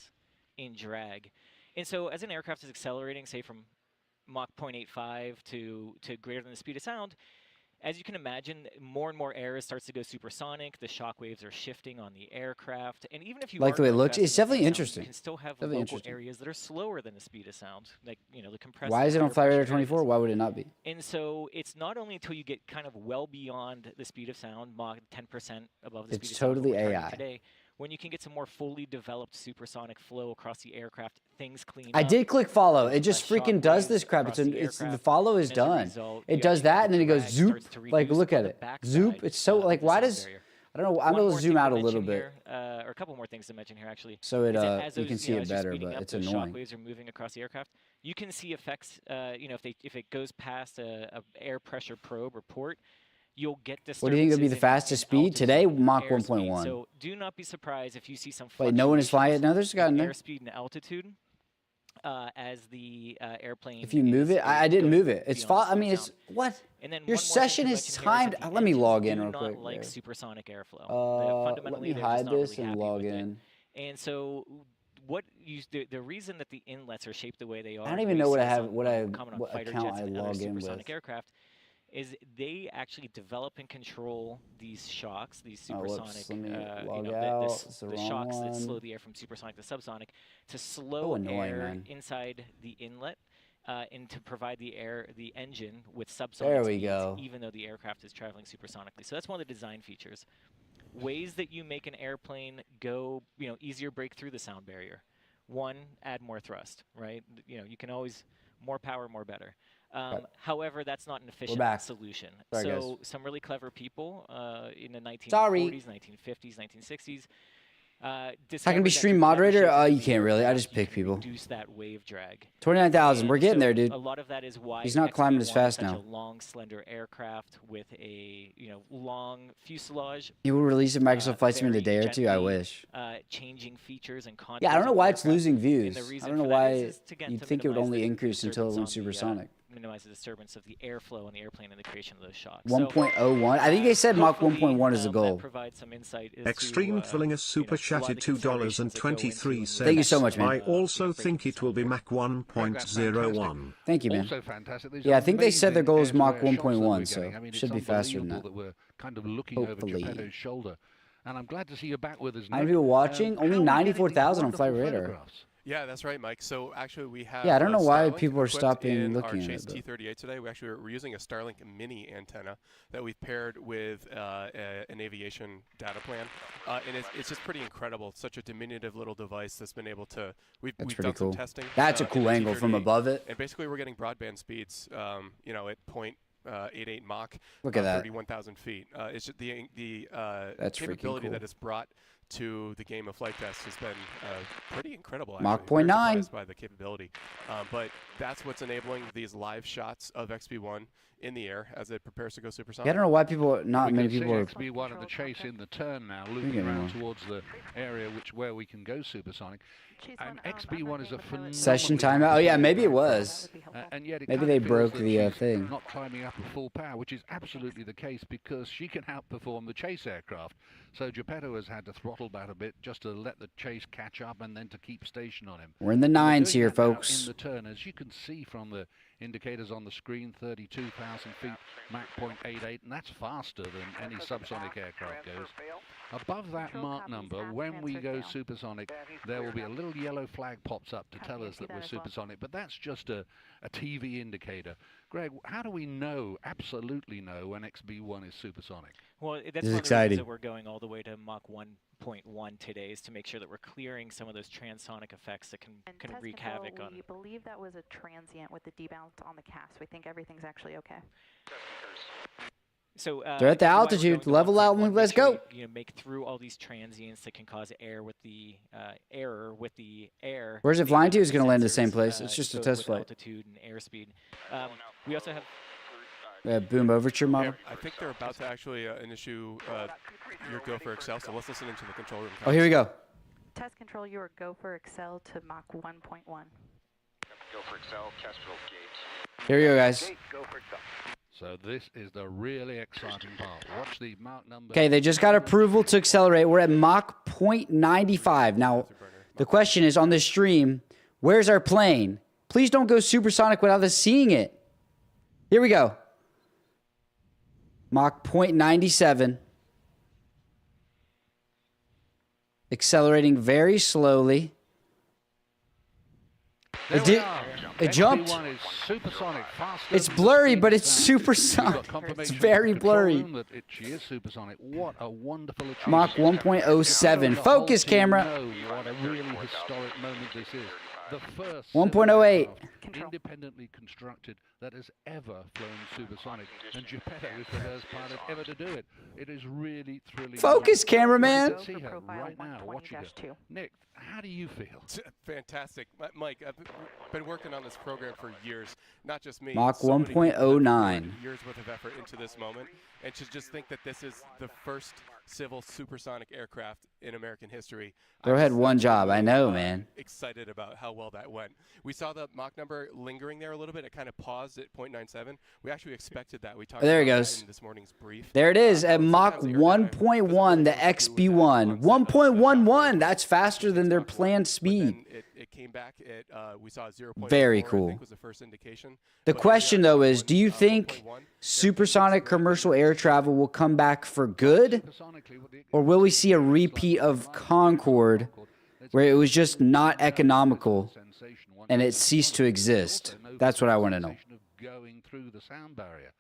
in drag. And so as an aircraft is accelerating, say from Mach 0.85 to greater than the speed of sound, as you can imagine, more and more air starts to go supersonic. The shock waves are shifting on the aircraft. And even if you like the way it looks, it's definitely interesting. You can still have local areas that are slower than the speed of sound, like the compressed. Why is it on Flight Radar 24? Why would it not be? And so it's not only until you get kind of well beyond the speed of sound, Mach 10% above the speed of sound. It's totally AI. Today, when you can get some more fully developed supersonic flow across the aircraft, things clean I up. did click follow. It just freaking does this crap. The follow is done. It does that, and then it goes zoop. Like, look at it. Zoop. It's so, like, why does... I don't know. I'm going to zoom out a little bit. Or a couple more things to mention here, actually. So you can see it better, but it's annoying. Shock waves are moving across the aircraft. You can see effects, if it goes past a air pressure probe or port, you'll get disturbances. What do you think would be the fastest speed? Today, Mach 1.1. So do not be surprised if you see some Wait, no one is flying it? No, there's a guy in there. Airspeed and altitude as the airplane. If you move it, I didn't move it. It's I mean, it's what? And then your session is timed. Let me log in real quick. Like supersonic airflow. Let me hide this and log in. And so the reason that the inlets are shaped the way they are. I don't even know what account I log in with. Aircraft is they actually develop and control these shocks, these supersonic, the shocks that slow the air from supersonic to subsonic, to slow air inside the inlet, and to provide the engine with subsonic speeds, even though the aircraft is traveling supersonically. So that's one of the design features. Ways that you make an airplane go, easier break through the sound barrier. One, add more thrust, right? You can always more power, more better. However, that's not an efficient solution. Sorry, so guys. some really clever people in the 1940s, Sorry. 1950s, 1960s. I can be stream moderator? Oh, you can't really. I just pick people. Reduce that wave drag. 29,000. We're getting there, dude. A lot of that is why he's not climbing as fast now. Such a long, slender aircraft with a long fuselage. You will release a Microsoft Flight Sim in a day or two. I wish. Changing features and contours. Yeah, I don't know why it's losing views. I don't know why you'd think it would only increase until it went supersonic. Minimize the disturbance of the airflow on the airplane and the creation of those shocks. 1.01. I think they said Mach 1.1 is the goal. Extreme filling a super chatted $2.23. Thank you so much, man. I also think it will be Mach 1.01. Thank you, man. Also fantastic. Yeah, I think they said their goal is Mach air-to-air shots that 1.1, we're so getting. I mean, should be it's faster than that. unbelievable we're kind of looking over Geppetto's shoulder. And I'm glad to see you back with us. How many people watching? Only 94,000 on Flight Radar. Yeah, that's right, Mike. So actually, we have. Yeah, I don't know why Starlink people are equipped stopping in looking our at Chase it. T38 today. We're using a Starlink mini antenna that we've paired with an aviation data plan, and it's just pretty incredible. It's such a diminutive little device that's been able to. We've done some testing. That's a cool angle from above it. And basically, we're getting broadband speeds, at 0.88 Mach. Look at that. 31,000 feet. It's just the That's capability cool. that it's brought to the game of flight test has been pretty incredible. Mach actually. Very 0.9 surprised by the capability, but that's what's enabling these live shots of XB1 in the air as it prepares to go supersonic. Yeah, I don't know why not many people are. XB1 in the chase in the turn now, looping around towards the area where we can go supersonic. And XB1 is a phenomenal Session timeout. Oh yeah, maybe it was. And yet it maybe kind they of feels broke that the she's thing. not climbing up at full power, which is absolutely the case because she can outperform the chase aircraft. So Geppetto has had to throttle back a bit just to let the chase catch up and then to keep station on him. We're in the nines here, folks. In the turn, as you can see from the indicators on the screen, 32,000 feet, Mach 0.88, and that's faster than any subsonic aircraft goes. Above that Mach number, when we go supersonic, there will be a little yellow flag pops up to tell us that we're supersonic, but that's just a TV indicator. Greg, how do we know, absolutely know, when XB1 is supersonic? Well, that's one of the reasons that we're going all the way to Mach 1.1 today is to make sure that we're clearing some of those transonic effects that can wreak havoc on. We believe that was a transient with the debounce on the cast. We think everything's actually okay. So they're at the altitude. Level out and let's go. Make through all these transients that can cause error with the air. Where's it flying to? It's going to land in the same place. It's just a test flight. Altitude and airspeed. We also have. Boom overture model. I think they're about to actually issue your go for Excel, so let's listen into the control room. Oh, here we go. Test control your go for Excel to Mach 1.1. Go for Excel, Kestrel gate. Here we go, guys. Go for Excel. So this is the really exciting part. Watch the Mach number. Okay, they just got approval to accelerate. We're at Mach 0.95. Now, the question is on this stream, where's our plane? Please don't go supersonic without us seeing it. Here we go. Mach 0.97. Accelerating very slowly. It jumped. It's blurry, but it's supersonic. It's very blurry. What a wonderful achievement. Mach 1.07. Focus camera. What a really historic moment this is. The first 1.08. independently constructed that has ever flown supersonic, and Geppetto is the first pilot ever to do it. It is really thrilling. Focus, cameraman. See her right now watching it. Nick, how do you feel? Fantastic, Mike. I've been working on this program for years, not just me. Mach 1.09. Years worth of effort into this moment, and to just think that this is the first civil supersonic aircraft in American history. Bro had one job. I know, man. Excited about how well that went. We saw the Mach number lingering there a little bit. It kind of paused at 0.97. We actually expected that. We talked there about it goes. that in this morning's brief. There it is at Mach 1.1, the XB1. 1.11. That's faster than their planned speed. It came back at, we saw 0.4. Very cool. I think was the first indication. The question, though, is do you think supersonic commercial air travel will come back for good? Or will we see a repeat of Concorde where it was just not economical and it ceased to exist? That's what I want to know. Going through the sound barrier.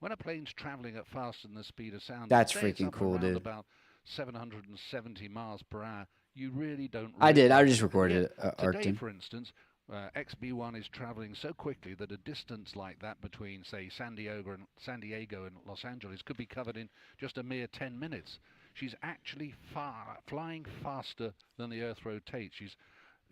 When a plane's traveling at faster than the speed of sound, that's freaking cool, dude. About 770 miles per hour. You really don't. I did. I just recorded it. Today, for instance, XB1 is traveling so quickly that a distance like that between, say, San Diego and Los Angeles could be covered in just a mere 10 minutes. She's actually flying faster than the Earth rotates. She's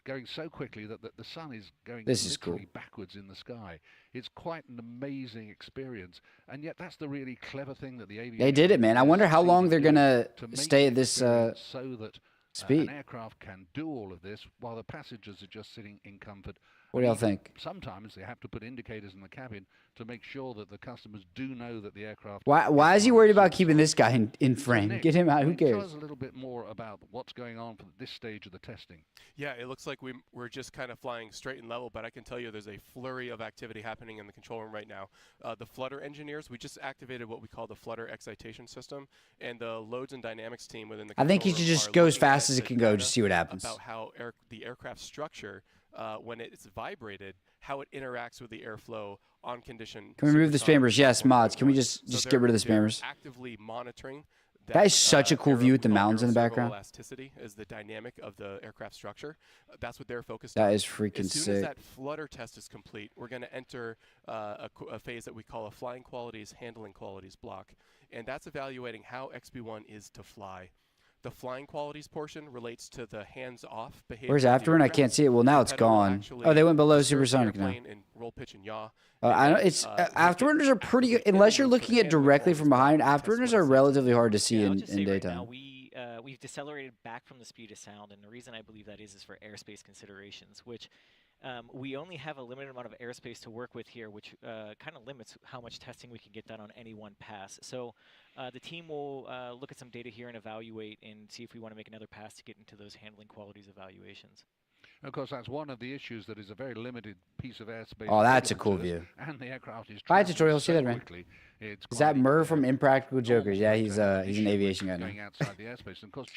going so quickly that the sun is going literally backwards in the sky. It's quite an amazing experience, and yet that's the really clever thing that the aviation. They did it, man. I wonder how long they're gonna stay at this so that speed. An aircraft can do all of this while the passengers are just sitting in comfort. What do y'all think? Sometimes they have to put indicators in the cabin to make sure that the customers do know that the aircraft. Why is he worried about keeping this guy in frame? Nick, Get him out. Who cares? Tell us a little bit more about what's going on for this stage of the testing. Yeah, it looks like we're just kind of flying straight and level, but I can tell you there's a flurry of activity happening in the control room right now. The flutter engineers, we just activated what we call the flutter excitation system, and the loads and dynamics team within the. I think he should just go as fast as it can go, just see what happens. About how the aircraft structure, when it's vibrated, how it interacts with the airflow on condition. Can we remove the spammers? Yes, mods. Can we just get rid of the spammers? Actively monitoring. That is such a cool view with the mountains in the background. Elasticity is the dynamic of the aircraft structure. That's what they're focused on. That is freaking sick. As soon as that flutter test is complete, we're going to enter a phase that we call a flying qualities, handling qualities block. And that's evaluating how XB1 is to fly. The flying qualities portion relates to the hands-off behavior. Where's Afterburn? I can't see it. Well, now it's gone. Oh, they went below Supersonic now. And roll, pitch, and yaw. I know it's Afterburners are pretty good unless you're looking at directly from behind. Afterburners are relatively hard to see in daytime. Right now, we've decelerated back from the speed of sound, and the reason I believe that is for airspace considerations, which we only have a limited amount of airspace to work with here, which kind of limits how much testing we can get done on any one pass. So the team will look at some data here and evaluate and see if we want to make another pass to get into those handling qualities evaluations. Of course, that's one of the issues, that is a very limited piece of airspace. Oh, that's a cool view. And the aircraft is Hi, tutorial. See that, man. Is that Murr from Impractical Jokers? Yeah, he's an aviation guy now. Going outside the airspace. And of course,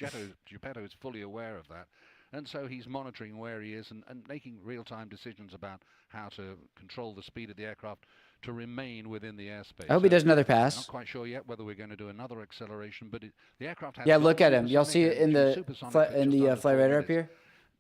Geppetto is fully aware of that. And so he's monitoring where he is and making real-time decisions about how to control the speed of the aircraft to remain within the airspace. I hope he does another pass. Not quite sure yet whether we're going to do another acceleration, but the aircraft has. Yeah, look at him. Y'all see it in the flight radar up here?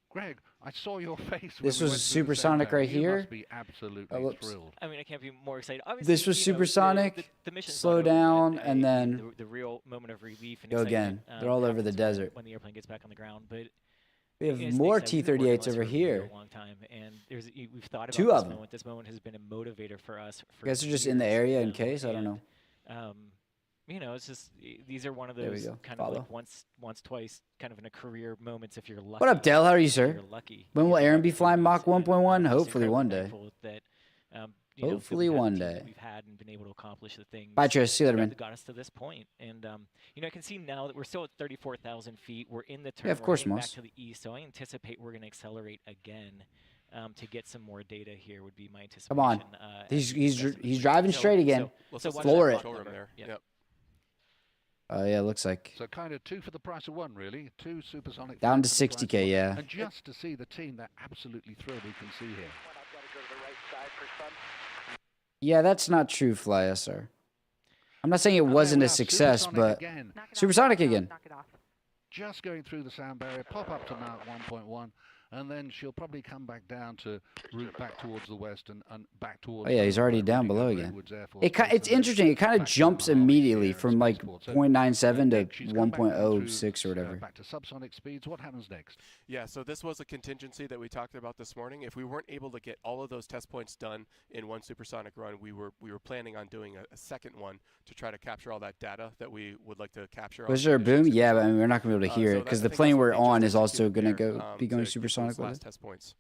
Greg, I saw your face. This was Supersonic right here. You must be absolutely thrilled. I mean, I can't be more excited. Obviously, this was Supersonic. Slow down, and then the real moment of relief and go again. They're all over the desert. When the airplane gets back on the ground, but we have more T-38s over here. A long time, and we've thought about two of them. Moment. This moment has been a motivator for us. You guys are just in the area in case. I don't know. You know, it's just these are one of those kind of like once, twice, kind of in a career moments if you're lucky. What up, Dell? How are you, sir? You're lucky. When will Aaron be flying Mach 1.1? Hopefully one day. That, hopefully one day. We've had and been able to accomplish the things. Bye, Tris. See you later, man. That got us to this point, and you know, I can see now that we're still at 34,000 feet. We're in the turn. Yeah, of course, back to the east, so I anticipate we're going to accelerate again. To get some more data here would be my anticipation. Come on, he's driving straight again. So floor it. Yep. Yeah, it looks like. So kind of two for the price of one, really. Two Supersonic. Down to 60K, yeah. And just to see the team, they're absolutely thrilled. We can see here. Yeah, that's not true, Fly SR. I'm not saying it wasn't a success, but Supersonic again. Just going through the sound barrier, pop up to Mach 1.1. And then she'll probably come back down to route back towards the west and back towards. Oh yeah, he's already down below again. It's interesting. It kind of jumps immediately from like 0.97 to 1.06 or whatever. Back to subsonic speeds. What happens next? Yeah, so this was a contingency that we talked about this morning. If we weren't able to get all of those test points done in one supersonic run, we were planning on doing a second one to try to capture all that data that we would like to capture. Was there a boom? Yeah, but I mean, we're not going to be able to hear it because the plane we're on is also going to be going supersonic. Test points.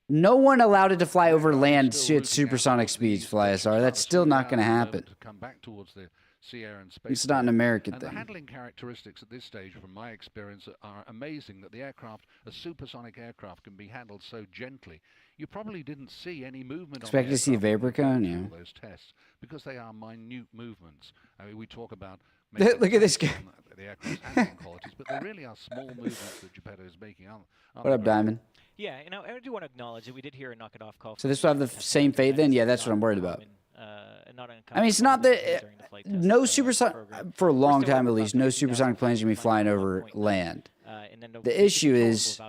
No one allowed it to fly over land at supersonic speeds, Fly SR. That's still not going to happen. Come back towards the sea, air, and space. It's not an American and thing. The handling characteristics at this stage, from my experience, are amazing. That the aircraft, a supersonic aircraft, can be handled so gently. You probably didn't see any movement. Expect to see a vapor cone, yeah. Those tests, because they are minute movements. I mean, we talk about. Look at this guy. The aircraft's handling qualities, but they really are small movements that Geppetto is making. What up, Diamond? Yeah, you know, I do want to acknowledge that we did hear a knock it off call. So this will have the same fate then? Yeah, that's what I'm worried about. I mean, it's not that no supersonic, for a long time at least, no supersonic planes are going to be flying over land. And then the issue is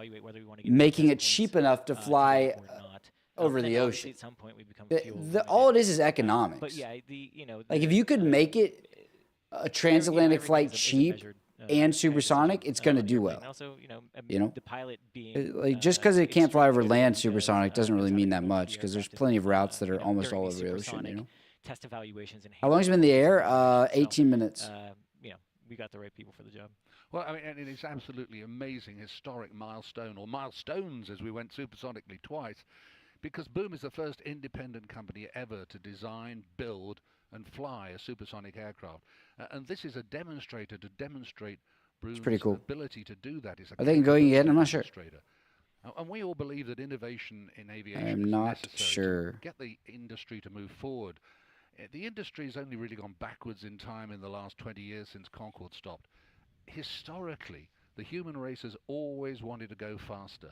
making it cheap enough to fly over the ocean. At some point we become all it is economics. But yeah, like if you could make it a transatlantic flight cheap and supersonic, it's going to do well. Also, the pilot being like just because it can't fly over land supersonic doesn't really mean that much, because there's plenty of routes that are almost all over the ocean. Test evaluations and how long has it been in the air? 18 minutes. We got the right people for the job. Well, I mean, and it is absolutely amazing, historic milestone, or milestones, as we went supersonically twice, because Boom is the first independent company ever to design, build, and fly a supersonic aircraft. And this is a demonstrator to demonstrate Boom's ability to do that. Are they going again? I'm not sure. And we all believe that innovation in aviation is necessary to get the industry to move forward. The industry has only really gone backwards in time in the last 20 years since Concorde stopped. Historically, the human race has always wanted to go faster.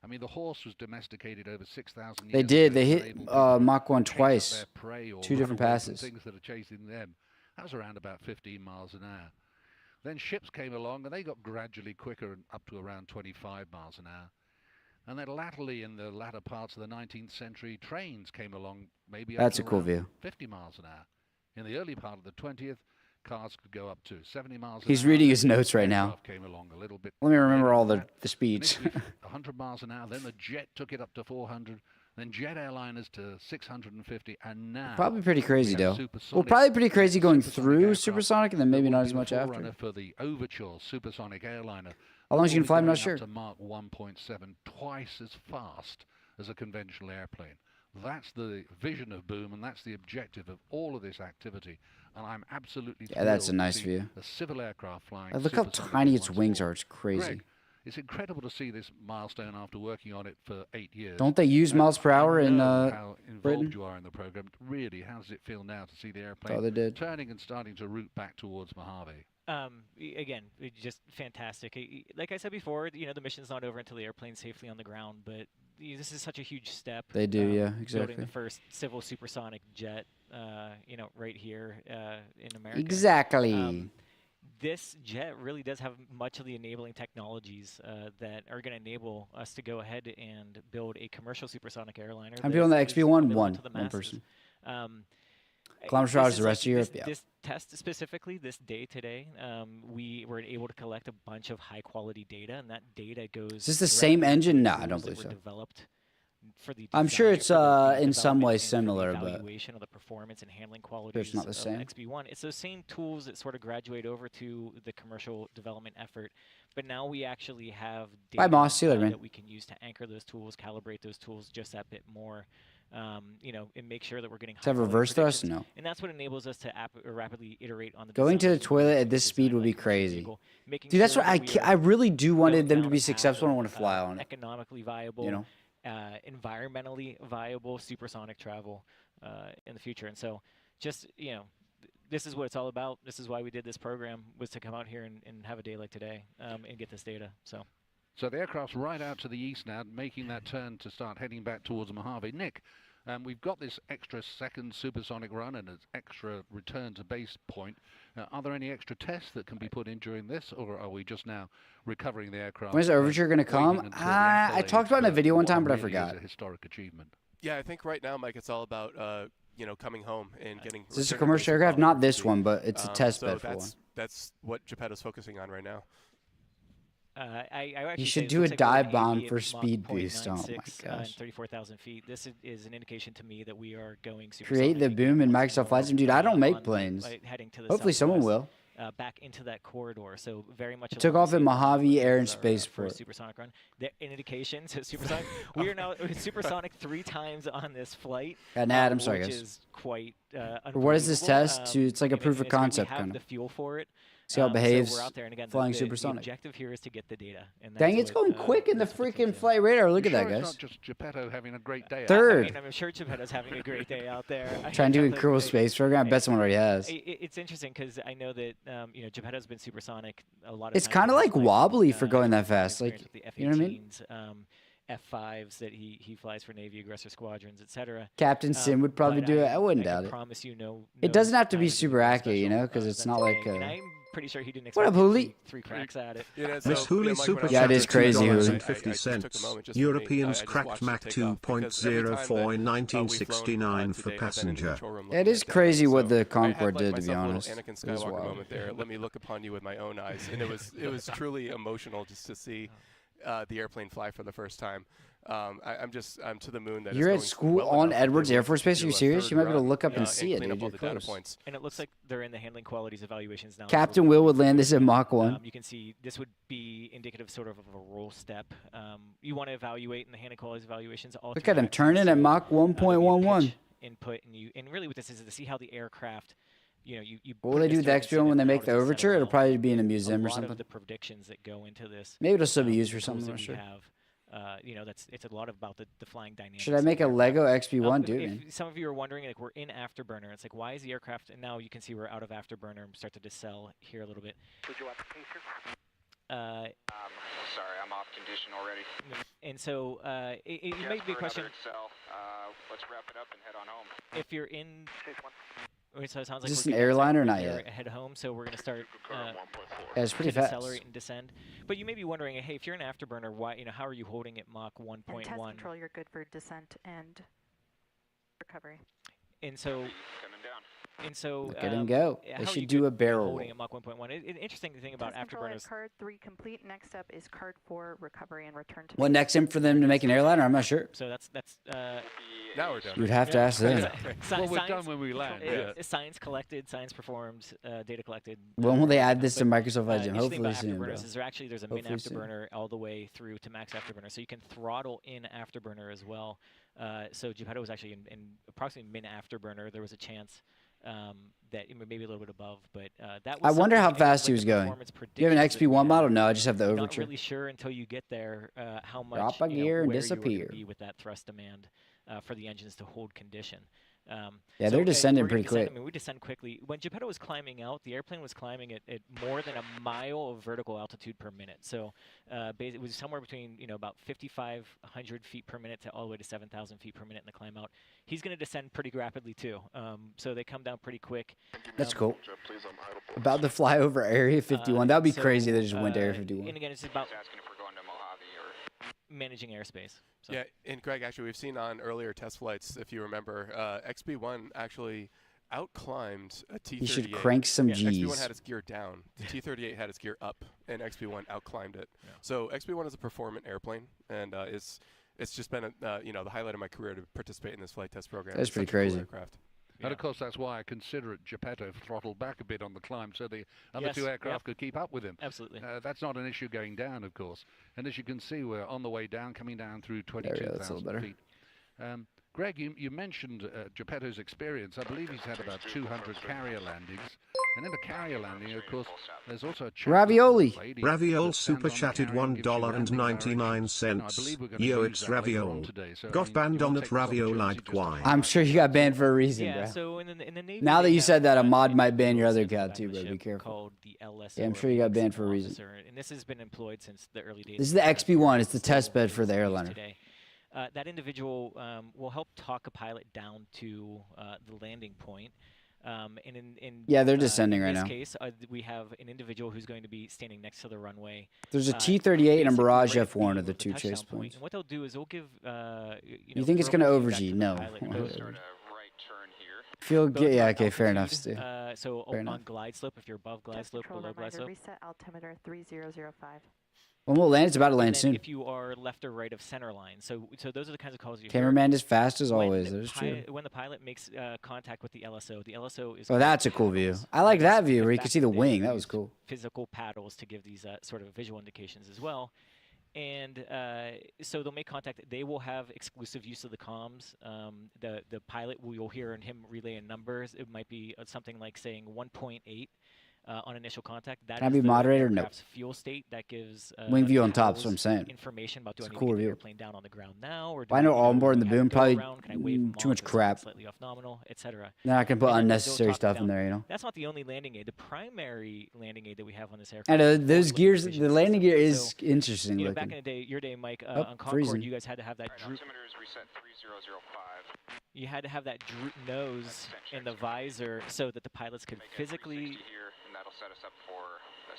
I mean, the horse was domesticated over 6,000 years They did. ago. They hit Mach 1 twice. 2 different passes. Things that are chasing them. That was around about 15 miles an hour. Then ships came along, and they got gradually quicker and up to around 25 miles an hour. And then latterly, in the latter parts of the 19th century, trains came along, maybe up to cool view. 50 miles an hour. In the early part of the 20th, cars could go up to 70 miles an hour. He's reading his notes right now. Came along a little bit. Let me remember all the speeds. 100 miles an hour. Then the jet took it up to 400. Then jet airliners to 650, and now probably pretty crazy though. Well, probably pretty crazy going through supersonic, and then maybe not as much after. For the Overture supersonic airliner. How long is you gonna fly? I'm not sure. To Mach 1.7, twice as fast as a conventional airplane. That's the vision of Boom, and that's the objective of all of this activity. And I'm absolutely thrilled that's a nice view. A civil aircraft flying. Look how tiny its wings are. It's crazy. Greg, it's incredible to see this milestone after working on it for 8 years. Don't they use miles per hour in how involved Britain? You are in the program. Really, how does it feel now to see the airplane turning and starting to route back towards Mojave? Again, just fantastic. Like I said before, the mission's not over until the airplane's safely on the ground, but this is such a huge step. They do, yeah, exactly. Building the first civil supersonic jet, right here in America. Exactly. This jet really does have much of the enabling technologies that are going to enable us to go ahead and build a commercial supersonic airliner. I'm building the XB1 one person. Kilometers per hour is the rest of Europe. This test specifically, this day today, we were able to collect a bunch of high quality data, and that data goes. Is this the same engine? No, I don't believe so. Developed for the I'm sure it's in some way similar, but evaluation of the performance and handling qualities it's not the same. Of XB1. It's those same tools that sort of graduate over to the commercial development effort, but now we actually have data that we can use to anchor those tools, calibrate those tools just that bit more. And make sure that we're getting. Does that have reverse thrust? No. And that's what enables us to rapidly iterate on the. Going to the toilet at this speed would be crazy. Dude, that's what I really do wanted them to be successful and want to fly on it. Economically viable, environmentally viable supersonic travel in the future. And so, just this is what it's all about. This is why we did this program, was to come out here and have a day like today and get this data. So the aircraft's right out to the east now, making that turn to start heading back towards Mojave. Nick, we've got this extra second supersonic run and an extra return to base point. Are there any extra tests that can be put in during this, or are we just now recovering the aircraft? When's the Overture going to come? I talked about it in a video one time, but I forgot. It's a historic achievement. Yeah, I think right now, Mike, it's all about coming home and getting. Is this a commercial aircraft? Not this one, but it's a test bed for one. That's what Geppetto's focusing on right now. I you should do a dive bomb for speed boost. Oh my gosh. 34,000 feet. This is an indication to me that we are going Create the Boom in Microsoft Flight Sim. Dude, I don't make planes. Hopefully someone will. Back into that corridor, so very much. Took off at Mojave Air and Spaceport. Supersonic run. In indication to supersonic, we are now supersonic 3 times on this flight. I'm sorry, which guys. is quite. What is this test? It's like a proof of concept kind of. kind The fuel for it. See how it behaves so we're out there, and again, flying the supersonic. The objective here is to get the data. And dang, it's going quick in the freaking flight radar. Look at that, guys. It's not just Geppetto having a great day. Third. I'm sure Geppetto's having a great day out there. Trying to do a cruel space program. I bet someone already has. It's interesting because I know that Geppetto's been supersonic a lot of It's times. kind of like wobbly for going that fast. Like, you know what I mean? F5s that he flies for Navy aggressor squadrons, etc. Captain Sim would probably do it. I wouldn't doubt it. Promise you, it doesn't have to be super accurate, because it's not like. And I'm pretty sure he didn't What expect up, Hooli? three cracks at it. Yeah, Miss Hooli super Yeah, it is crazy, $2.50. Europeans cracked Mach 2.04 in 1969 for passenger. It is crazy what the I had, Concorde like, did, to be myself a honest. little Anakin It was Skywalker wild. moment there. Let me look upon you with my own eyes, and it was truly emotional just to see the airplane fly for the first time. I'm to the moon that You're it's at going school well on enough Edwards to Air Force Base? do Are you a serious? third You might be able to run, look up and see it, clean up dude. all You're the data close. points. And it looks like they're in the handling qualities evaluations now. Captain Will would land this at Mach 1. You can see this would be indicative sort of a roll step. You want to evaluate in the handling qualities evaluations. All Look at him turning at Mach 1.11. Input and really what this is to see how the aircraft. You What will they do with the XP1 when they make the overture? It'll probably be in a museum or A lot something. of the predictions that go into this. Maybe it'll still be used for tools something, I'm that not we sure. have, it's a lot about the flying dynamics. Should I make a Lego XP1? Dude, man. If some of you are wondering, like, we're in afterburner. It's like, why is the aircraft? And now you can see we're out of afterburner and start to decel here a little bit. Would you want the pacer? Sorry, I'm off condition already. And so it may be a question. Let's wrap it up and head on home. If you're in. So it sounds like Is this we're an good. airline or We're not gonna yet? Head home, so we're going to start Yeah, it's pretty to fast. decelerate and descend. But you may be wondering, hey, if you're an afterburner, why? How are you holding at Mach 1.1? In test control, you're good for descent and recovery. And so. Coming down. And so, Look at him go. how They are should you do good a barrel holding roll. at Mach 1.1. An interesting thing about Test control at afterburners. card 3 complete. Next up is card 4 recovery and return to What base. next in for them to make an airliner? I'm not sure. So that's Now we're done. You'd have to ask them. Well, we're done when we land. Yeah. Science collected, science performed, data collected. When will they add this to But, Microsoft Edge? interesting Hopefully about soon, bro. afterburners is there's a min Hopefully soon. afterburner all the way through to max afterburner, so you can throttle in afterburner as well. So Geppetto was actually in approximately min afterburner. There was a chance that maybe a little bit above, but that was I wonder how something, and fast he like was the going. performance Do you have an predictions that we XP1 model? had, No, I just have the you're not overture. really sure until you get there how much Drop a gear and where disappear. you were gonna be with that thrust demand for the engines to hold condition. Yeah, so, they're descending we're gonna pretty descend. quick. I mean, we descend quickly. When Geppetto was climbing out, the airplane was climbing at more than a mile of vertical altitude per minute. So it was somewhere between about 5,500 feet per minute to all the way to 7,000 feet per minute in the climb out. He's going to descend pretty rapidly too. So they come down pretty quick. That's cool. About to fly over Area 51. That would be crazy. They just went to Area 51. And again, it's about Asking if we're going to Mojave or managing airspace. So. Yeah, and Greg, actually, we've seen on earlier test flights, if you remember, XB1 actually outclimbed a T-38. You should crank some XB1 G's. had its gear down. The T-38 had its gear up, and XB1 outclimbed it. Yeah. So XB1 is a performant airplane, and it's just been the highlight of my career to participate in this flight test program. That's It's pretty such a cool crazy. aircraft. And of course, that's why I consider it Geppetto throttled back a bit on the climb so the other Yes, two aircraft yep. could keep up with him. Absolutely. That's not an issue going down, of course. And as you can see, we're on the way down, coming down through There we go, that's a little 22,000 better. feet. Greg, you mentioned Geppetto's experience. I believe he's had about 200 carrier landings. And in a carrier landing, of course, there's also a checklist Ravioli. of ladies Raviol that stand super on the chatted carrier and gives you landing directions. Now, I $1.99. believe we're gonna Yo, use it's that later on Raviol. today, so, Got do banned you on wanna at take this Raviol opportunity like just to why? I'm sure you got banned for a reason, Yeah, bro. so in the Navy, Now they that you said that, a have mod an might ban your individual other sent cat back too, on the bro. Be ship careful. Called the LSO. Yeah, I'm or sure you got the banned for a reason. officer, and this has been employed since the early days. This is of the XB1. It's the still test bed for the is used airliner. today. That individual will help talk a pilot down to the landing point. Yeah, they're descending right in now. this case, we have an individual who's going to be standing next to the runway. There's a T-38 and a basically Mirage right F1 at are the the two touchdown chase point. points. And what they'll do is they'll give You think it's going to verbal over feedback G? to the No. pilot, both- start a right turn here. Feel both good. Yeah, on okay, fair enough, altitude, Stu. So Fair on enough. glide slope, if you're above glide Test slope, control below glide reminder, slope. reset altimeter 3005. When will it land? It's about to And land then soon. if you are left or right of center line. So those are the kinds of calls you hear. Cameraman is fast as When always. the That is true. when the pilot makes contact with the LSO is. Oh, gonna that's a use cool view. paddles. I like that view Because where you back can see in the day, wing. they That was used cool. Physical paddles to give these sort of visual indications as well. And so they'll make contact. They will have exclusive use of the comms. The pilot, you'll hear him relay in numbers. It might be something like saying 1.8 on initial contact. That Can I is be the moderator? Nope. aircraft's fuel state. That gives Wing view on top, paddles that's what I'm saying. information about do It's I a need cool to get the view. airplane down on the ground now, or do Why no I, onboard in the have it boom? go Probably around? Can I wave them too on? much Does it crap. slightly off nominal, etc. Then I can put And then they'll unnecessary talk stuff down. in there, you know. That's not the only landing aid. The primary landing aid that we have on this aircraft. And is those forward-looking gears, vision the landing system. gear is So, interesting back in looking. the day, your day, Mike, Oh, on Concorde, freezing. you guys had to have that droop. Altimeter is reset 3005. You had to have that droop nose in the visor so that the pilots could Make it physically 360 here, and that'll that'll set us up for.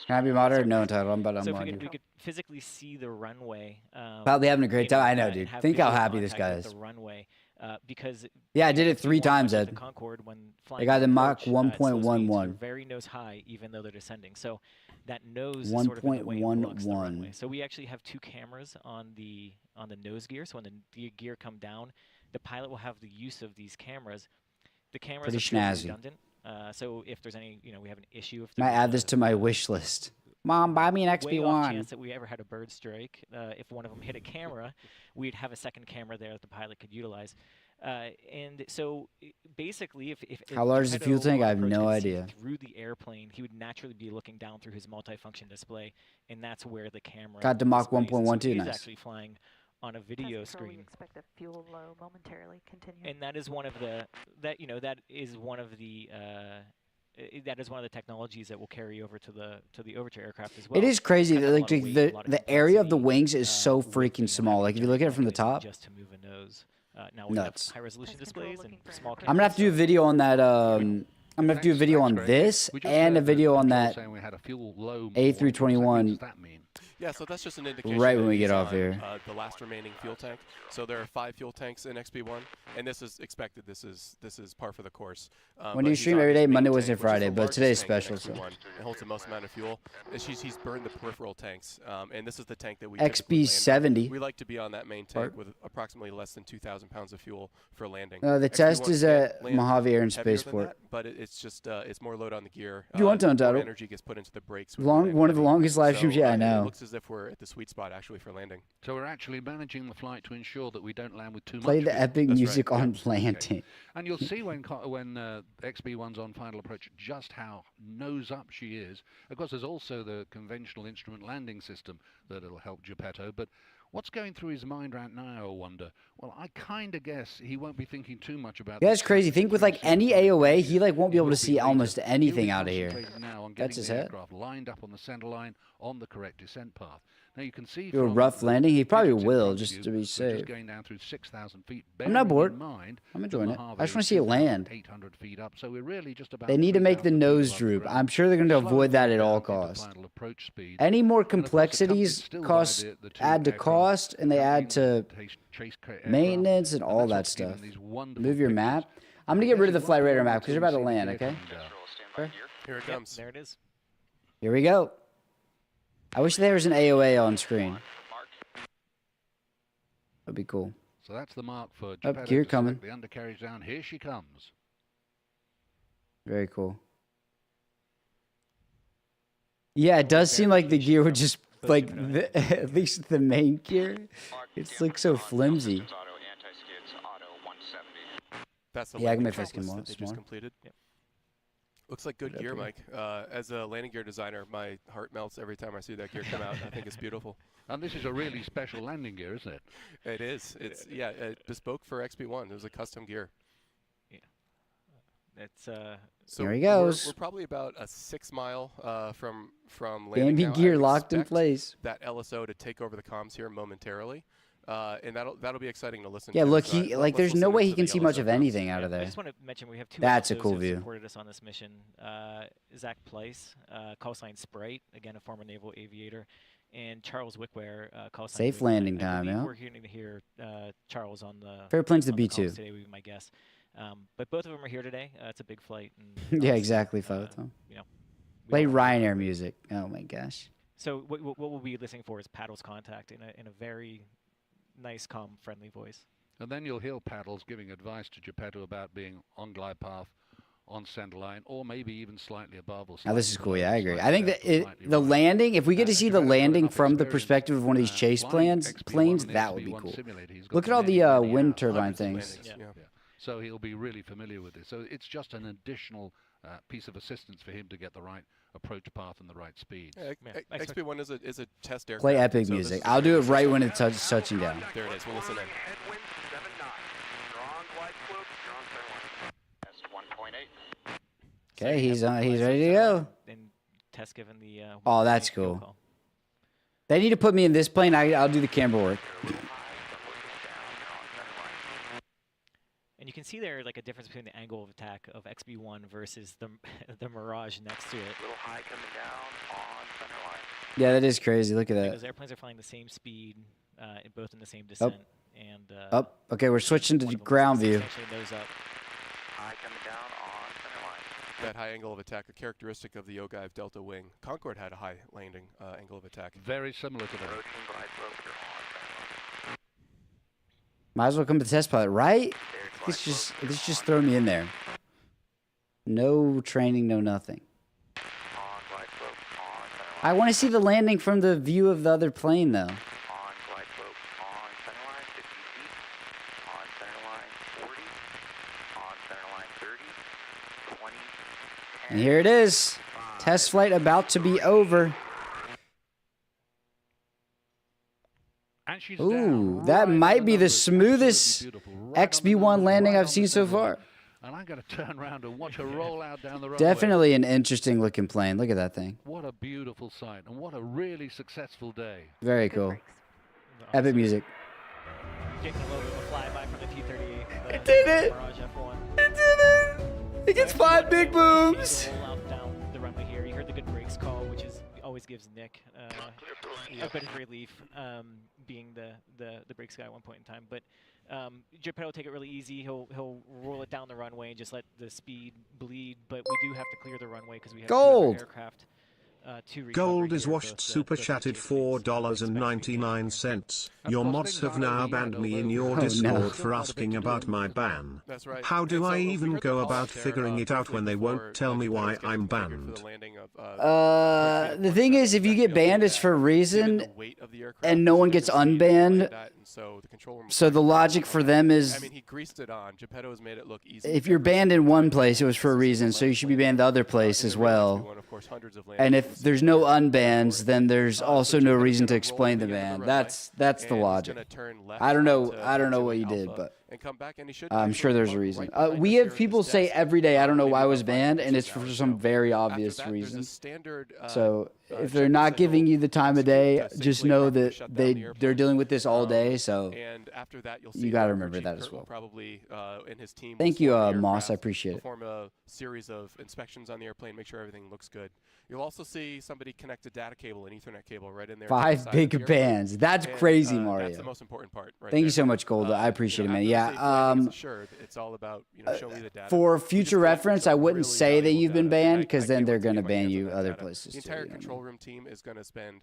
Can I be moderate? No, title. I'm about to So unmod we you. could physically see the runway. Probably having a great time. I know, and dude. have Think how visual happy this guy contact with is. The runway, because Yeah, I did it 3 FP1, times, much like Ed. the Concorde, when I flying got the in Mach approach, at slow speeds, 1.11. they're very nose high, even though they're descending. So that nose is sort of in the way and blocks the runway. 1.11. So we actually have 2 cameras on the nose gear. So when the gear come down, the pilot will have the use of these cameras. The cameras Pretty are purely snazzy. redundant. So if there's any, we have an issue. If Might there's add this to my wish list. Mom, buy me an way off chance XP1. that we ever had a bird strike, if one of them hit a camera, we'd have a second camera there that the pilot could utilize. And so basically, if How large is the fuel Geppetto tank? I on have approach no could see idea. through the airplane, he would naturally be looking down through his multifunction display, and that's where the camera. Got the Mach displays it. So 1.12, he's nice. actually flying on a video Test control, we screen. expect a fuel low momentarily. Continue. And that is one of the that is one of the technologies that will carry over to the Overture aircraft as well. It is crazy Cut that down a like lot of weight, a lot of the area of the complexity, wings is so with freaking the small. Like if you look at it from the top, just to move a nose. Now we have nuts. high resolution Test control displays and looking for small an I'm gonna have to do a video on that. I'm gonna have to do a video on this and a video on that A321. Yeah, so that's just an indication. Right when that we get he's off on, here. The last remaining fuel tank. So there are 5 fuel tanks in XP1, and this is expected. This is par for the course. When do you but he's stream on every his day? main Monday, tank, Wednesday, which is Friday, the but largest today's tank in special, so. XP1. It holds the most amount of fuel. He's burned the peripheral tanks, and this is the tank that we XB70. We like to be on that main tank with approximately less than 2,000 pounds of fuel for landing. The test XP1 is can at land Mojave Air and heavier than Spaceport. that, but it's just it's more load on the gear. If you want to, more Untitled. energy gets put into the brakes. One of the longest live streams, yeah, I It know. looks as if we're at the sweet spot actually for landing. So we're actually managing the flight to ensure that we don't land with too Play much the fuel. epic That's music right, on yeah. landing. And you'll see when XB1's on final approach just how nose up she is. Of course, there's also the conventional instrument landing system that'll help Geppetto. But what's going through his mind right now, I wonder? Well, I kind of guess he won't be thinking too much about. Yeah, it's crazy. Think with like any AOA, he like won't be able to see almost anything out of here. That's his head. Lined up on the center line on the correct descent path. Now you can see Do a rough landing. He probably will, just to be just safe. going down through 6,000 feet. I'm not bored. In mind, I'm enjoying it. Mojave I just want to see it land. 800 feet up, so we're really just about. They need to make the 3,000 nose feet above droop. the ground. I'm sure they're going to Slow avoid that at down all into costs. final approach speed. Any more And of course, the complexities company's still by cost the two add to aircraft cost, and they add to chase aircraft, maintenance and all that's that what's given stuff. these wonderful Move your pictures. map. I'm going to get rid of the flight radar map because you're about to land, okay? Here it comes. There it is. Here we go. I wish there was an AOA on screen. That'd be cool. So that's the mark for Up, Geppetto gear to coming. select the undercarriage down. Here she comes. Very cool. Yeah, it does seem like the gear would just, like, at least the main gear, it's like so flimsy. That's the Yeah, I can landing make face checklist more that they just smaller. completed. Looks like good Put it gear, up Mike. As a landing gear designer, my heart melts every time I see that gear come out. I think it's beautiful. And this is a really special landing gear, isn't it? It is. It's bespoke for XP1. It was a custom gear. Yeah. It's So Here he goes. We're probably about a 6 mile from landing. Bambi now. gear I locked in expect place. That LSO to take over the comms here momentarily, and that'll be exciting to listen Yeah, to. look, So he let's like there's listen no way into he can the see much LSO of comms. anything out of I there. just want to mention we have 2 That's a officers cool who view. supported us on this mission. Zach Pleiss, call sign Sprite, again a former naval aviator, and Charles Wickware, call sign Safe Wickware. landing I time, believe yeah. We're going to hear Charles on the Fair plane's the on the B2. calls today, would be my guess. But both of them are here today. It's a big flight. And Yeah, obviously, exactly. Five time. You know, we Play all- Ryanair music. Oh my gosh. So what we'll be listening for is Paddles contact in a very nice, calm, friendly voice. And then you'll hear Paddles giving advice to Geppetto about being on glide path, on center line, or maybe even slightly above. Or Now this slightly is cool. below, Yeah, I agree. I slightly think left that or slightly the right. landing, if we get to see the Geppetto's got landing enough from the experience, perspective of one of these chase flying planes, XP1 and that would be XP1 cool. simulator. He's got Look at all the many wind hours. turbine Hundreds of things. landings, Yeah. So he'll be really familiar with this. So it's just an additional piece of assistance for him to get the right approach path and the right speed. Yeah, Yeah, XP1 is a test aircraft. Play epic so this music. is I'll a- do it right when it's touching down. There it is. We'll listen in. Headwind 7 knots. Strong glide slope, strong center line. That's 1.8. Okay, he's ready to go. And test given the. Oh, that's fuel cool. call. They need to put me in this plane. I'll do the camera work. And And you can see there like a difference between the angle of attack of XB1 versus the the Mirage next to it. A little high coming down on center line. Yeah, that is crazy. Look at that. Those airplanes are flying the same speed, both in the same descent. And up. Okay, we're switching to ground view. Nose up. High coming down on center line. That high angle of attack, a characteristic of the Ogive Delta wing. Concorde had a high landing angle of attack. Very similar to that. Approaching glide slope, you're on center line. Might as well come to test pilot, right? Let's just throw me in there. No training, no nothing. On glide slope, on center line. I want to see the landing from the view of the other plane, though. On glide slope, on center line, 50 feet. On center line, 40. On center line, 30. 20. And here it is. Test flight about to be over. And she's Ooh, down that right might on be the numbers. smoothest Absolutely beautiful. Right on the XB1 numbers, landing right I've on seen the so center. far. And I'm going to turn around and watch her roll out down the road. Definitely an interesting looking plane. Look at that thing. What a beautiful sight, and what a really successful day. Very cool. Epic music. Getting a little bit of a flyby from the T-38. It did it! Mirage F1. It did it! It gets 5 big booms! Roll out down the runway here. You heard the good brakes call, which is always gives Nick a bit of relief, being the brakes guy at one point in time. But Geppetto will take it really easy. He'll roll it down the runway and just let the speed bleed. But we do have to clear the runway because we have Gold. two aircraft. Gold is washed super chatted $4.99. Your mods have now banned me in your Discord for asking about my ban. That's right. How do I we even heard the go call about there, figuring it out when they before, won't tell me Geppetto's why getting I'm configured for banned? the landing of, The thing is, if you get banned, it's for a reason, and no one gets unbanned. So the logic for them is, I mean, he greased it on. Geppetto has made it look easy. if you're banned in one place, it was for a reason, so you should be banned the other place as well. And if there's no unbans, then there's also no reason to explain the ban. That's the logic. I don't know what you did, but I'm sure there's a reason. We have people say every day, I don't know why I was banned, and it's for some very obvious reason. So if they're not giving you the time of day, just know that they're dealing with this all day. So you got to remember that as well. Thank you, Moss. I appreciate it. Perform a series of inspections on the airplane, make sure everything looks good. You'll also see somebody connect a data cable, an Ethernet cable, right in there. 5 big bands. That's crazy, Mario. That's the most important part. Right Thank you there. so much, Golda. I appreciate it, man. Yeah. Sure, it's all about show me the data. For future reference, I wouldn't say that you've been banned because then they're going to ban you other places. The entire control room team is going to spend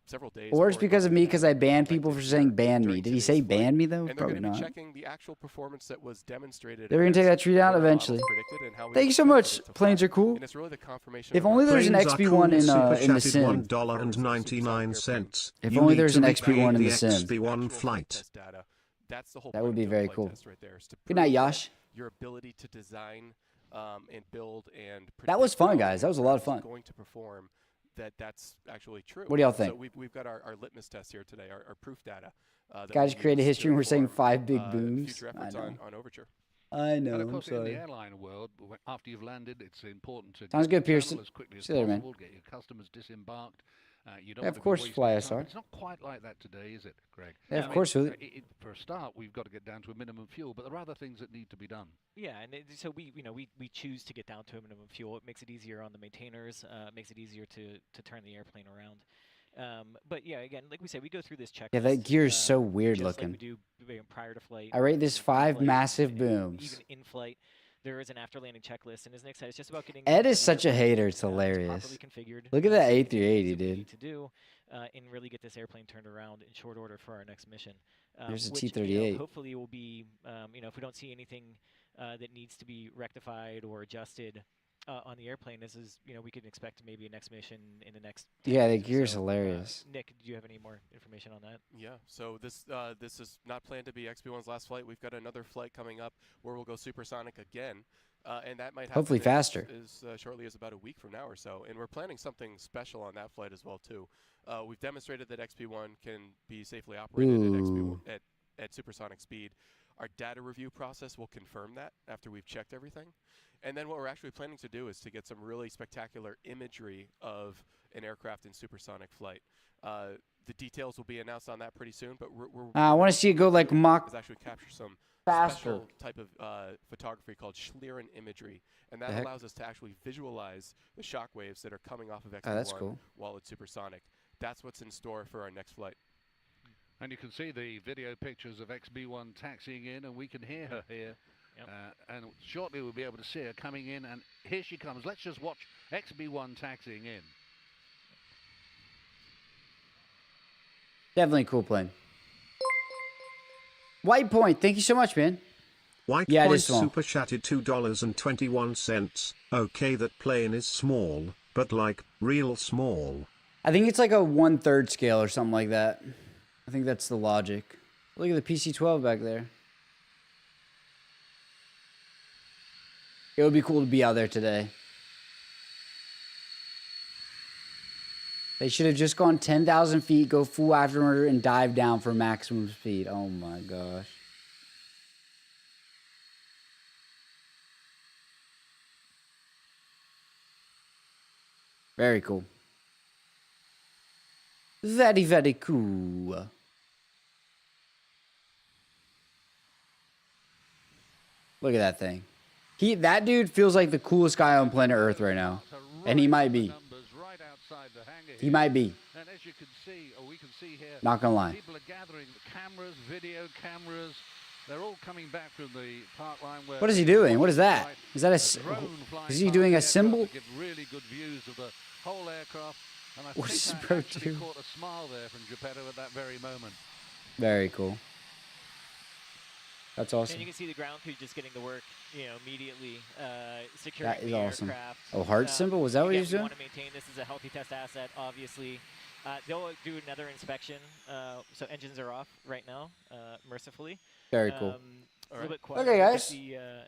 several days. Or it's because of me, because I banned people for saying ban me. Did he say ban me though? And Probably they're going not. to be checking the actual performance that was demonstrated. They're going to take that tree down eventually. Thank you so much. Planes are cool. And it's really the confirmation If only there's an XB1 in the sim. $1.99. If only there's an XB1 in the sim. XB1 flight. That's the whole That would be very cool. right there, is to Good night, prove Yash. Your ability to design and build and That was fun, guys. That was a lot of fun. Going to perform that's actually true. What do y'all think? So we've got our litmus test here today, our proof data. Guys created history and we're saying 5 big booms. Future efforts on Overture. I know. And of I'm course, in sorry. the airline world, after you've landed, it's important to Sounds good, travel Pearson. as quickly as See you later, man. possible, get your customers disembarked. You don't Yeah, want of to be course, wasting fly time. SR. It's not quite like that today, is it, Greg? Yeah, of course. For a start, we've got to get down to a minimum fuel, but there are other things that need to be done. Yeah, and so we choose to get down to a minimum fuel. It makes it easier on the maintainers. Makes it easier to turn the airplane around. But yeah, again, like we say, we go through this checklist. Yeah, that gear is so weird just looking. Like we do prior to flight. I rate this 5 flight, massive booms. Even in flight, there is an after landing checklist, and as Nick said, it's just about getting. Ed is such a hater. It's hilarious. Look at that A380, dude. To do, and really get this airplane turned around in short order for our next mission. There's a which, T-38. Hopefully, will be if we don't see anything that needs to be rectified or adjusted on the airplane, we can expect maybe a next mission in the next. Yeah, the gear's hilarious. Nick, do you have any more information on that? Yeah. So this is not planned to be XB1's last flight. We've got another flight coming up where we'll go supersonic again, and that might happen hopefully faster. As shortly as about a week from now or so. And we're planning something special on that flight as well too. We've demonstrated that XB1 can be safely operated at supersonic speed. Our data review process will confirm that after we've checked everything. And then what we're actually planning to do is to get some really spectacular imagery of an aircraft in supersonic flight. the details will be announced on that pretty soon. But I want to see it go like Mach is actually capture some faster special type of photography called Schlieren imagery, and that allows us to actually visualize the shock waves that are coming off of XB1 while it's supersonic. That's what's in store for our next flight. And you can see the video pictures of XB1 taxiing in, and we can hear her here. Yep. And shortly we'll be able to see her coming in, and here she comes. Let's just watch XB1 taxiing in. Definitely a cool plane. White Point, thank you so much, man. White Point super chatted $2.21. Okay, that plane is small, but like real small. I think it's like a 1/3 scale or something like that. I think that's the logic. Look at the PC-12 back there. It would be cool to be out there today. They should have just gone 10,000 feet, go full afterburner, and dive down for maximum speed. Oh my gosh. Very cool. Very, very cool. Look at that thing. That dude feels like the coolest guy on planet Earth right now. And he might be. He might be. And as you can see, or we can see here, not gonna lie. People are gathering the cameras, video cameras. They're all coming back from the park line. Where what is he doing? What is that? Is that is he doing a symbol? Give really good views of the whole aircraft. And I what think is I actually caught a smile there from Geppetto at that very moment. Very cool. That's awesome. And you can see the ground crew just getting to work, immediately securing that is the awesome. aircraft. Oh, heart symbol? Was that what he was doing? We want to maintain this as a healthy test asset, obviously. They'll do another inspection. So engines are off right now, mercifully. Very cool. Okay, guys.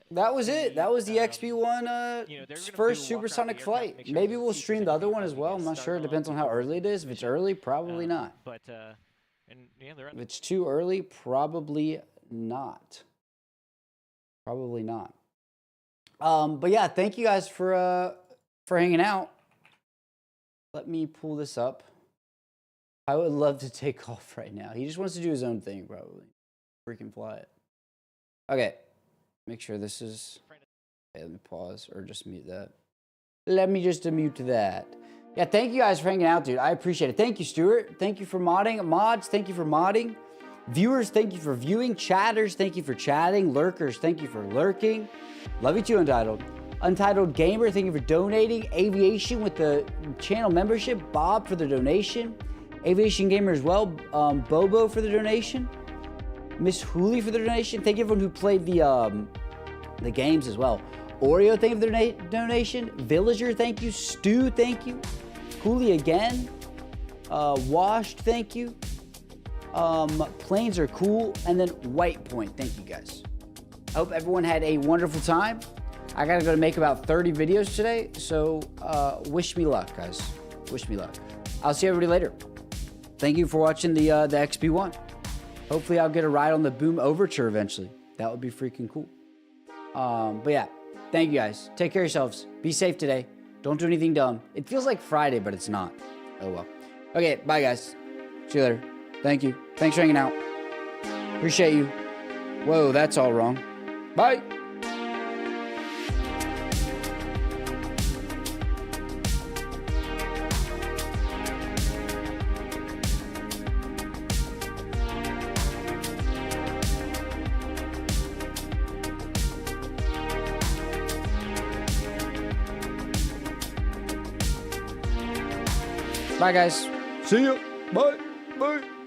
That was it. That was the XB1 first supersonic flight. Maybe we'll stream the other one as well. I'm not sure. It depends on how early it is. If it's early, probably not. But if it's too early, probably not. Probably not. But yeah, thank you guys for hanging out. Let me pull this up. I would love to take off right now. He just wants to do his own thing, probably. Freaking fly it. Okay. Make sure this is... Okay, let me pause or just mute that. Let me just mute that. Yeah, thank you guys for hanging out, dude. I appreciate it. Thank you, Stuart. Thank you for modding. Mods, thank you for modding. Viewers, thank you for viewing. Chatters, thank you for chatting. Lurkers, thank you for lurking. Love you too, Untitled. Untitled Gamer, thank you for donating. Aviation with the channel membership. Bob for the donation. Aviation Gamer as well. Bobo for the donation. Miss Hooley for the donation. Thank you everyone who played the games as well. Oreo, thank you for the donation. Villager, thank you. Stu, thank you. Hooley again. Washed, thank you. Planes are cool. And then White Point, thank you guys. I hope everyone had a wonderful time. I gotta go to make about 30 videos today, so wish me luck, guys. Wish me luck. I'll see everybody later. Thank you for watching the XB1. Hopefully I'll get a ride on the Boom Overture eventually. That would be freaking cool. But yeah, thank you guys. Take care of yourselves. Be safe today. Don't do anything dumb. It feels like Friday, but it's not. Oh well. Okay, bye guys. See you later. Thank you. Thanks for hanging out. Appreciate you. Whoa, that's all wrong. Bye. Bye, guys. See you. Bye. Bye.